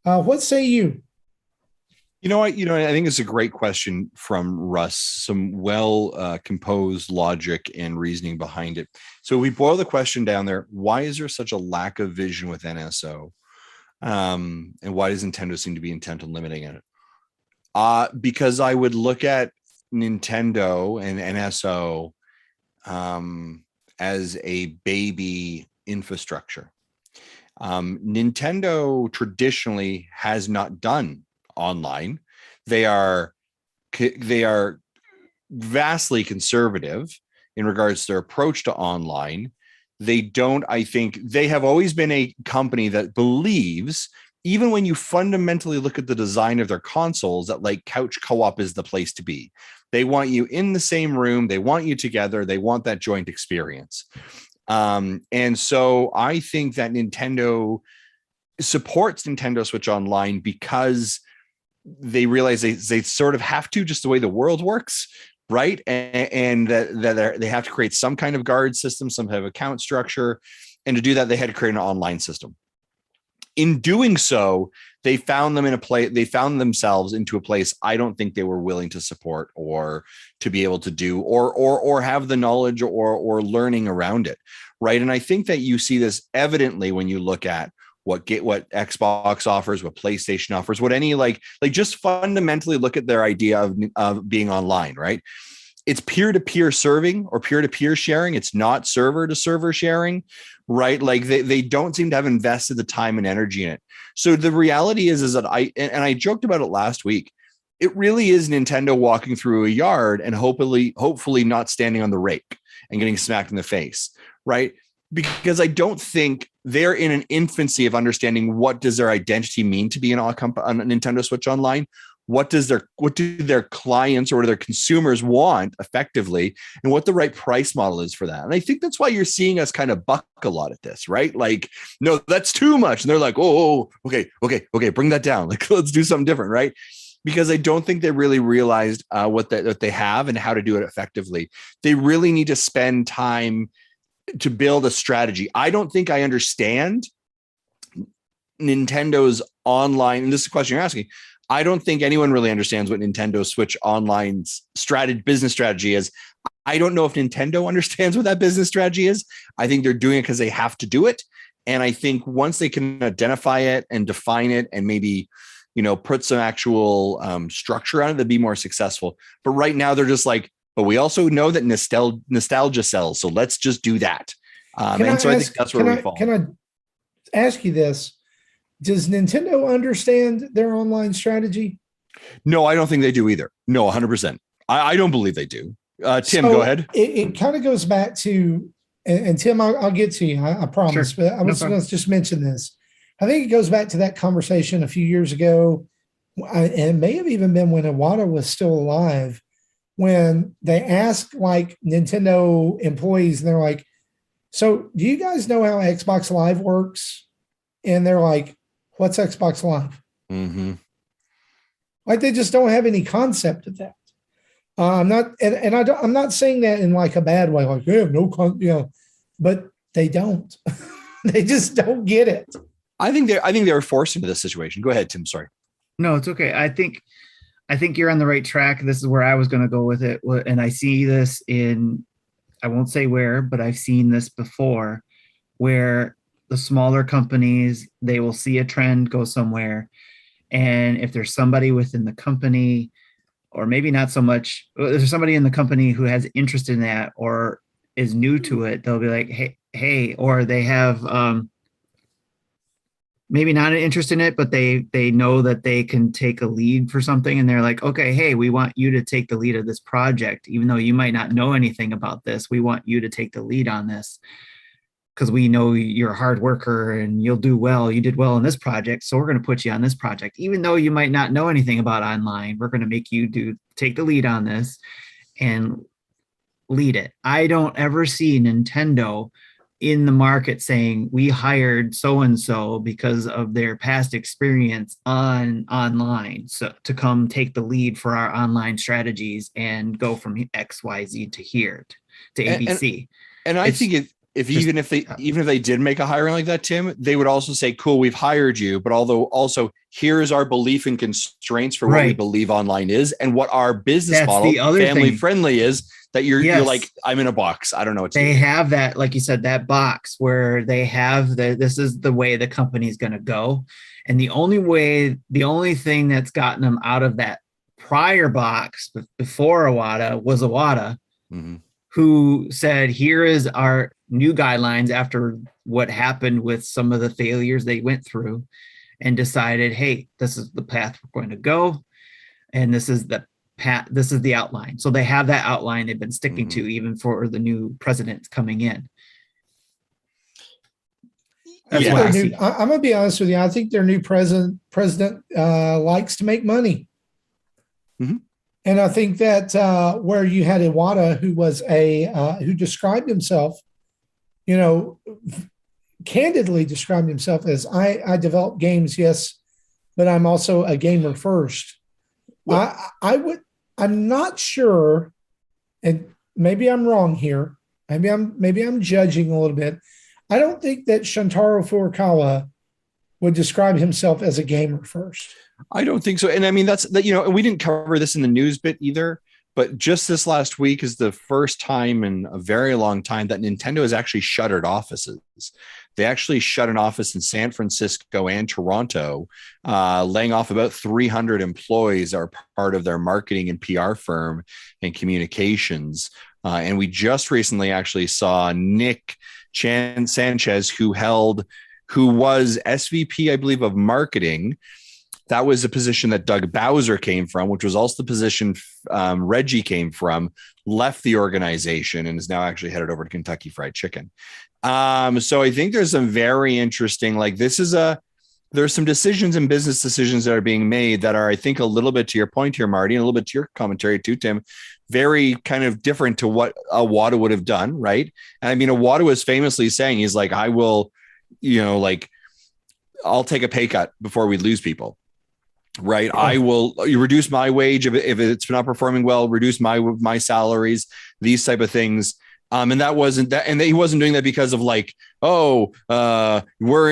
What say you? You know what? I think it's a great question from Russ. Some well composed logic and reasoning behind it. So we boil the question down there. Why is there such a lack of vision with NSO? And why does Nintendo seem to be intent on limiting it? Because I would look at Nintendo and NSO as a baby infrastructure. Nintendo traditionally has not done online. They are vastly conservative in regards to their approach to online. I think they have always been a company that believes, even when you fundamentally look at the design of their consoles, that like couch co-op is the place to be. They want you in the same room. They want you together. They want that joint experience. And so I think that Nintendo supports Nintendo Switch Online because they realize they sort of have to, just the way the world works, right? And that they have to create some kind of guard system, some kind of account structure. And to do that, they had to create an online system. In doing so, they found themselves into a place I don't think they were willing to support or to be able to do or have the knowledge or learning around it, right? And I think that you see this evidently when you look at what Xbox offers, what PlayStation offers, what any like just fundamentally look at their idea of being online, right? It's peer-to-peer serving or peer-to-peer sharing. It's not server-to-server sharing, right? Like they don't seem to have invested the time and energy in it. So the reality is that I joked about it last week. It really is Nintendo walking through a yard and hopefully not standing on the rake and getting smacked in the face, right? Because I don't think they're in an infancy of understanding what does their identity mean to be on a Nintendo Switch Online. What do their clients or their consumers want effectively, and what the right price model is for that. And I think that's why you're seeing us kind of buck a lot at this, right? Like, no, that's too much. And they're like, okay, bring that down. Like, let's do something different, right? Because I don't think they really realized what they have and how to do it effectively. They really need to spend time to build a strategy. I don't think I understand Nintendo's online, and this is the question you're asking. I don't think anyone really understands what Nintendo Switch Online's business strategy is. I don't know if Nintendo understands what that business strategy is. I think they're doing it because they have to do it. And I think once they can identify it and define it and maybe, put some actual structure on it, they'd be more successful. But right now they're just like, but we also know that nostalgia sells. So let's just do that. I think that's where we fall. Can I ask you this? Does Nintendo understand their online strategy? No, I don't think they do either. No, 100%. I don't believe they do. Tim, go ahead. It kind of goes back to, and Tim, I'll get to you, I promise, Sure. but I was going to just mention this. I think it goes back to that conversation a few years ago, and it may have even been when Iwata was still alive, when they asked like Nintendo employees, and they're like, so do you guys know how Xbox Live works? And they're like, what's Xbox Live? Mm-hmm. Like they just don't have any concept of that. I'm not saying that in like a bad way, like they have no but they don't. They just don't get it. I think they were forced into this situation. Go ahead, Tim. Sorry. No, it's okay. I think you're on the right track. This is where I was going to go with it, and I see this in, I won't say where, but I've seen this before, where the smaller companies, they will see a trend go somewhere, and if there's somebody within the company, or maybe not so much, if there's somebody in the company who has interest in that or is new to it, they'll be like, hey, or they have maybe not an interest in it, but they know that they can take a lead for something, and they're like, okay, hey, we want you to take the lead of this project, even though you might not know anything about this. We want you to take the lead on this because we know you're a hard worker and you'll do well. You did well in this project, so we're going to put you on this project. Even though you might not know anything about online, we're going to make you take the lead on this and lead it. I don't ever see Nintendo in the market saying we hired so-and-so because of their past experience online, so to come take the lead for our online strategies and go from XYZ to here to ABC. And I think even if they did make a hiring like that, Tim, they would also say, cool, we've hired you, but although also here is our belief and constraints for what we believe online is and what our business model, family friendly is, that you're like, I'm in a box. I don't know what to do. They have that, like you said, that box where they have this is the way the company's going to go. And the only thing that's gotten them out of that prior box before Iwata was Iwata, mm-hmm. who said, here is our new guidelines after what happened with some of the failures they went through, and decided, hey, this is the path we're going to go. And this is the outline. So they have that outline they've been sticking mm-hmm. to even for the new presidents coming in. I'm going to be honest with you. I think their new president likes to make money. Mm-hmm. And I think that where you had Iwata, who was who described himself, candidly described himself as I develop games, yes, but I'm also a gamer first. Well, I'm not sure, and maybe I'm wrong here. Maybe I'm judging a little bit. I don't think that Shuntaro Furukawa would describe himself as a gamer first. I don't think so. And I mean, that's that, and we didn't cover this in the news bit either, but just this last week is the first time in a very long time that Nintendo has actually shuttered offices. They actually shut an office in San Francisco and Toronto, laying off about 300 employees that are part of their marketing and PR firm and communications. And we just recently actually saw Nick Sanchez, who was SVP, I believe, of marketing. That was a position that Doug Bowser came from, which was also the position Reggie came from, left the organization and is now actually headed over to Kentucky Fried Chicken. So I think there's some very interesting, there's some decisions and business decisions that are being made that are, I think, a little bit to your point here, Marty, and a little bit to your commentary too, Tim, very kind of different to what Iwata would have done. Right. And I mean, Iwata was famously saying, he's like, I will, I'll take a pay cut before we lose people. Right. I will reduce my wage if it's not performing well, reduce my salaries, these type of things. And that wasn't that. And he wasn't doing that because of we're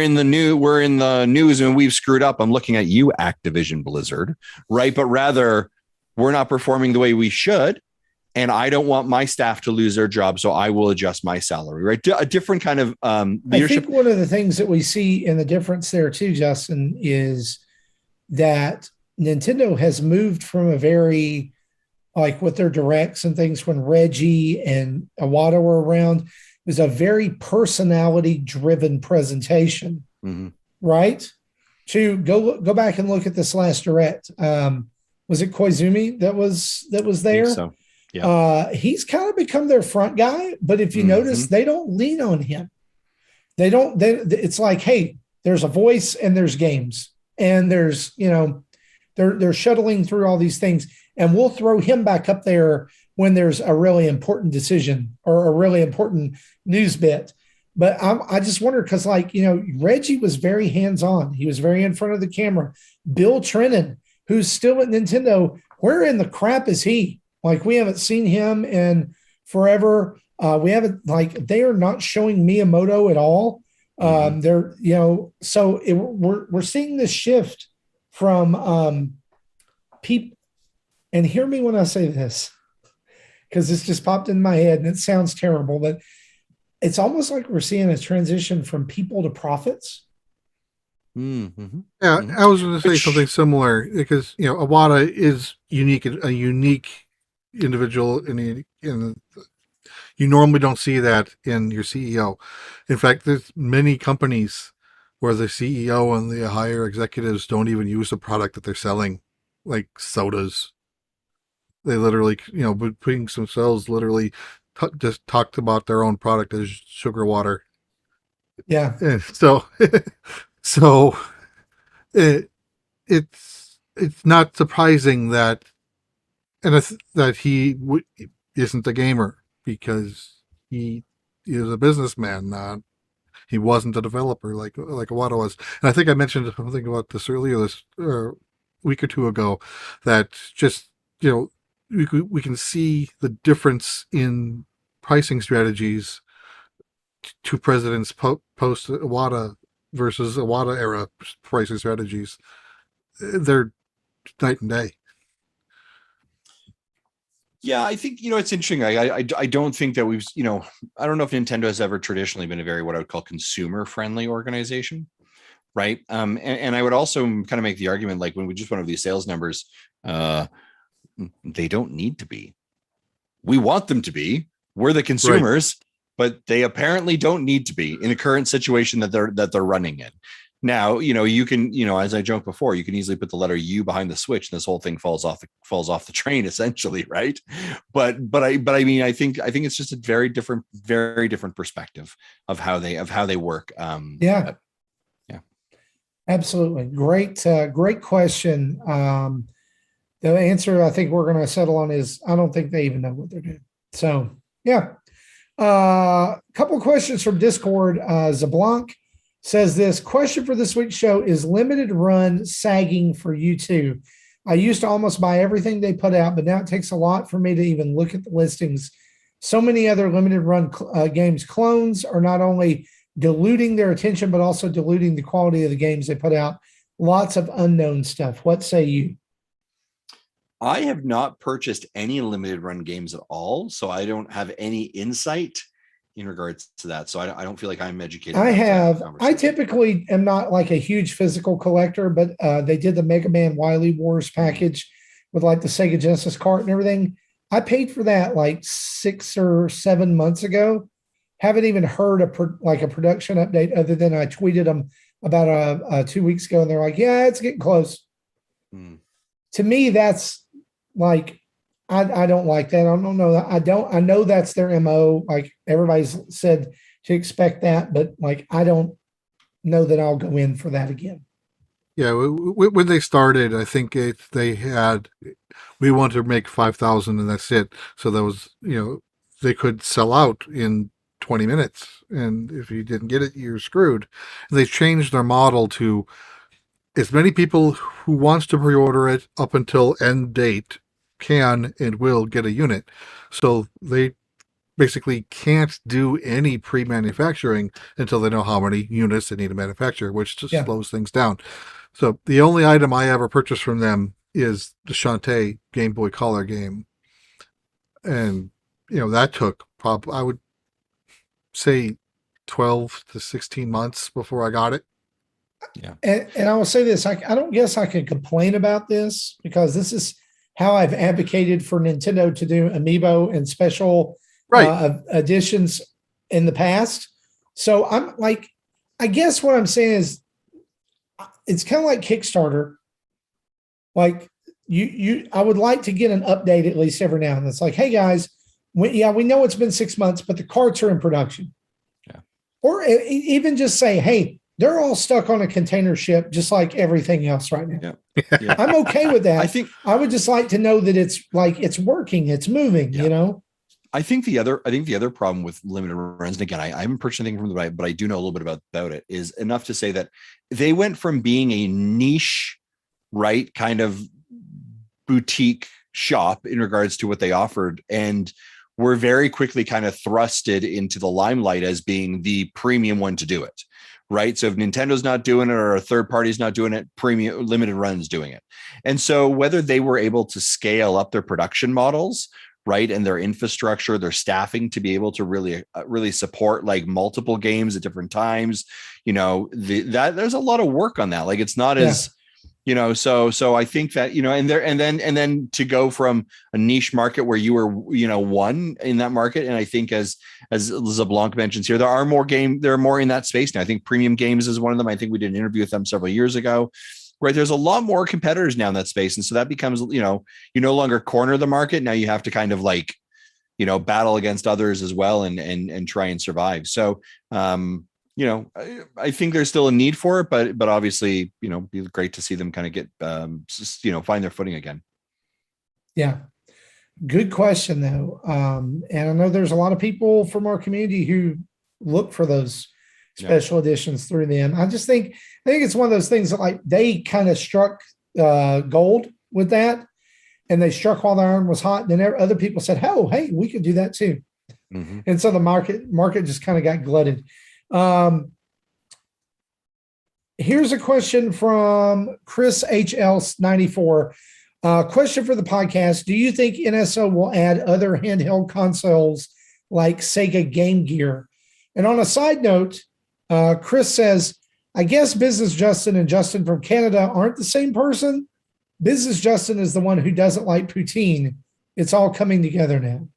in the news and we've screwed up. I'm looking at you, Activision Blizzard. Right. But rather, we're not performing the way we should. And I don't want my staff to lose their job. So I will adjust my salary. Right. A different kind of leadership. I think one of the things that we see in the difference there too, Justin, is that Nintendo has moved from a very like with their directs and things when Reggie and Iwata were around. It was a very personality driven presentation, right? To go back and look at this last direct. Was it Koizumi that was there? I think so. Yeah. He's kind of become their front guy, but if you notice, they don't lean on him. It's like, hey, there's a voice and there's games and there's, they're shuttling through all these things, and we'll throw him back up there when there's a really important decision or a really important news bit. But I just wonder because, Reggie was very hands-on. He was very in front of the camera. Bill Trennan, who's still at Nintendo, where in the crap is he? Like, we haven't seen him in forever. We haven't, they are not showing Miyamoto at all. We're seeing this shift from people. And hear me when I say this, because this just popped in my head and it sounds terrible, but it's almost like we're seeing a transition from people to profits. Yeah, I was going to say something similar because Iwata is a unique individual, and you normally don't see that in your CEO. In fact, there's many companies where the CEO and the higher executives don't even use the product that they're selling, like sodas. They literally, between themselves, literally just talked about their own product as sugar water. Yeah. And so it's not surprising that he isn't a gamer, because he is a businessman. He wasn't a developer like Iwata was. And I think I mentioned something about this earlier this week or two ago, that just we can see the difference in pricing strategies to presidents post Iwata versus Iwata era pricing strategies. They're night and day. Yeah, I think, it's interesting. I don't think that we've, I don't know if Nintendo has ever traditionally been a very, what I would call, consumer friendly organization. Right. And I would also kind of make the argument, like, when we just went over these sales numbers, they don't need to be. We want them to be. We're the consumers, but they apparently don't need to be in the current situation that they're running in. Now, you can, as I joked before, you can easily put the letter U behind the switch and this whole thing falls off the train, essentially, right? But I mean, I think it's just a very different perspective of how they work. Yeah. Absolutely. Great question. The answer I think we're going to settle on is I don't think they even know what they're doing. So, yeah. A couple of questions from Discord. Zablanc says this question for this week's show: is limited run sagging for you too? I used to almost buy everything they put out, but now it takes a lot for me to even look at the listings. So many other limited run games clones are not only diluting their attention, but also diluting the quality of the games they put out. Lots of unknown stuff. What say you? I have not purchased any limited run games at all, so I don't have any insight in regards to that. So I don't feel like I'm educated. I typically am not like a huge physical collector, but they did the Mega Man Wily Wars package with like the Sega Genesis cart and everything. I paid for that like 6 or 7 months ago. Haven't even heard a production update other than I tweeted them about 2 weeks ago, and they're like, yeah, it's getting close. To me, that's like, I don't like that. I don't know. I know that's their MO. Like, everybody's said to expect that, but like, I don't know that I'll go in for that again. Yeah. When they started, I think we want to make 5,000 and that's it. So that was, they could sell out in 20 minutes. And if you didn't get it, you're screwed. And they changed their model to as many people who wants to pre-order it up until end date can and will get a unit. So they basically can't do any pre-manufacturing until they know how many units they need to manufacture, which just slows things down. So the only item I ever purchased from them is the Shantae Game Boy Color game. And, that took I would say 12 to 16 months before I got it. Yeah. And I will say this, I don't guess I can complain about this because this is how I've advocated for Nintendo to do amiibo and special editions in the past. So I'm like, I guess what I'm saying is it's kind of like Kickstarter. Like I would like to get an update at least every now and then. It's like, hey guys, we know it's been 6 months, but the carts are in production. Yeah. Or even just say, hey, they're all stuck on a container ship, just like everything else right now. Yeah. I'm okay with that. I think I would just like to know that it's like it's working, it's moving, you know. I think the other problem with limited runs, and again, I haven't purchased anything from the right, but I do know a little bit about it, is enough to say that they went from being a niche, right, kind of boutique shop in regards to what they offered, and were very quickly kind of thrusted into the limelight as being the premium one to do it. Right. So if Nintendo's not doing it or a third party's not doing it, premium limited runs doing it. And so whether they were able to scale up their production models, right, and their infrastructure, their staffing to be able to really support like multiple games at different times, you know, that there's a lot of work on that. Like it's not as, you know, so I think that, you know, and then to go from a niche market where you were, you know, one in that market. And I think as LeBlanc mentions here, there are more in that space now. I think Premium Games is one of them. I think we did an interview with them several years ago, right? There's a lot more competitors now in that space. And so that becomes, you know, you no longer corner the market. Now you have to kind of like, you know, battle against others as well and try and survive. So, you know, I think there's still a need for it, but obviously, you know, it'd be great to see them kind of get, you know, find their footing again. Yeah. Good question though. And I know there's a lot of people from our community who look for those special editions through them. I think it's one of those things that like they kind of struck gold with that, and they struck while the iron was hot. And then other people said, "Oh, hey, we could do that too." Mm-hmm. And so the market just kind of got glutted. Here's a question from Chris HL94. Question for the podcast. Do you think NSO will add other handheld consoles like Sega Game Gear? And on a side note, Chris says, I guess Business Justin and Justin from Canada aren't the same person. Business Justin is the one who doesn't like poutine. It's all coming together now.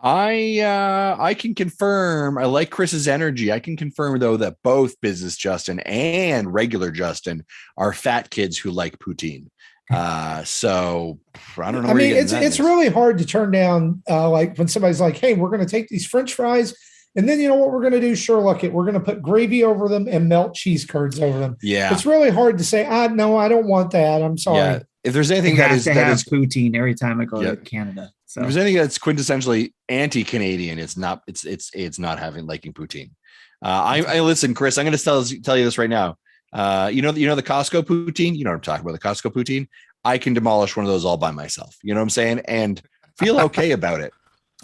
I can confirm. I like Chris's energy. I can confirm though that both Business Justin and regular Justin are fat kids who like poutine. So I don't know. I mean, it's really hard to turn down. Like when somebody's like, "Hey, we're going to take these French fries, and then you know what we're going to do? Sure, look it. We're going to put gravy over them and melt cheese curds over them." Yeah, it's really hard to say. No, I don't want that. I'm sorry. Yeah. If there's anything that is poutine every time I go to Canada. So if there's anything that's quintessentially anti-Canadian, it's not liking poutine. I listen, Chris, I'm going to tell you this right now. You know the Costco poutine. You know what I'm talking about, the Costco poutine. I can demolish one of those all by myself. You know what I'm saying? And feel okay about it.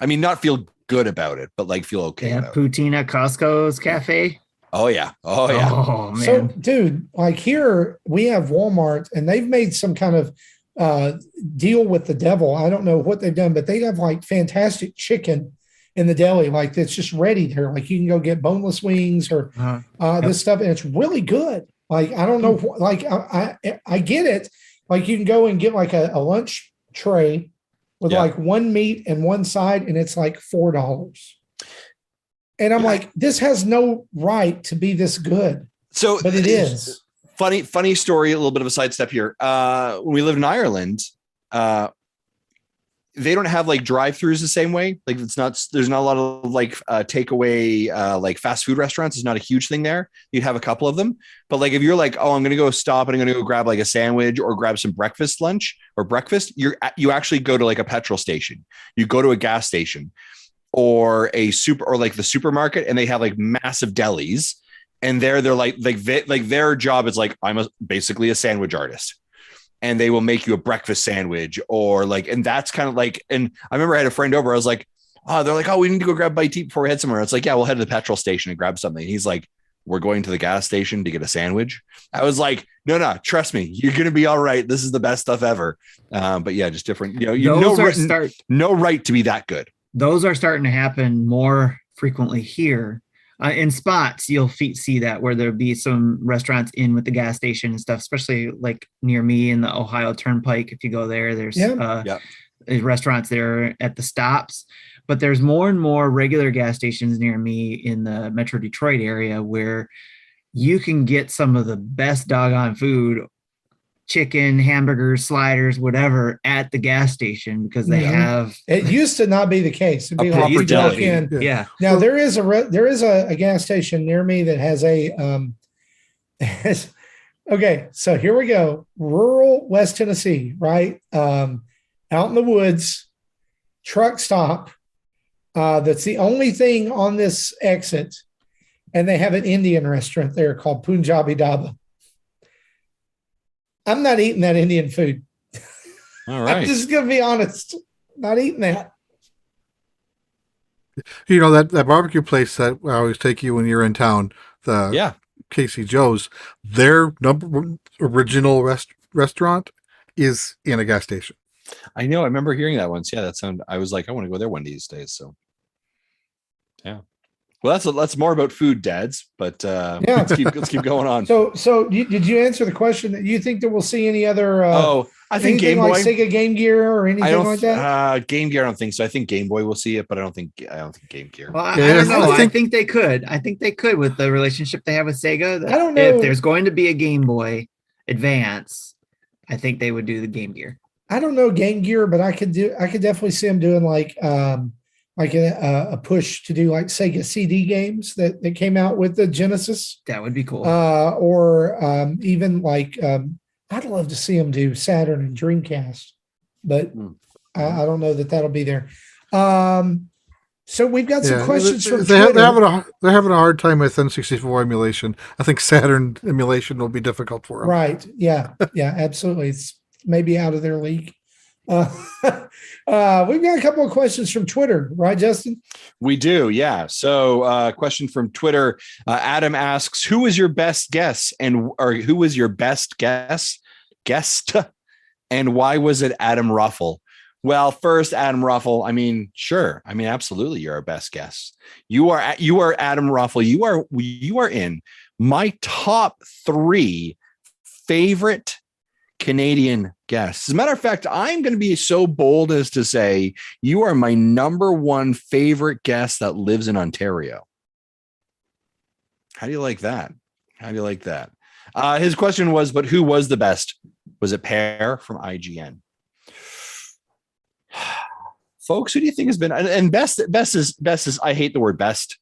I mean, not feel good about it, but like feel okay. Yeah, poutine at Costco's cafe. Oh yeah. Oh man. So, dude, like here we have Walmart, and they've made some kind of deal with the devil. I don't know what they've done, but they have like fantastic chicken in the deli, like it's just ready there. Like you can go get boneless wings or this stuff, and it's really good. Like I don't know, like I get it. Like you can go and get like a lunch tray with like one meat and one side, and it's like $4. And I'm like, this has no right to be this good. So, but it is. Funny story, a little bit of a sidestep here. When we lived in Ireland, they don't have like drive-throughs the same way. Like there's not a lot of like takeaway, like fast food restaurants. It's not a huge thing there. You'd have a couple of them, but like if you're like, oh, I'm going to go stop and I'm going to go grab like a sandwich or grab some breakfast, you actually go to like a petrol station. You go to a gas station or like the supermarket, and they have like massive delis. And they're like their job is like, I'm basically a sandwich artist, and they will make you a breakfast sandwich or like, and that's kind of like, and I remember I had a friend over, I was like, they're like, oh, we need to go grab a bite to eat before we head somewhere. It's like, yeah, we'll head to the petrol station and grab something. And he's like, we're going to the gas station to get a sandwich. I was like, no, trust me, you're going to be all right. This is the best stuff ever. But yeah, just different, no right to be that good. Those are starting to happen more frequently here. In spots, you'll see that where there'll be some restaurants in with the gas station and stuff, especially like near me in the Ohio Turnpike. If you go there, there's restaurants there at the stops. But there's more and more regular gas stations near me in the Metro Detroit area where you can get some of the best doggone food, chicken, hamburgers, sliders, whatever, at the gas station because they have. It used to not be the case. It'd be A proper deli. Yeah. Now there is a gas station near me that has a okay, so here we go. Rural West Tennessee, right? Out in the woods, truck stop. That's the only thing on this exit. And they have an Indian restaurant there called Punjabi Dhaba. I'm not eating that Indian food. All right. I'm just going to be honest. Not eating that. You know, that barbecue place that I always take you when you're in town, the Casey Joe's, their original restaurant is in a gas station. I know. I remember hearing that once. Yeah, I was like, I want to go there one of these days. So, yeah. Well, that's more about food, dads. But let's keep going on. So did you answer the question that you think that we'll see any other? I think Game Boy, like Sega Game Gear or anything like that. Game Gear, I don't think so. I think Game Boy will see it, but I don't think Game Gear. Well, I don't know. I think they could. I think they could with the relationship they have with Sega. I don't know if there's going to be a Game Boy Advance. I think they would do the Game Gear. I don't know Game Gear, but I could definitely see them doing like a push to do like Sega CD games that came out with the Genesis. That would be cool. Or even like I'd love to see them do Saturn and Dreamcast, but I don't know that that'll be there. So we've got some questions from Twitter. They're having a hard time with N64 emulation. I think Saturn emulation will be difficult for them. Right. Yeah. Yeah, absolutely. It's maybe out of their league. We've got a couple of questions from Twitter, right, Justin? We do, yeah. So, question from Twitter. Adam asks, "Who was your best guest, or who was your best guest, and why was it Adam Ruffle?" Well, first, Adam Ruffle. I mean, sure. I mean, absolutely, you're our best guest. You are Adam Ruffle. You are in my top 3 favorite Canadian guests. As a matter of fact, I'm going to be so bold as to say you are my number 1 favorite guest that lives in Ontario. How do you like that? His question was, but who was the best? Was it Pear from IGN? Folks, who do you think has been, and best is I hate the word best,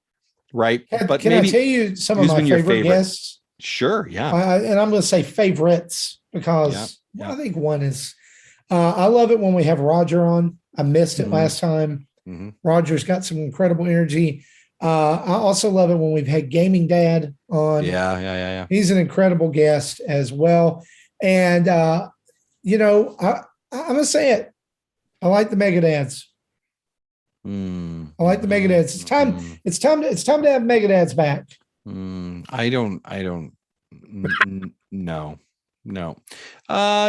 right? But can I tell you some of my favorite guests? Sure, yeah. And I'm going to say favorites because I think one is, I love it when we have Roger on. I missed it last time. Roger's got some incredible energy. I also love it when we've had Gaming Dad on. Yeah. He's an incredible guest as well. And, I'm going to say it. I like the Mega Dads. I like the Mega Dads. It's time to have Mega Dads back. I don't no.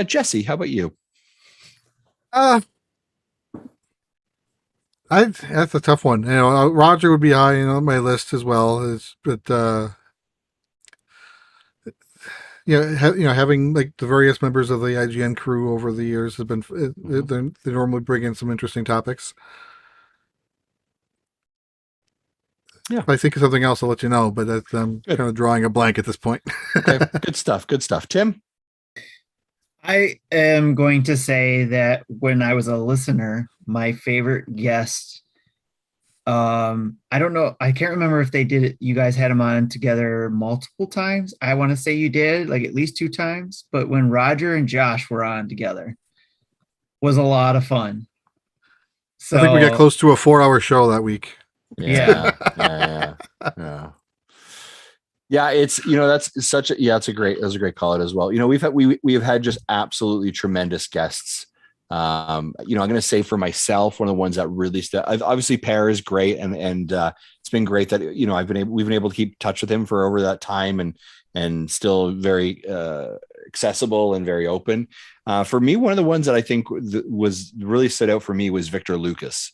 Jesse, how about you? That's a tough one. Roger would be high on my list as well. Having like the various members of the IGN crew over the years has been. They normally bring in some interesting topics. Yeah, if I think of something else, I'll let you know. But I'm kind of drawing a blank at this point. Okay, good stuff. Tim? I am going to say that when I was a listener, my favorite guest, I don't know, I can't remember if they did it. You guys had them on together multiple times. I want to say you did, like at least 2 times. But when Roger and Josh were on together, was a lot of fun. So I think we got close to a 4-hour show that week. Yeah. It's that's a great call out as well. We have had just absolutely tremendous guests. I'm going to say for myself, one of the ones that really obviously Pear is great, and it's been great that we've been able to keep touch with him for over that time, and still very accessible and very open. For me, one of the ones that I think was really stood out for me was Victor Lucas.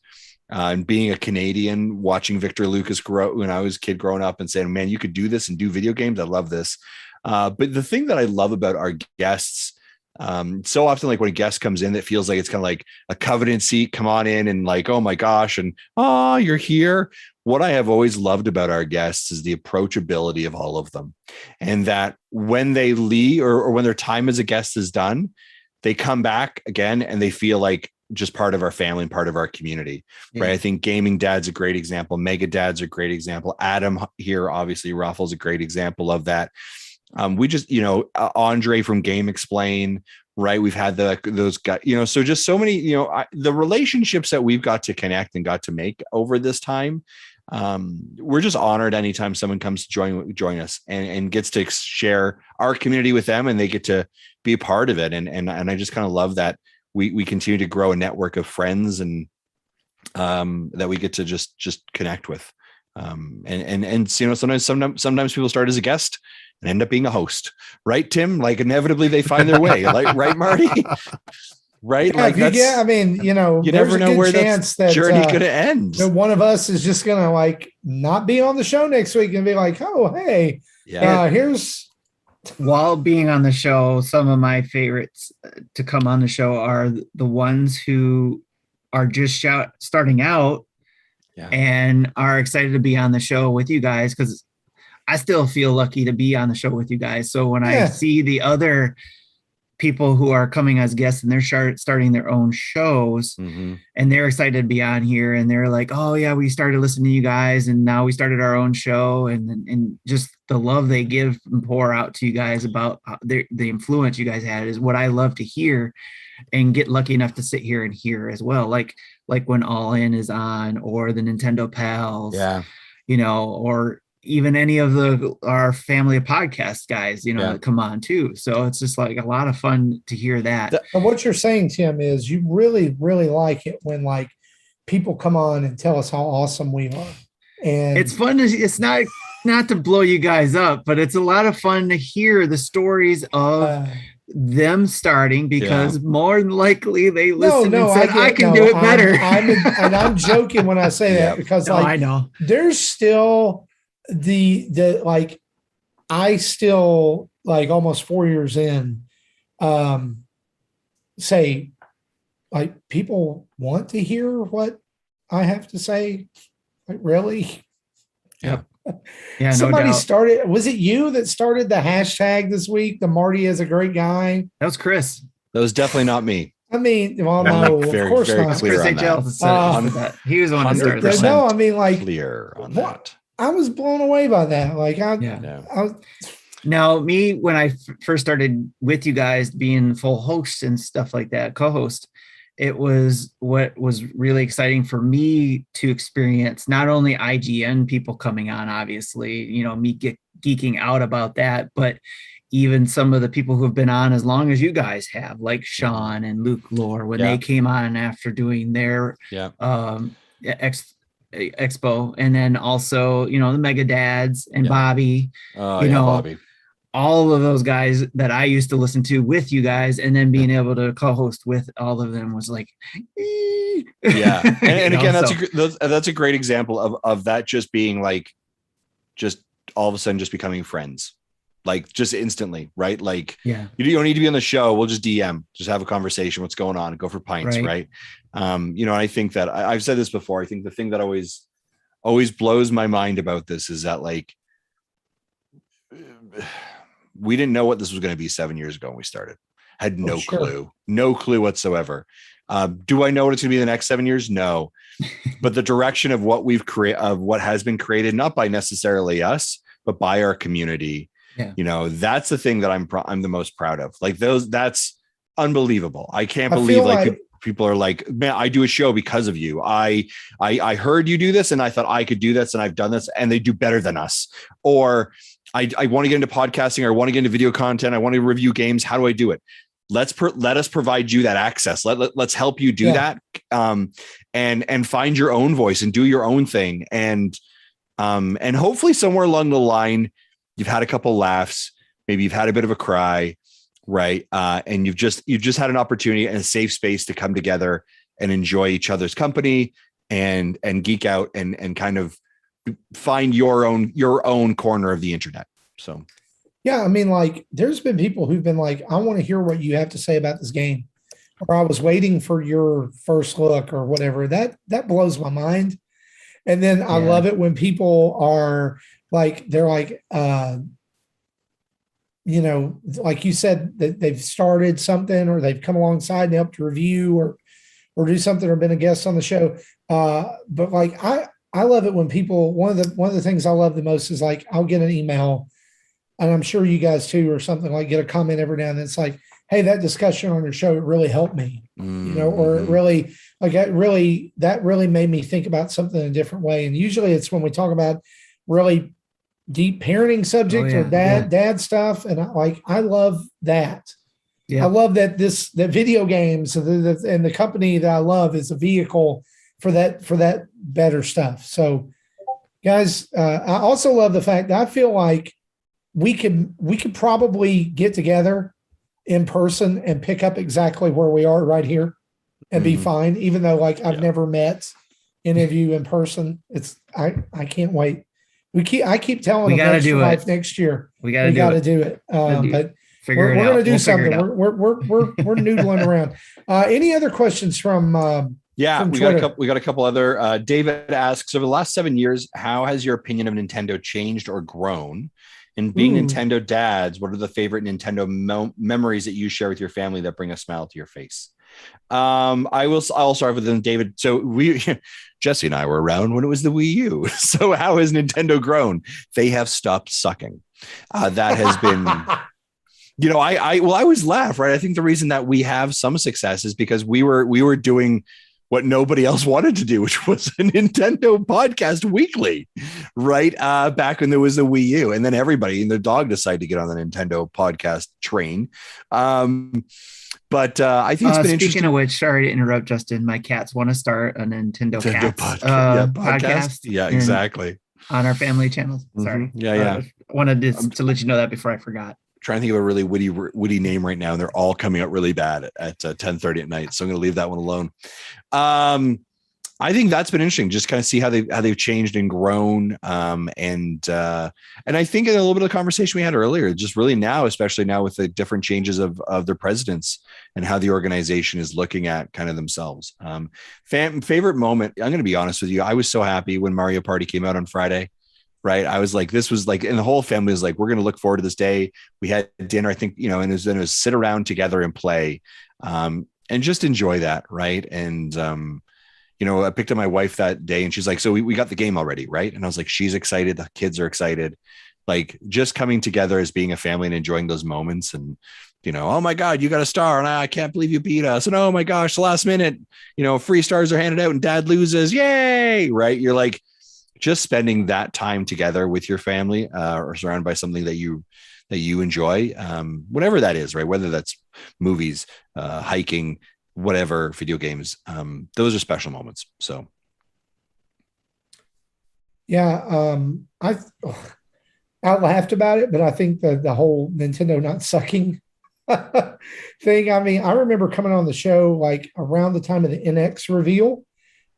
And being a Canadian, watching Victor Lucas grow when I was a kid growing up and saying, man, you could do this and do video games. I love this. But the thing that I love about our guests, so often, like when a guest comes in, that feels like it's kind of like a covenant seat, come on in and like, oh my gosh. And, oh, you're here. What I have always loved about our guests is the approachability of all of them. And that when they leave or when their time as a guest is done, they come back again and they feel like just part of our family and part of our community, right? I think Gaming Dad's a great example. Mega Dad's a great example. Adam here, obviously, Ruffle's a great example of that. We just, Andre from Game Explain, right? We've had those guys, so just so many, the relationships that we've got to connect and got to make over this time. We're just honored anytime someone comes to join us and gets to share our community with them, and they get to be a part of it. And I just kind of love that we continue to grow a network of friends and that we get to just connect with. Sometimes people start as a guest and end up being a host, right, Tim? Like inevitably they find their way, like, right, Marty? Right? Yeah, like that's, you never know where that journey's going to end. One of us is just going to like not be on the show next week and be like, oh, hey, here's. While being on the show, some of my favorites to come on the show are the ones who are just starting out and are excited to be on the show with you guys, because I still feel lucky to be on the show with you guys. So when I see the other people who are coming as guests and they're starting their own shows and they're excited to be on here and they're like, oh yeah, we started listening to you guys and now we started our own show, and just the love they give and pour out to you guys about the influence you guys had is what I love to hear and get lucky enough to sit here and hear as well. Like when All In is on, or the Nintendo Pals, or even any of our family of podcast guys, that come on too. So it's just like a lot of fun to hear that. And what you're saying, Tim, is you really, really like it when like people come on and tell us how awesome we are. And it's fun it's not to blow you guys up, but it's a lot of fun to hear the stories of them starting, because more than likely they listened and said, I can do it better. I'm joking when I say that, because I know there's still the like, I still, like, almost 4 years in, say, like, people want to hear what I have to say. Like, really? Yeah. Somebody started, was it you that started the hashtag this week? The Marty is a great guy. That was Chris. That was definitely not me. I mean, well, no, of course not. Clear on that. He was the one that started that. No, I mean, like, clear on that. I was blown away by that. Like, now, me, when I first started with you guys being full host and stuff like that, co-host, it was what was really exciting for me to experience, not only IGN people coming on, obviously, me geeking out about that, but even some of the people who have been on as long as you guys have, like Sean and Luke Lore, when they came on after doing their expo, and then also the Mega Dads and Bobby, Bobby, all of those guys that I used to listen to with you guys, and then being able to co-host with all of them was like, and again, that's a great example of that just being like, just all of a sudden just becoming friends, like just instantly, right? Like, you don't need to be on the show. We'll just DM, just have a conversation. What's going on? Go for pints, right? I think that I've said this before. I think the thing that always blows my mind about this is that, like, we didn't know what this was going to be 7 years ago when we started. Had no clue whatsoever. Do I know what it's going to be the next 7 years? No, but the direction of what we've created, of what has been created, not by necessarily us, but by our community. That's the thing that I'm the most proud of. Like, that's unbelievable. I can't believe like people are like, man, I do a show because of you. I heard you do this and I thought I could do this, and I've done this, and they do better than us. Or I want to get into podcasting, or I want to get into video content. I want to review games. How do I do it? Let us provide you that access. Let's help you do that. And find your own voice and do your own thing. And hopefully somewhere along the line, you've had a couple laughs, maybe you've had a bit of a cry, right? And you've just had an opportunity and a safe space to come together and enjoy each other's company and geek out and kind of find your own corner of the internet. So yeah, I mean, like there's been people who've been like, I want to hear what you have to say about this game, or I was waiting for your first look or whatever. That blows my mind. And then I love it when people are like, they're like, you know, like you said, that they've started something or they've come alongside and helped review or do something or been a guest on the show. But like, I love it when people, one of the things I love the most is like, I'll get an email, and I'm sure you guys too, or something, like get a comment every now and then. It's like, hey, that discussion on your show, it really helped me, you know, or it really, like that really made me think about something in a different way. And usually it's when we talk about really deep parenting subject or dad stuff. And I love that. Yeah. I love that that video games and the company that I love is a vehicle for that better stuff. So guys, I also love the fact that I feel like we could probably get together in person and pick up exactly where we are right here and be fine, even though like I've never met any of you in person. I can't wait. I keep telling them next year. We got to do it. But we're going to do something. We're noodling around. Any other questions from we got a couple other. David asks, over the last 7 years, how has your opinion of Nintendo changed or grown? And being Nintendo dads, what are the favorite Nintendo memories that you share with your family that bring a smile to your face? I'll start with them, David. So Jesse and I were around when it was the Wii U. So how has Nintendo grown? They have stopped sucking. That has been, you know, I always laugh, right? I think the reason that we have some success is because we were doing what nobody else wanted to do, which was a Nintendo podcast weekly, right? Back when there was the Wii U, and then everybody and their dog decided to get on the Nintendo podcast train. But I think it's been interesting. Speaking of which, sorry to interrupt, Justin. My cats want to start a Nintendo podcast. Yeah, exactly. On our family channels. Sorry. Yeah. I wanted to let you know that before I forgot. Trying to think of a really witty name right now, and they're all coming out really bad at 10:30 at night. So I'm going to leave that one alone. I think that's been interesting, just kind of see how they've changed and grown. And I think in a little bit of the conversation we had earlier, just really now, especially now with the different changes of their presidents and how the organization is looking at kind of themselves. Favorite moment, I'm going to be honest with you. I was so happy when Mario Party came out on Friday. Right. I was like, this was like, and the whole family was like, we're going to look forward to this day. We had dinner, I think, you know, and it was sit around together and play, and just enjoy that. Right. And, you know, I picked up my wife that day and she's like, so we got the game already. Right. And I was like, she's excited. The kids are excited. Like just coming together as being a family and enjoying those moments. And, you know, oh my God, you got a star and I can't believe you beat us. And oh my gosh, the last minute, you know, free stars are handed out and dad loses. Yay. Right. You're like, just spending that time together with your family or surrounded by something that you enjoy, whatever that is, right? Whether that's movies, hiking, whatever, video games, those are special moments. So. Yeah. I laughed about it, but I think the whole Nintendo not sucking thing. I mean, I remember coming on the show like around the time of the NX reveal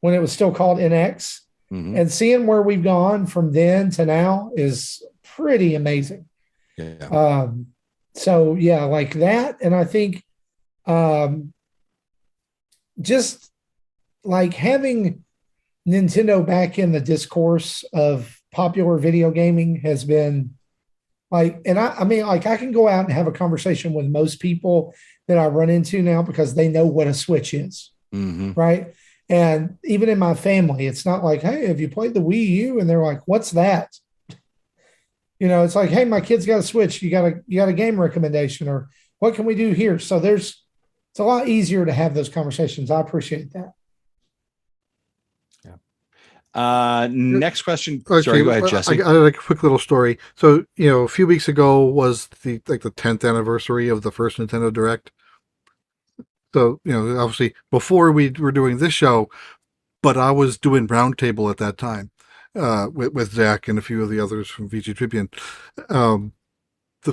when it was still called NX. Mm-hmm. And seeing where we've gone from then to now is pretty amazing. Yeah. So yeah, like that. And I think just like having Nintendo back in the discourse of popular video gaming has been like, and I mean, like I can go out and have a conversation with most people that I run into now because they know what a Switch is. Mm-hmm. Right. And even in my family, it's not like, hey, have you played the Wii U? And they're like, what's that? You know, it's like, hey, my kid's got a Switch. You got a game recommendation, or what can we do here? So it's a lot easier to have those conversations. I appreciate that. Yeah. Next question. Okay, sorry, go ahead, Jesse. I like a quick little story. So, you know, a few weeks ago was the 10th anniversary of the first Nintendo Direct. So, you know, obviously before we were doing this show, but I was doing Roundtable at that time with Zach and a few of the others from VG Tribune. The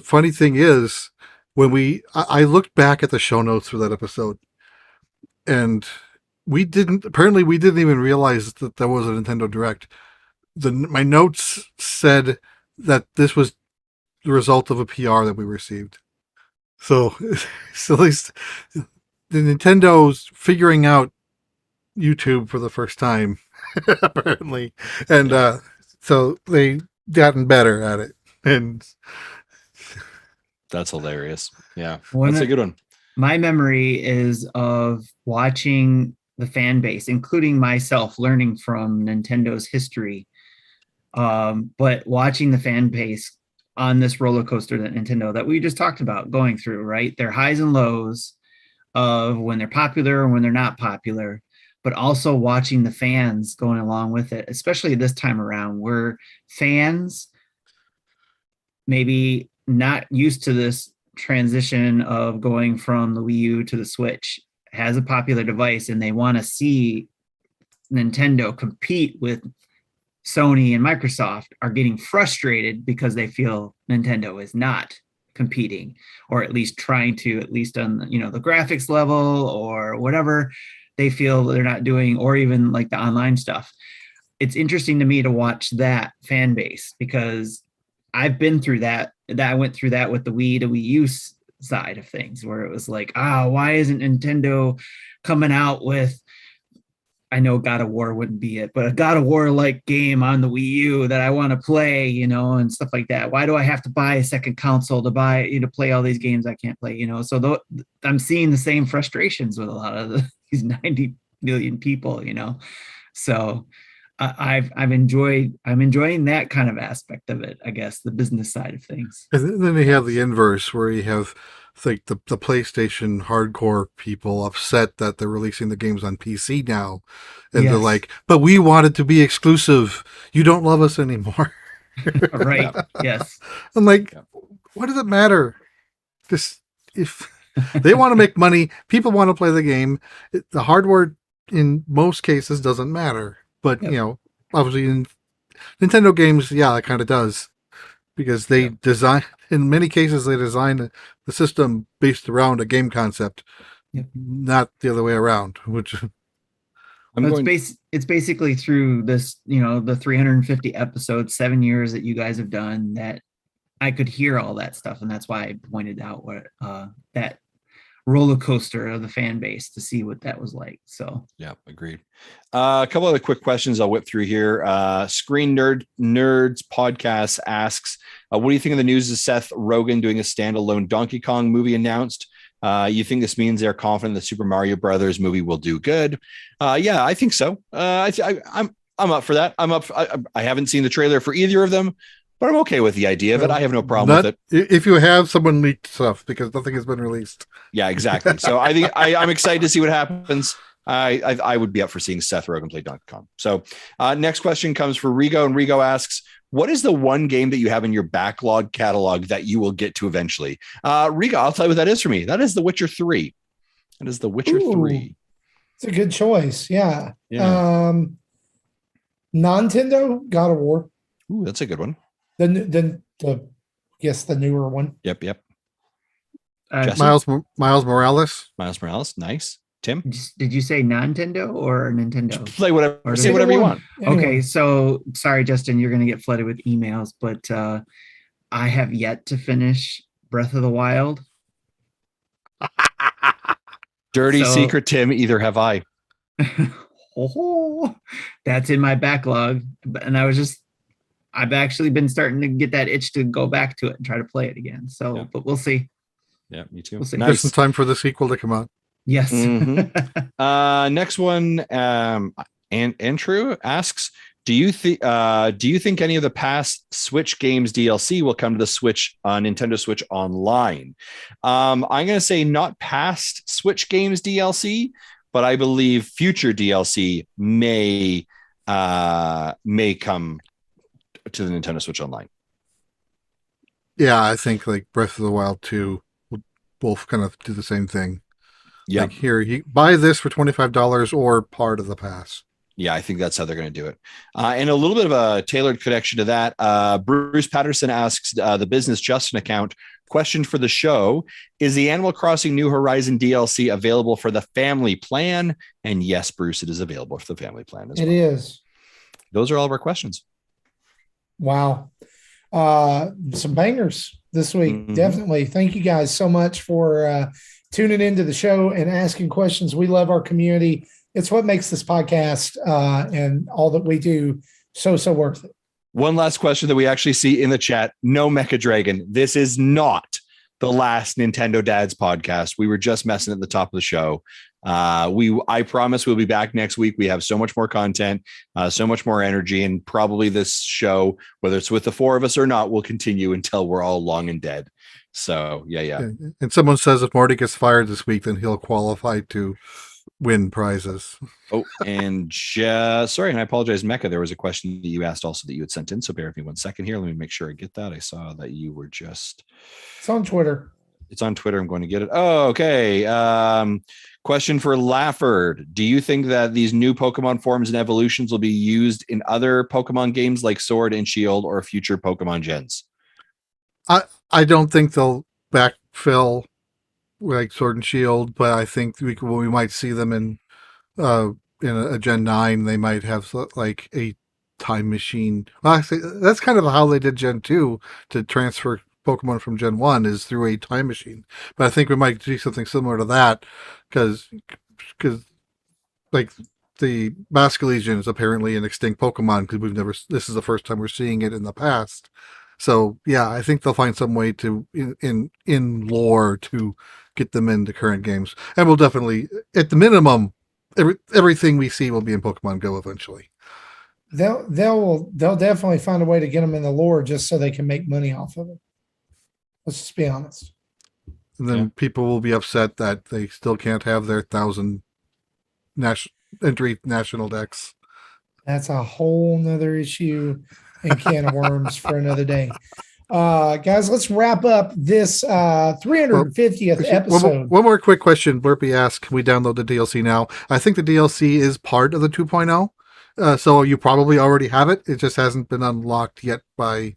funny thing is, when I looked back at the show notes for that episode, and we didn't even realize that there was a Nintendo Direct. My notes said that this was the result of a PR that we received. So at least the Nintendo's figuring out YouTube for the first time, apparently. And so they gotten better at it. And That's hilarious. Yeah. One That's a of- good one. My memory is of watching the fan base, including myself, learning from Nintendo's history. But watching the fan base on this roller coaster that Nintendo that we just talked about going through, right? Their highs and lows of when they're popular and when they're not popular, but also watching the fans going along with it, especially this time around, where fans maybe not used to this transition of going from the Wii U to the Switch, has a popular device, and they want to see Nintendo compete with Sony and Microsoft, are getting frustrated because they feel Nintendo is not competing, or at least trying to, at least on the graphics level or whatever they feel they're not doing, or even like the online stuff. It's interesting to me to watch that fan base, because I've been through that. I went through that with the Wii to Wii U side of things, where it was like, why isn't Nintendo coming out with, I know God of War wouldn't be it, but a God of War like game on the Wii U that I want to play, and stuff like that. Why do I have to buy a second console to play all these games I can't play, So I'm seeing the same frustrations with a lot of these 90 million people, So I'm enjoying that kind of aspect of it, I guess, the business side of things. And then you have the inverse, where you have like the PlayStation hardcore people upset that they're releasing the games on PC now, and they're like, "But we want it to be exclusive. You don't love us anymore." Right? Yes. I'm like, what does it matter? Just if they want to make money, people want to play the game. The hardware, in most cases, doesn't matter. But obviously in Nintendo games, it kind of does, because they design. In many cases, they design the system based around a game concept, not the other way around. Which it's basically through this, the 350 episodes, 7 years that you guys have done, that I could hear all that stuff, and that's why I pointed out what that roller coaster of the fan base, to see what that was like. So agreed. A couple other quick questions I'll whip through here. Screen Nerds podcast asks, what do you think of the news of Seth Rogen doing a standalone Donkey Kong movie announced? You think this means they're confident the Super Mario Brothers movie will do good? I think so. I'm up for that. I haven't seen the trailer for either of them, but I'm okay with the idea of it. I have no problem with it. If you have someone leaked stuff, because nothing has been released. Yeah, exactly. So I think I'm excited to see what happens. I would be up for seeing Seth Rogen play Donkey Kong. So next question comes for Rigo, and Rigo asks, what is the one game that you have in your backlog catalog that you will get to eventually? Rigo, I'll tell you what that is for me. That is The Witcher 3. That is The Witcher 3. It's a good choice. Yeah. Nintendo, God of War. Ooh, that's a good one. The newer one. Yep. Miles Morales. Miles Morales. Nice. Tim? Did you say Nintendo or Nintendo? Play whatever. Say whatever you want. Anyway. Okay, so sorry, Justin, you're going to get flooded with emails, but I have yet to finish Breath of the Wild. Dirty secret, Tim. Either have I. That's in my backlog, and I've actually been starting to get that itch to go back to it and try to play it again. So, but we'll see. Yeah, me too. We'll see. Just in time for the sequel to come out. Yes. Mm-hmm. Next one, Andrew asks, do you think any of the past Switch games DLC will come to the Switch on Nintendo Switch Online? I'm going to say not past Switch games DLC, but I believe future DLC may come to the Nintendo Switch Online. Yeah, I think like Breath of the Wild 2 will both kind of do the same thing. Yeah. Like here, you buy this for $25 or part of the pass. Yeah, I think that's how they're going to do it. And a little bit of a tailored connection to that. Bruce Patterson asks the Business Justin account question for the show: is the Animal Crossing New Horizon DLC available for the family plan? And yes, Bruce, it is available for the family plan as well. It is. Those are all of our questions. Wow. Some bangers this week. Mhm. Definitely. Thank you guys so much for tuning into the show and asking questions. We love our community. It's what makes this podcast and all that we do so worth it. One last question that we actually see in the chat. No Mecha Dragon. This is not the last Nintendo Dads podcast. We were just messing at the top of the show. I promise we'll be back next week. We have so much more content, so much more energy, and probably this show, whether it's with the four of us or not, will continue until we're all long and dead. So yeah. And someone says if Marty gets fired this week, then he'll qualify to win prizes. Oh, and sorry, and I apologize, Mecca. There was a question that you asked also that you had sent in. So bear with me 1 second here. Let me make sure I get that. I saw that you were just. It's on Twitter. It's on Twitter. I'm going to get it. Oh, okay. Question for Lafford. Do you think that these new Pokemon forms and evolutions will be used in other Pokemon games like Sword and Shield or future Pokemon gens? I don't think they'll backfill like Sword and Shield, but I think we might see them in a Gen 9. They might have like a time machine. Well, actually, that's kind of how they did Gen 2 to transfer Pokemon from Gen 1 is through a time machine. But I think we might see something similar to that because like the Basculegion is apparently an extinct Pokemon because this is the first time we're seeing it in the past. So yeah, I think they'll find some way to in lore to get them into current games, and we'll definitely, at the minimum, everything we see will be in Pokemon Go eventually. They'll definitely find a way to get them in the lore just so they can make money off of it. Let's just be honest. And then people will be upset that they still can't have their 1,000 entry national decks. That's a whole nother issue and can of worms for another day. Guys, let's wrap up this 350th episode. One more quick question. Burpee asked, can we download the DLC now? I think the DLC is part of the 2.0. So you probably already have it. It just hasn't been unlocked yet by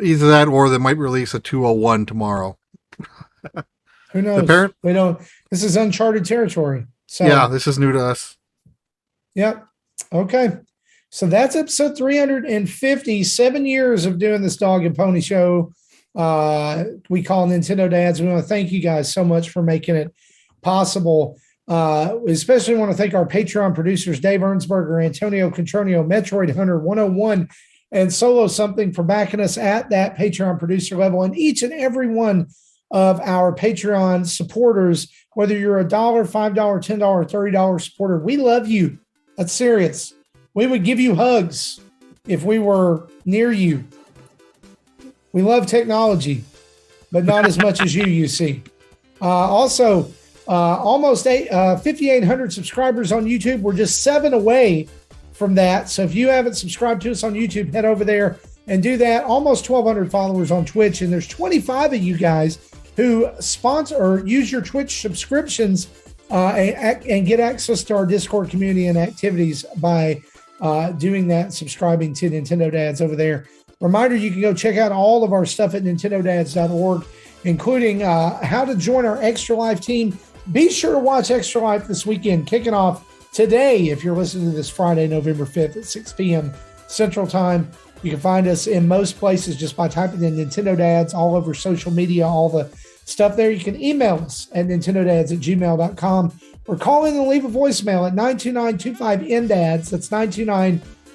either that or they might release a 201 tomorrow. Who knows? We don't. This is uncharted territory. So yeah, this is new to us. Yep. Okay. So that's episode 350, 7 years of doing this dog and pony show. We call Nintendo Dads. We want to thank you guys so much for making it possible. We especially want to thank our Patreon producers, Dave Ernsberger, Antonio Contronio, Metroid Hunter 101, and Solo Something for backing us at that Patreon producer level. And each and every one of our Patreon supporters, whether you're a $1, $5, $10, $30 supporter, we love you. That's serious. We would give you hugs if we were near you. We love technology, but not as much as you see. Also, almost 5,800 subscribers on YouTube. We're just 7 away from that. So if you haven't subscribed to us on YouTube, head over there and do that. Almost 1,200 followers on Twitch. And there's 25 of you guys who sponsor or use your Twitch subscriptions and get access to our Discord community and activities by doing that, subscribing to Nintendo Dads over there. Reminder, you can go check out all of our stuff at nintendodads.org, including how to join our Extra Life team. Be sure to watch Extra Life this weekend, kicking off today. If you're listening to this Friday, November 5th at 6 p.m. Central Time, you can find us in most places just by typing in Nintendo Dads all over social media, all the stuff there. You can email us at nintendodads@gmail.com or call in and leave a voicemail at 929-25-NDADS. That's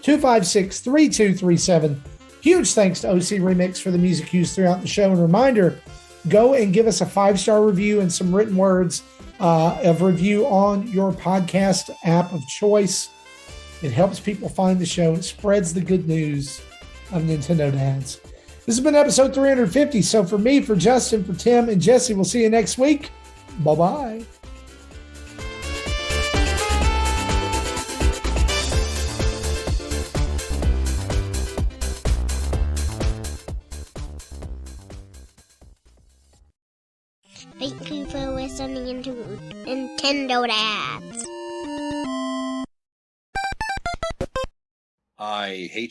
929-256-3237. Huge thanks to OC Remix for the music used throughout the show. And reminder, go and give us a 5-star review and some written words of review on your podcast app of choice. It helps people find the show. It spreads the good news of Nintendo Dads. This has been episode 350. So for me, for Justin, for Tim, and Jesse, we'll see you next week. Bye-bye. Thank you for listening to Nintendo Dads. I hate